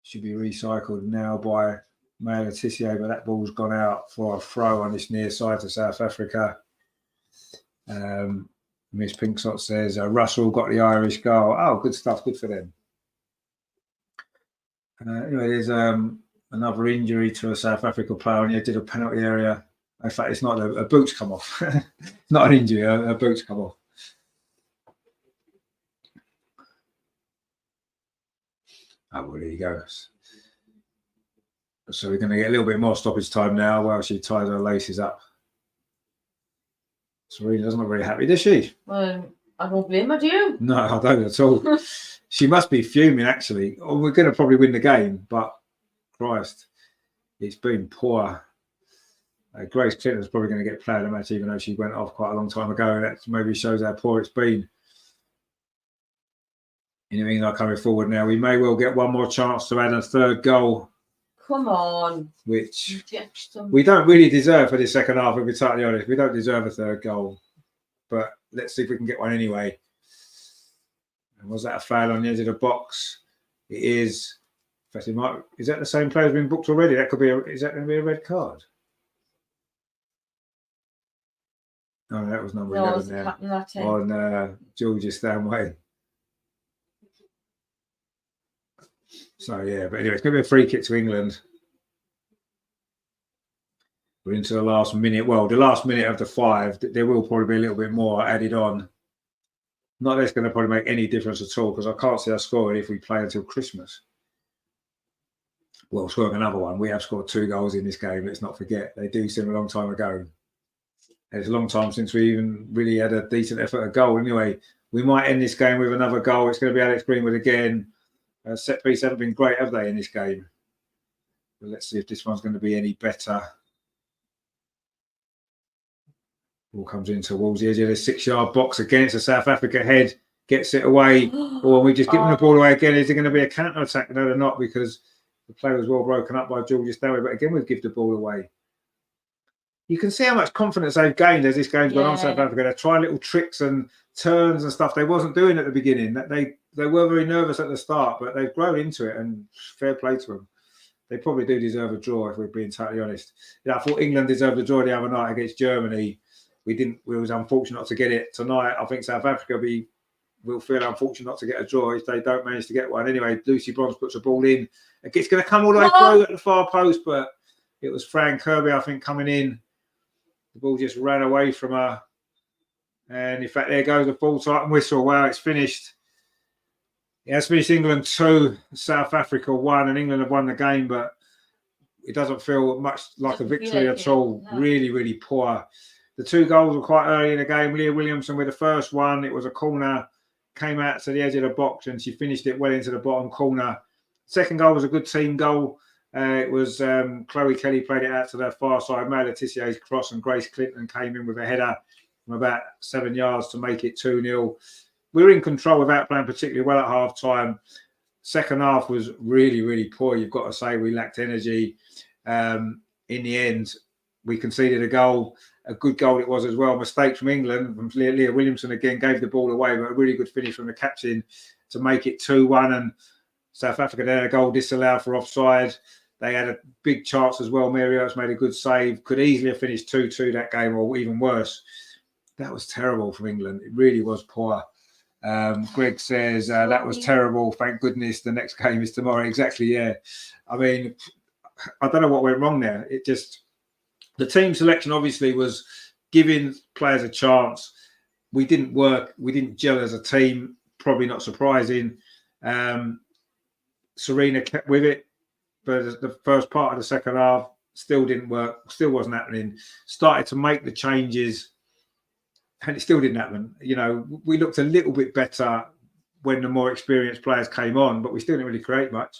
Should be recycled now by Maya Letitia, but that ball's gone out for a throw on this near side to South Africa. Miss Pinksot says, Russell got the Irish goal. Oh, good stuff. Good for them. Anyway, there's another injury to a South Africa player on the edge of the penalty area. In fact, it's not a boot's come off. Not an injury, a boot's come off. Oh, well, there you go. So we're going to get a little bit more stoppage time now while she ties her laces up. Serena's not very happy, does she? Well, I don't blame her, do you? No, I don't at all. She must be fuming, actually. Oh, we're going to probably win the game, but Christ, it's been poor. Grace Clinton's probably going to get player of the match, even though she went off quite a long time ago. That maybe shows how poor it's been. New England coming forward now. We may well get one more chance to add a third goal. Come on. Which we don't really deserve for this second half, if we're totally honest. We don't deserve a third goal. But let's see if we can get one anyway. And was that a foul on the edge of the box? It is. In fact, is that the same player who's been booked already? That could be is that going to be a red card? No, that was number 11 there. On Georgia Stanway. So, yeah, but anyway, it's going to be a free kick to England. We're into the last minute. Well, the last minute of the 5, there will probably be a little bit more added on. Not that it's going to probably make any difference at all, because I can't see us scoring if we play until Christmas. Well, scoring another one. We have scored 2 goals in this game. Let's not forget. They do seem a long time ago. It's a long time since we even really had a decent effort at goal. Anyway, we might end this game with another goal. It's going to be Alex Greenwood again. Set piece haven't been great, have they, in this game? But let's see if this one's going to be any better. Ball comes in towards the edge of the 6-yard box again. It's a South Africa head, gets it away. Or we've just given the ball away again. Is it going to be a counter attack? No, they're not, because the play was well broken up by Georgia Stowe. But again, we've given the ball away. You can see how much confidence they've gained as this game's gone on. South Africa, they're trying little tricks and turns and stuff they wasn't doing at the beginning. They were very nervous at the start, but they've grown into it, and fair play to them. They probably do deserve a draw, if we're being totally honest. I thought England deserved a draw the other night against Germany. We was unfortunate not to get it tonight. I think South Africa will feel unfortunate not to get a draw if they don't manage to get one. Anyway, Lucy Bronze puts a ball in. It's going to come all the way through at the far post, but it was Fran Kirby, I think, coming in. The ball just ran away from her. And in fact, there goes the full-time whistle. Wow, it's finished. It has finished England 2, South Africa 1, and England have won the game, but it doesn't feel much like a victory at all. No. Really, really poor. The 2 goals were quite early in the game. Leah Williamson with the first one. It was a corner, came out to the edge of the box, and she finished it well into the bottom corner. Second goal was a good team goal. It was Chloe Kelly played it out to their far side. May Letizier's cross, and Grace Clinton came in with a header from about 7 yards to make it 2-0. We were in control without playing particularly well at half time. Second half was really, really poor. You've got to say we lacked energy. In the end, we conceded a goal. A good goal it was as well. Mistake from England, from Leah Williamson again, gave the ball away, but a really good finish from the captain to make it 2-1. And South Africa had a goal disallowed for offside. They had a big chance as well. Mary Earps made a good save. Could easily have finished 2-2 that game, or even worse. That was terrible from England. It really was poor. Greg says, that was terrible. Thank goodness the next game is tomorrow. Exactly, yeah. I mean, I don't know what went wrong there. It just... The team selection obviously was giving players a chance. We didn't work. We didn't gel as a team. Probably not surprising. Serena kept with it, but the first part of the second half still didn't work. Still wasn't happening. Started to make the changes, and it still didn't happen. You know, we looked a little bit better when the more experienced players came on, but we still didn't really create much.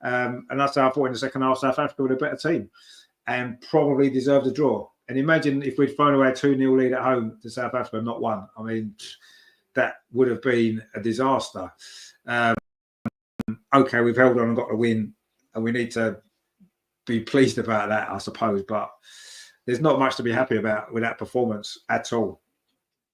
And that's how I thought in the second half, South Africa were a better team and probably deserved a draw. And imagine if we'd thrown away a 2-0 lead at home to South Africa and not won. I mean, that would have been a disaster. Okay, we've held on and got a win, and we need to be pleased about that, I suppose. But there's not much to be happy about with that performance at all.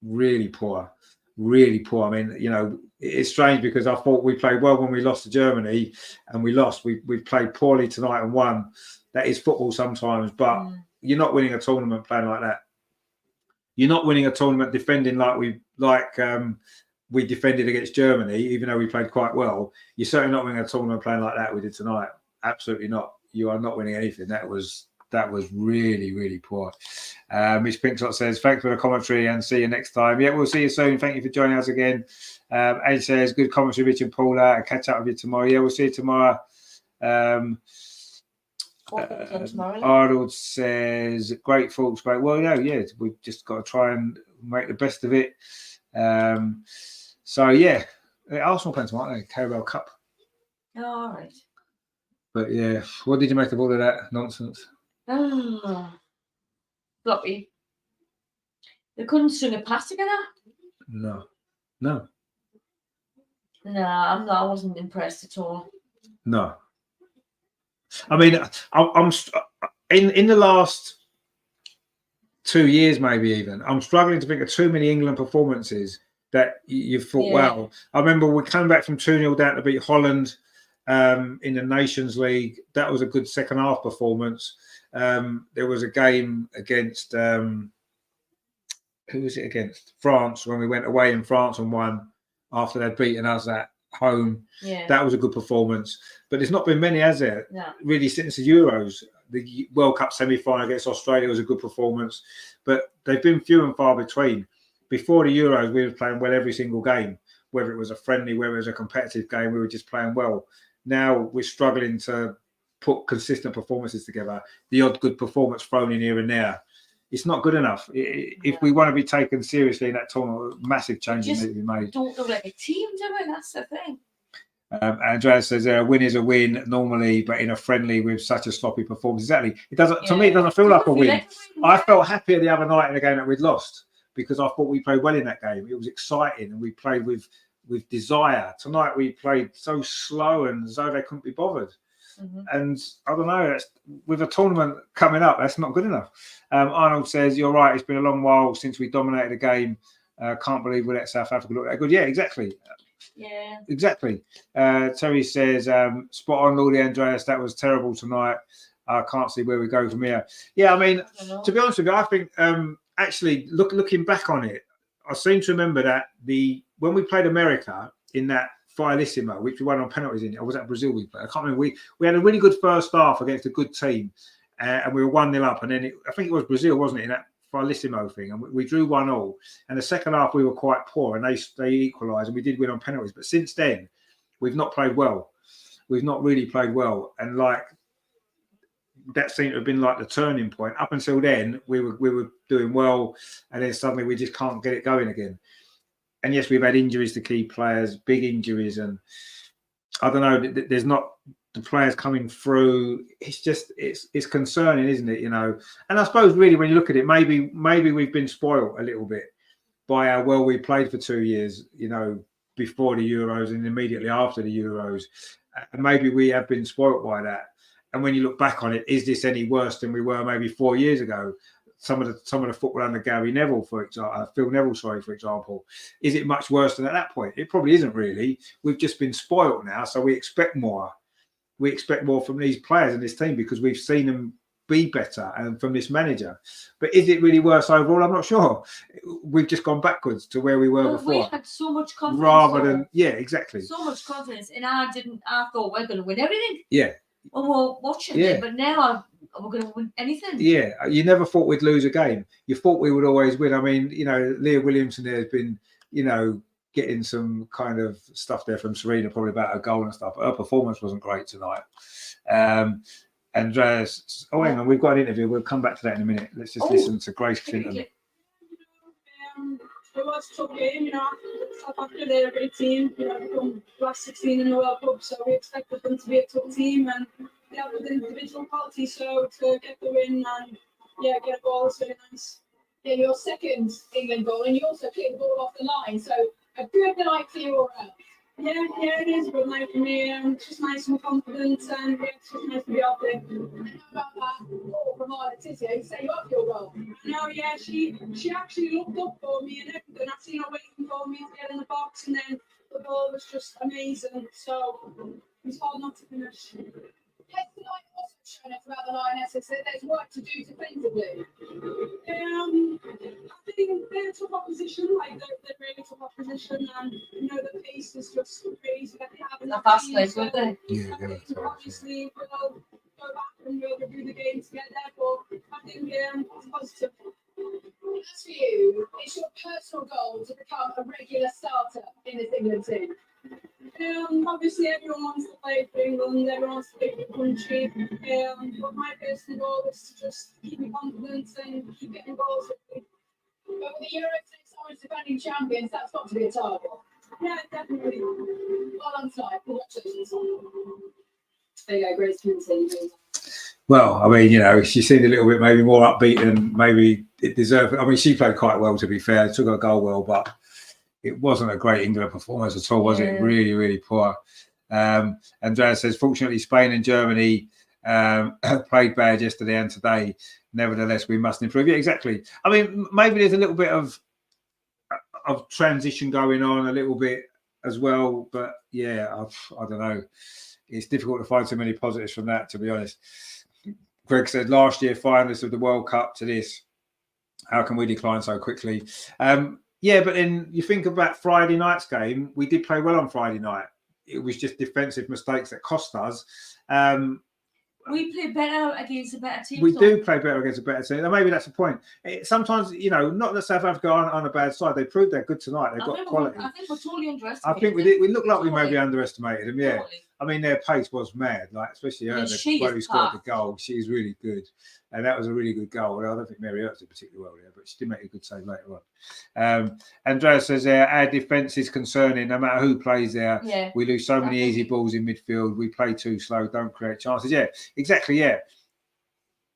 Really poor, really poor. I mean, you know, it's strange because I thought we played well when we lost to Germany, and we lost. We played poorly tonight and won. That is football sometimes, but you're not winning a tournament playing like that. You're not winning a tournament defending like we defended against Germany, even though we played quite well. You're certainly not winning a tournament playing like that we did tonight. Absolutely not. You are not winning anything. That was really, really poor. Miss Pinkslot says, thanks for the commentary and see you next time. Yeah, we'll see you soon. Thank you for joining us again. Ed says, good commentary, Rich and Paula. I'll catch up with you tomorrow. Yeah, we'll see you tomorrow. Arnold says, great thoughts, great. Well, yeah, we've just got to try and make the best of it. So, yeah, Arsenal playing tomorrow, aren't they? Carabao Cup. Oh, all right. But, yeah, what did you make of all of that nonsense? Floppy. They couldn't string a pass together? No. No, I wasn't impressed at all. No. I mean, I'm in the last 2 years, maybe even, I'm struggling to think of too many England performances that you thought, wow. I remember we came back from 2-0 down to beat Holland in the Nations League. That was a good second half performance. There was a game against, who was it against? France, when we went away in France and won after they'd beaten us at home. Yeah. That was a good performance. But there's not been many, has there? No. Really, since the Euros. The World Cup semi-final against Australia was a good performance. But they've been few and far between. Before the Euros, we were playing well every single game. Whether it was a friendly, whether it was a competitive game, we were just playing well. Now we're struggling to put consistent performances together. The odd good performance thrown in here and there. It's not good enough. If we want to be taken seriously in that tournament, massive changes need to be made. Don't look like a team, do we? That's the thing. Andrea says a win is a win normally, but in a friendly with such a sloppy performance. Exactly. It doesn't. To me, it doesn't feel like a win. I felt happier the other night in the game that we'd lost because I thought we played well in that game. It was exciting and we played with desire. Tonight we played so slow and as though they couldn't be bothered. And I don't know, with a tournament coming up, that's not good enough. Arnold says, you're right, it's been a long while since we dominated a game. Can't believe we let South Africa look that good. Yeah, exactly. Yeah. Exactly. Terry says, spot on, Lordy Andreas, that was terrible tonight. I can't see where we go from here. Yeah, I mean, to be honest with you, I think actually looking back on it, I seem to remember that when we played America in that Finalissimo, which we won on penalties in, or was that Brazil we played? I can't remember. We had a really good first half against a good team, and we were 1-0 up. And then I think it was Brazil, wasn't it, in that Finalissimo thing? And we drew 1-1. And the second half we were quite poor, and they equalised, and we did win on penalties. But since then, we've not played well. We've not really played well, and like that seemed to have been like the turning point. Up until then, we were doing well, and then suddenly we just can't get it going again. And yes, we've had injuries to key players, big injuries, and I don't know. There's not the players coming through. It's just it's concerning, isn't it? You know. And I suppose really when you look at it, maybe we've been spoiled a little bit by how well we played for 2 years. You know, before the Euros and immediately after the Euros, and maybe we have been spoiled by that. And when you look back on it, is this any worse than we were maybe 4 years ago? Some of the football under Gary Neville, for example, Phil Neville, for example, is it much worse than at that point? It probably isn't really. We've just been spoiled now, so we expect more. We expect more from these players and this team because we've seen them be better and from this manager. But is it really worse overall? I'm not sure. We've just gone backwards to where we were before. We had so much confidence. Rather than, yeah, exactly. So much confidence. And I thought we're going to win everything. Yeah. When we're watching it, but now we're going to win anything. Yeah, you never thought we'd lose a game. You thought we would always win. I mean, you know, Leah Williamson there has been, you know, getting some kind of stuff there from Serena, probably about her goal and stuff. But her performance wasn't great tonight. Andreas, hang on, we've got an interview. We'll come back to that in a minute. Let's just listen to Grace Clinton. It was a tough game, you know. South Africa, they're a great team. You know, they've come last 16 in the World Cup, so we expected them to be a tough team, and they have the individual quality. So to get the win and get a goal is really nice. Yeah, your second England goal, and you also kicked the ball off the line. So a good night for you all around. Yeah, it is a good night for me. It's just nice and confident, and it's just nice to be out there. And how about that ball from Letizia? You set you up your goal. No, yeah, she actually looked up for me and everything. I seen her waiting for me to get in the box, and then the ball was just amazing. So it was hard not to finish. Has tonight also shown us about the Lionesses that there's work to do defensively? I think they're a tough opposition, like they're really tough opposition, and you know the pace is just crazy that they have in the fast pace, weren't they? Yeah, obviously we'll go back and we'll review the game to get there, but I think it's positive. As for you, it's your personal goal to become a regular starter in this England team. Obviously everyone wants to play for England, everyone wants to play for the country, but my personal goal is to just keep me confident and keep getting goals. But with the Euros next time as defending champions, that's got to be a target. Yeah, definitely. Well done tonight. Congratulations. There you go, Grace Clinton. Well, I mean, you know, she seemed a little bit maybe more upbeat than maybe it deserved. I mean, she played quite well, to be fair. Took her goal well, but it wasn't a great England performance at all, was it? Really, really poor. Andrea says, fortunately, Spain and Germany played bad yesterday and today. Nevertheless, we must improve. Yeah, exactly. I mean, maybe there's a little bit of transition going on, a little bit as well. But yeah, I don't know. It's difficult to find so many positives from that, to be honest. Greg said, last year, finalists of the World Cup to this. How can we decline so quickly? Yeah, but then you think about Friday night's game. We did play well on Friday night. It was just defensive mistakes that cost us. We play better against a better team. We do play better against a better team. And maybe that's the point. Sometimes, you know, not that South Africa aren't on a bad side. They proved they're good tonight. They've got quality. I think we're totally underestimated. I think we did. We looked like we maybe underestimated them. Yeah. Totally. I mean, their pace was mad, like especially her, where he scored the goal. She's really good, and that was a really good goal. Well, I don't think Mary Earps did particularly well there, but she did make a good save later on. Andrea says our defence is concerning. No matter who plays there, we lose so many easy balls in midfield. We play too slow, don't create chances. Yeah, exactly. Yeah,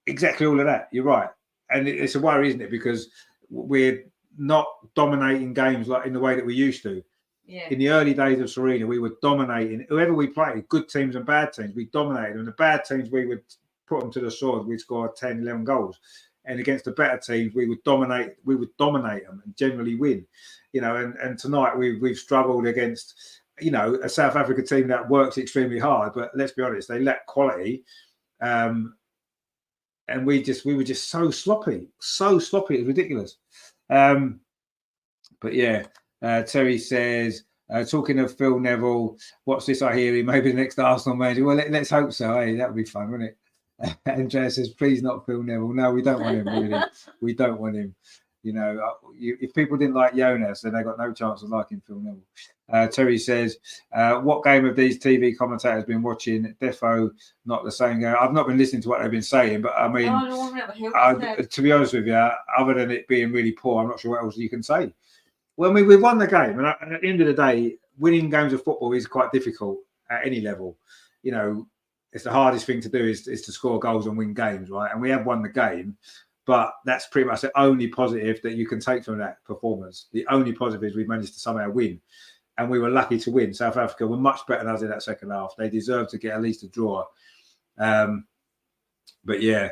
exactly all of that. You're right, and it's a worry, isn't it? Because we're not dominating games like in the way that we used to. Yeah. In the early days of Serena, we were dominating whoever we played, good teams and bad teams. We dominated, and the bad teams we would put them to the sword. We'd score 10, 11 goals, and against the better teams, we would dominate. We would dominate them and generally win. You know, and tonight we've struggled against, you know, a South Africa team that works extremely hard, but let's be honest, they lack quality. And we were just so sloppy, it's ridiculous. But yeah, Terry says, talking of Phil Neville, what's this I hear? He may be the next Arsenal manager. Well, let's hope so. Hey, that would be fun, wouldn't it? Andrea says, please not Phil Neville. No, we don't want him, really. We don't want him. You know, if people didn't like Jonas, then they got no chance of liking Phil Neville. Terry says, what game of these TV commentators been watching? Defo, not the same game. I've not been listening to what they've been saying, but I mean, to be honest with you, other than it being really poor, I'm not sure what else you can say. Well, I mean, we've won the game, and at the end of the day, winning games of football is quite difficult at any level. You know, it's the hardest thing to do is to score goals and win games, right? And we have won the game, but that's pretty much the only positive that you can take from that performance. The only positive is we managed to somehow win, and we were lucky to win. South Africa were much better than us in that second half. They deserved to get at least a draw. But yeah,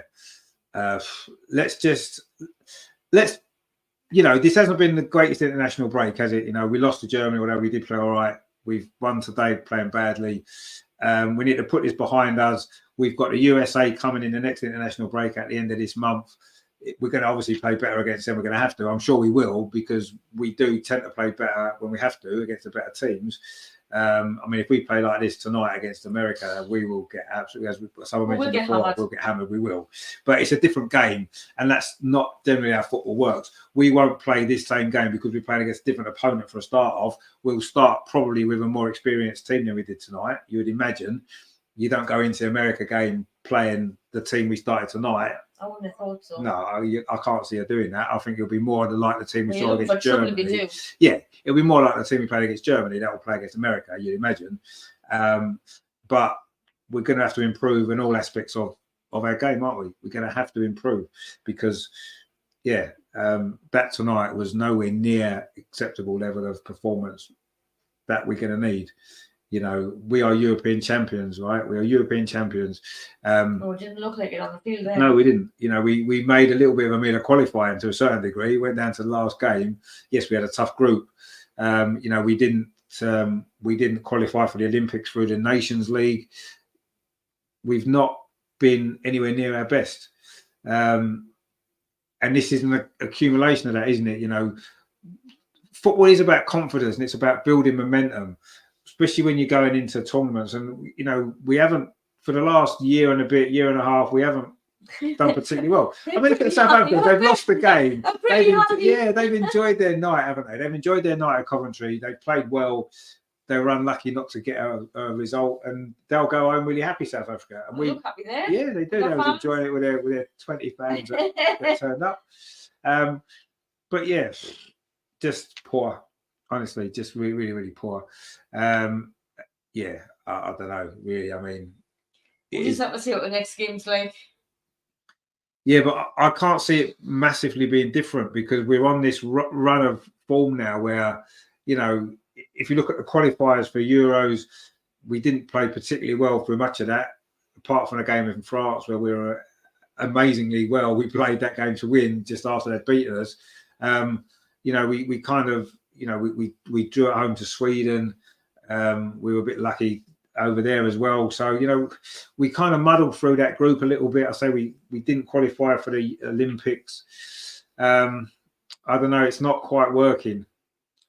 let's. You know, this hasn't been the greatest international break, has it? You know, we lost to Germany, although we did play all right. We've won today playing badly. We need to put this behind us. We've got the USA coming in the next international break at the end of this month. We're going to obviously play better against them. We're going to have to. I'm sure we will, because we do tend to play better when we have to against the better teams. I mean, if we play like this tonight against America, we will get absolutely, as someone mentioned before, we'll get hammered. We will. But it's a different game, and that's not generally how football works. We won't play this same game because we're playing against a different opponent for a start off. We'll start probably with a more experienced team than we did tonight, you would imagine. You don't go into the America game playing the team we started tonight. I wouldn't have thought so. No, I can't see her doing that. I think it'll be more like the team we saw against Germany. Yeah, it'll be more like the team we played against Germany that will play against America, you'd imagine. But we're going to have to improve in all aspects of our game, aren't we? We're going to have to improve because, that tonight was nowhere near acceptable level of performance that we're going to need. You know, we are European champions, right? We are European champions. It didn't look like it on the field there. No, we didn't. You know, we made a little bit of a meal of qualifying to a certain degree. Went down to the last game. Yes, we had a tough group. You know, we didn't qualify for the Olympics through the Nations League. We've not been anywhere near our best. And this is an accumulation of that, isn't it? You know, football is about confidence and it's about building momentum, especially when you're going into tournaments. And, you know, we haven't, for the last year and a half, we haven't done particularly well. I mean, look at South Africa. They've lost the game. They've enjoyed their night, haven't they? They've enjoyed their night at Coventry. They've played well. They were unlucky not to get a result, and they'll go home really happy, South Africa. And we look happy there. Yeah, they do. They was enjoying it with their 20 fans that turned up. But yes, just poor. Honestly, just really, really, really poor. I don't know. Really, I mean, we'll just have to see what the next game's like. Yeah, but I can't see it massively being different because we're on this run of form now where, you know, if you look at the qualifiers for Euros, we didn't play particularly well for much of that, apart from a game in France where we were amazingly well. We played that game to win just after they'd beaten us. You know, we kind of, you know, we drew at home to Sweden. We were a bit lucky over there as well. So, you know, we kind of muddled through that group a little bit. I say we didn't qualify for the Olympics. I don't know. It's not quite working.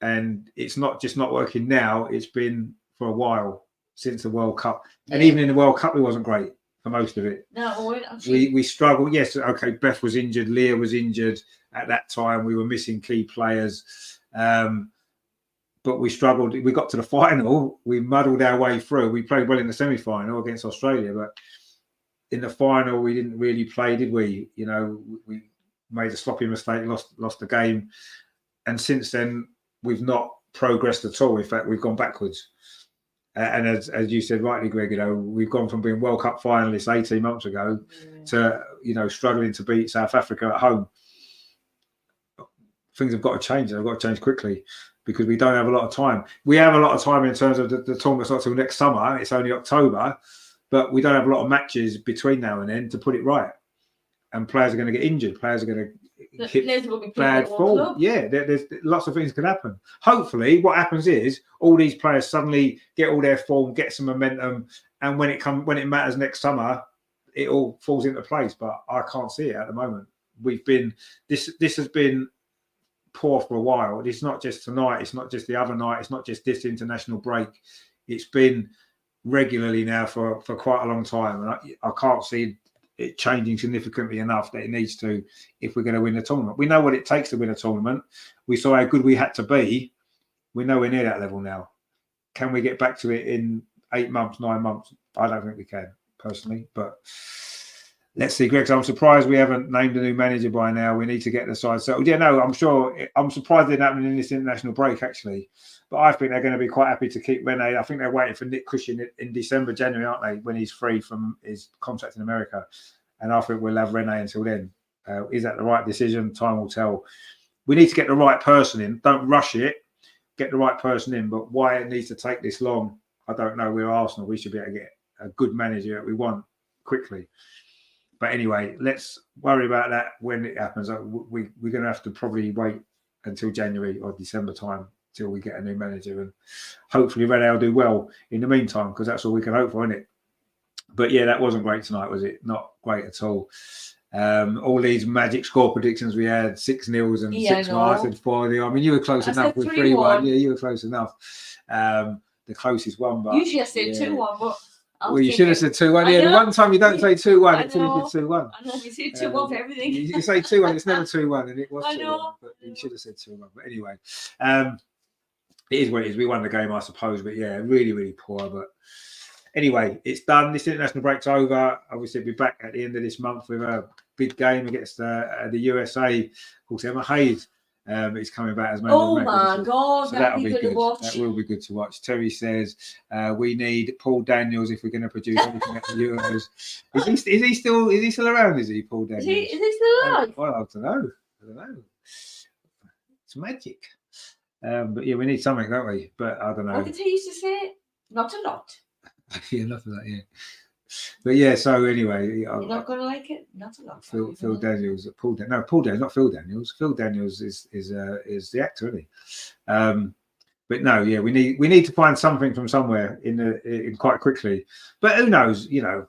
And it's not just not working now. It's been for a while since the World Cup. And even in the World Cup, it wasn't great for most of it. No, we struggled. Yes, okay, Beth was injured. Leah was injured at that time. We were missing key players. but we struggled. We got to the final. We muddled our way through. We played well in the semi-final against Australia, but in the final we didn't really play, did we? You know, we made a sloppy mistake, lost the game, and since then we've not progressed at all. In fact, we've gone backwards. And as you said rightly, Greg, you know, we've gone from being World Cup finalists 18 months ago to, you know, struggling to beat South Africa at home. Things have got to change. They've got to change quickly because we don't have a lot of time. We have a lot of time in terms of the tournament's not till next summer. It's only October, but we don't have a lot of matches between now and then to put it right. And players are going to get injured. Players are going to hit bad form. Yeah, there's lots of things can happen. Hopefully, what happens is all these players suddenly get all their form, get some momentum, and when it matters next summer, it all falls into place. But I can't see it at the moment. This has been poor for a while. It's not just tonight. It's not just the other night. It's not just this international break. It's been regularly now for quite a long time, and I can't see it changing significantly enough that it needs to if we're going to win the tournament. We know what it takes to win a tournament. We saw how good we had to be. We're nowhere near that level now. Can we get back to it in 8 months, 9 months? I don't think we can, personally. But let's see, Greg. So I'm surprised we haven't named a new manager by now. We need to get the side settled. Yeah, no, I'm sure. I'm surprised it didn't happen in this international break, actually. But I think they're going to be quite happy to keep Rene. I think they're waiting for Nick Cushing in December, January, aren't they? When he's free from his contract in America. And I think we'll have Rene until then. Is that the right decision? Time will tell. We need to get the right person in. Don't rush it. Get the right person in. But why it needs to take this long, I don't know. We're Arsenal. We should be able to get a good manager that we want quickly. But anyway, let's worry about that when it happens. We're going to have to probably wait until January or December time till we get a new manager, and hopefully Rene will do well in the meantime, because that's all we can hope for, isn't it? But yeah, that wasn't great tonight, was it? Not great at all. All these magic score predictions we had, 6-0 and 6-1 and 4-0. I mean, you were close enough with 3-1. Yeah, you were close enough. The closest one, but usually I say 2-1, but well, you should have said 2-1. Yeah, the one time you don't say 2-1 until you said 2-1. I know, you say 2-1 for everything. You say 2-1, it's never 2-1, and it was 2-1. But you should have said 2-1. But anyway, it is what it is. We won the game, I suppose. But yeah, really, really poor. But anyway, it's done. This international break's over. Obviously, we'll be back at the end of this month with a big game against the USA. Of course, Emma Hayes is coming back as man of the match. Oh my God, so that'll be good to watch. That will be good to watch. Terry says we need Paul Daniels if we're going to produce anything at the Euros. Is he still around? Is he, Paul Daniels? Is he still alive? Well, I don't know. It's magic. But yeah, we need something, don't we? But I don't know. What did he used to say? Not a lot. Yeah, enough of that. Yeah. But yeah, so anyway, you're not going to like it. Not a lot. Phil Daniels, Paul Daniels, not Phil Daniels. Phil Daniels is the actor, isn't he? But no, yeah, we need to find something from somewhere in quite quickly. But who knows? You know,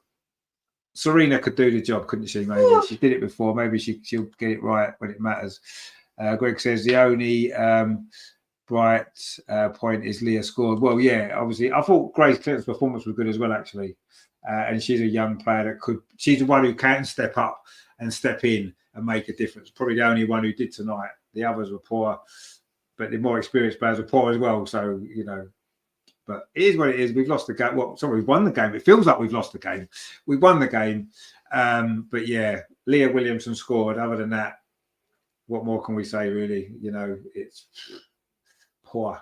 Serena could do the job, couldn't she? Maybe she did it before. Maybe she'll get it right when it matters. Greg says the only bright point is Leah scored. Well, yeah, obviously, I thought Grace Clinton's performance was good as well, actually. And she's a young player she's the one who can step up and step in and make a difference. Probably the only one who did tonight. The others were poor, but the more experienced players were poor as well. So, you know, but it is what it is. We've lost the game. Well, sorry, we've won the game. It feels like we've lost the game. We won the game. But yeah, Leah Williamson scored. Other than that, what more can we say, really? You know, it's poor.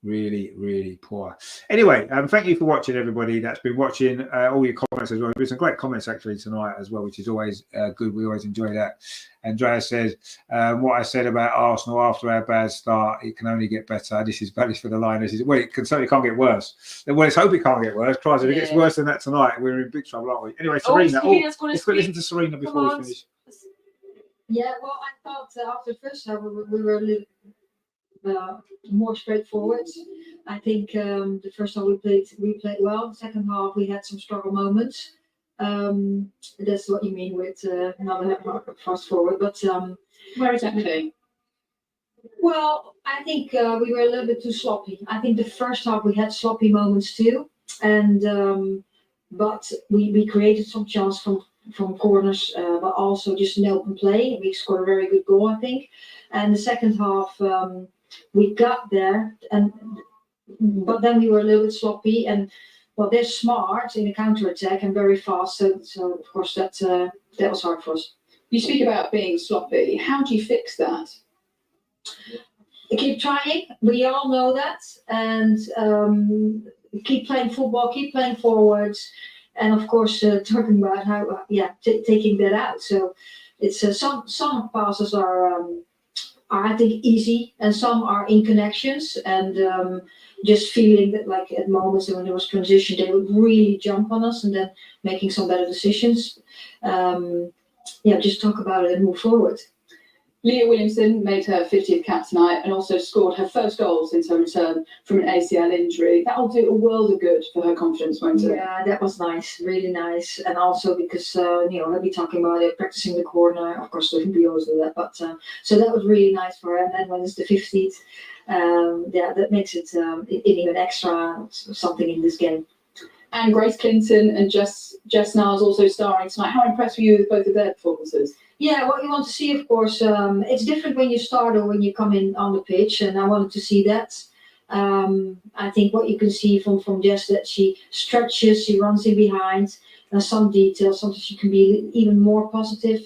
Really, really poor. Anyway, thank you for watching, everybody that's been watching. All your comments as well. There's some great comments actually tonight as well, which is always good. We always enjoy that. Andrea says, what I said about Arsenal after our bad start, it can only get better. This is valid for the Lionesses. Well, it certainly can't get worse. Well, let's hope it can't get worse. Christ, if it gets worse than that tonight, we're in big trouble, aren't we? Anyway, Serena. Let's listen to Serena before we finish. Yeah, well, I thought after the first half we were a little more straightforward. I think the first half we played well. The second half we had some struggle moments. That's what you mean with not fast forward. But Where exactly? Well, I think we were a little bit too sloppy. I think the first half we had sloppy moments too, and but we created some chance from corners, but also just an open play. We scored a very good goal, I think. And the second half, we got there, but then we were a little bit sloppy. And well, they're smart in a counter attack and very fast. So of course that was hard for us. You speak about being sloppy. How do you fix that? Keep trying. We all know that, and keep playing football. Keep playing forwards, and of course talking about how taking that out. So it's some passes are I think easy, and some are in connections, and just feeling that like at moments when there was transition, they would really jump on us, and then making some better decisions. Just talk about it and move forward. Leah Williamson made her 50th cap tonight and also scored her first goal since her return from an ACL injury. That'll do a world of good for her confidence, won't it? Yeah, that was nice, really nice. And also because, I'll be talking about it, practicing the corner. Of course, we always do that. But so that was really nice for her. And then when it's the 50th, that makes it even extra something in this game. And Grace Clinton and Jess Niles also starring tonight. How impressed were you with both of their performances? Yeah, what you want to see, of course, it's different when you start or when you come in on the pitch, and I wanted to see that. I think what you can see from Jess, that she stretches, she runs in behind, and some details. Sometimes she can be even more positive.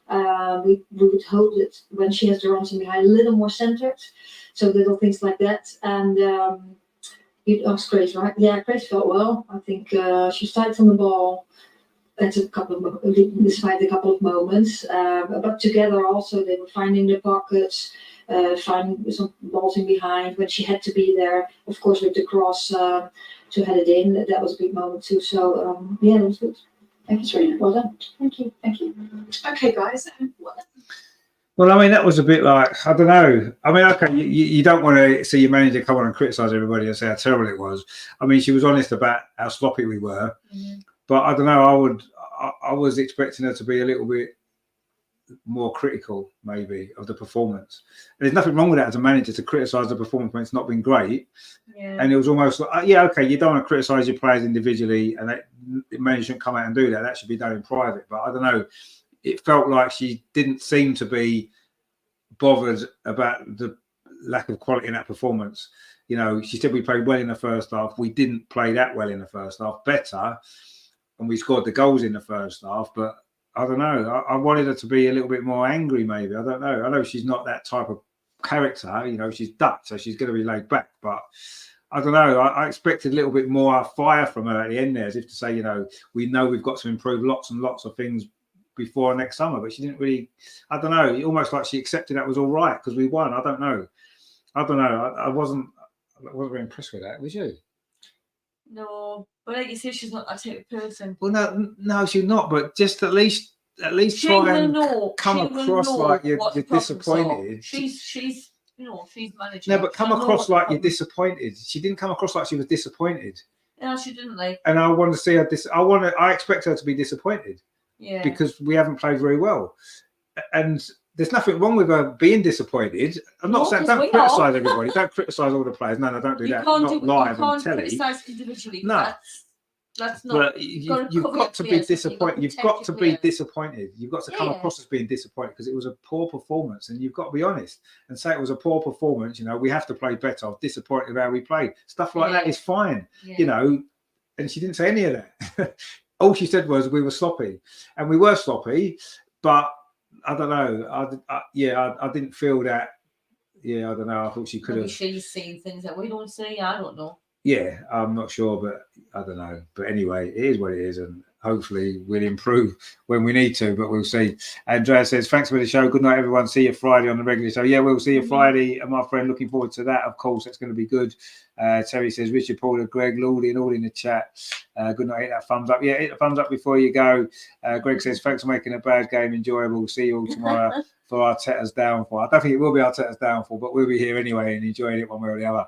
We would hope that when she has the runs in behind, a little more centered, so little things like that. And you'd ask Grace, right? Yeah, Grace felt well. I think she started on the ball. That's despite a couple of moments, but together also they were finding the pockets, finding some balls in behind when she had to be there. Of course, with the cross to head it in, that was a big moment too. So it was good. Thank you, Serena. Well done. Thank you. Okay, guys. Well, I mean, that was a bit like, I don't know. I mean, okay, you don't want to see your manager come on and criticise everybody and say how terrible it was. I mean, she was honest about how sloppy we were. Mm-hmm. But I don't know. I was expecting her to be a little bit more critical, maybe, of the performance. And there's nothing wrong with that as a manager to criticise the performance when it's not been great. Yeah. And it was almost like, okay, you don't want to criticise your players individually, and the manager shouldn't come out and do that. That should be done in private. But I don't know. It felt like she didn't seem to be bothered about the lack of quality in that performance. You know, she said we played well in the first half. We didn't play that well in the first half. Better. And we scored the goals in the first half, but I don't know. I wanted her to be a little bit more angry, maybe. I don't know. I know she's not that type of character. You know, she's Dutch, so she's going to be laid back. But I don't know. I expected a little bit more fire from her at the end there, as if to say, we know we've got to improve lots and lots of things before next summer. But she didn't really. I don't know. Almost like she accepted that was all right because we won. I don't know. I wasn't very impressed with that. Was you? No, but like you say, she's not that type of person. Well, no, she's not. But just at least try and come across like you're disappointed. She's managing. No, but come across like you're disappointed. She didn't come across like she was disappointed. No, she didn't like. And I want to see her. I expect her to be disappointed. Yeah. Because we haven't played very well, and there's nothing wrong with her being disappointed. I'm not saying don't criticise everybody, don't criticise all the players. No, don't do that. Not live on telly. You can't criticise individually. No, that's not. But you've got to be disappointed. You've got to be disappointed. You've got to come across as being disappointed because it was a poor performance, and you've got to be honest and say it was a poor performance. We have to play better. I was disappointed with how we played. Stuff like that is fine. Yeah. And she didn't say any of that. All she said was we were sloppy, and we were sloppy, but. I don't know. I didn't feel that. Yeah, I don't know. I thought she could have. She's seen things that we don't see. I don't know. Yeah, I'm not sure, but I don't know. But anyway, it is what it is, and hopefully we'll improve when we need to. But we'll see. Andrea says, "Thanks for the show. Good night, everyone. See you Friday on the regular show." Yeah, we'll see you Friday, and my friend, looking forward to that. Of course, that's going to be good. Terry says, "Richard, Paula, Greg, Lordy, and all in the chat. Good night. Hit that thumbs up. Yeah, hit the thumbs up before you go." Greg says, "Thanks for making a bad game enjoyable. We'll see you all tomorrow for Arteta's downfall." I don't think it will be Arteta's downfall, but we'll be here anyway and enjoying it one way or the other.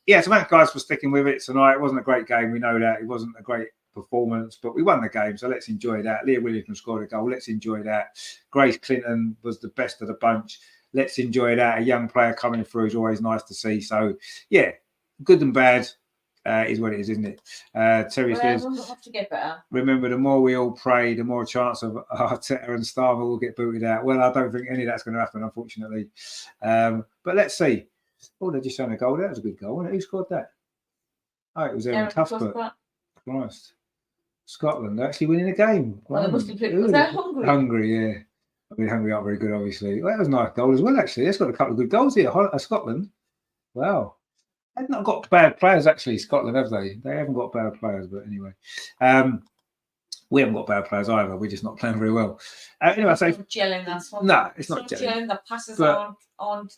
So thanks, guys, for sticking with it tonight. It wasn't a great game. We know that. It wasn't a great performance, but we won the game, so let's enjoy that. Leah Williamson scored a goal. Let's enjoy that. Grace Clinton was the best of the bunch. Let's enjoy that. A young player coming through is always nice to see. So, yeah, good and bad. is what it is, isn't it? Terry says, we'll have to get better. remember, the more we all pray, the more chance of Arteta and Starmer will get booted out. Well, I don't think any of that's going to happen, unfortunately. But let's see. Oh, they're just showing a goal. That was a good goal, wasn't it? Who scored that? Oh, it was Aaron Cuthbert. Christ. Scotland actually winning a game. Well, they must have played. Was that Hungary? Hungary, yeah. I mean, Hungary aren't very good, obviously. Well, that was a nice goal as well, actually. It's got a couple of good goals here, Scotland. Wow. They've not got bad players, actually, Scotland, have they? They haven't got bad players, but anyway. We haven't got bad players either. We're just not playing very well. Anyway, I say... It's not gelling, that's one. No, it's not gelling. The passes on.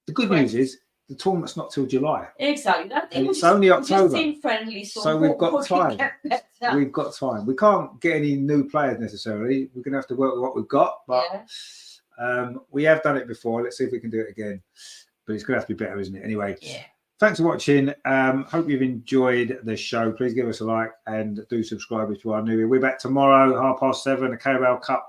The good news is, the tournament's not till July. Exactly. It's only October. Just friendly, so we've got time. We've got time. We can't get any new players necessarily. We're going to have to work with what we've got. But we have done it before. Let's see if we can do it again. But it's going to have to be better, isn't it? Anyway. Yeah. Thanks for watching. Hope you've enjoyed the show. Please give us a like and do subscribe if you are new here. We're back tomorrow, 7:30, the Carabao Cup,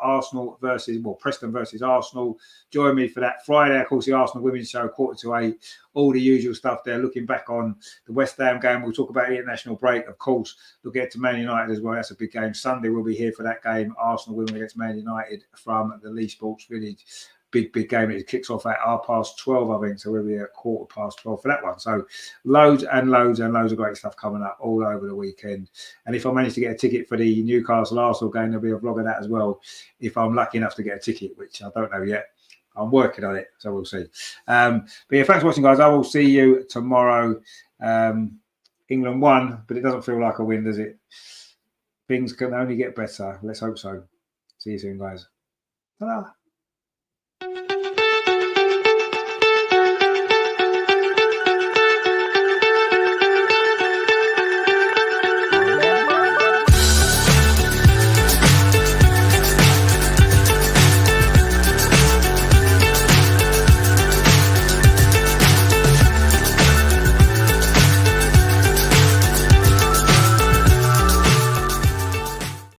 Preston versus Arsenal. Join me for that. Friday, of course, the Arsenal Women's Show, 7:45. All the usual stuff there. Looking back on the West Ham game. We'll talk about the international break, of course. We'll get to Man United as well. That's a big game. Sunday, we'll be here for that game. Arsenal women against Man United from the Lee Sports Village. Big game. It kicks off at 12:30, I think. So we'll be at 12:15 for that one. So loads and loads and loads of great stuff coming up all over the weekend. And if I manage to get a ticket for the Newcastle Arsenal game, there'll be a vlog of that as well. If I'm lucky enough to get a ticket, which I don't know yet. I'm working on it, so we'll see. But yeah, thanks for watching, guys. I will see you tomorrow. England won, but it doesn't feel like a win, does it? Things can only get better. Let's hope so. See you soon, guys. Ta-da.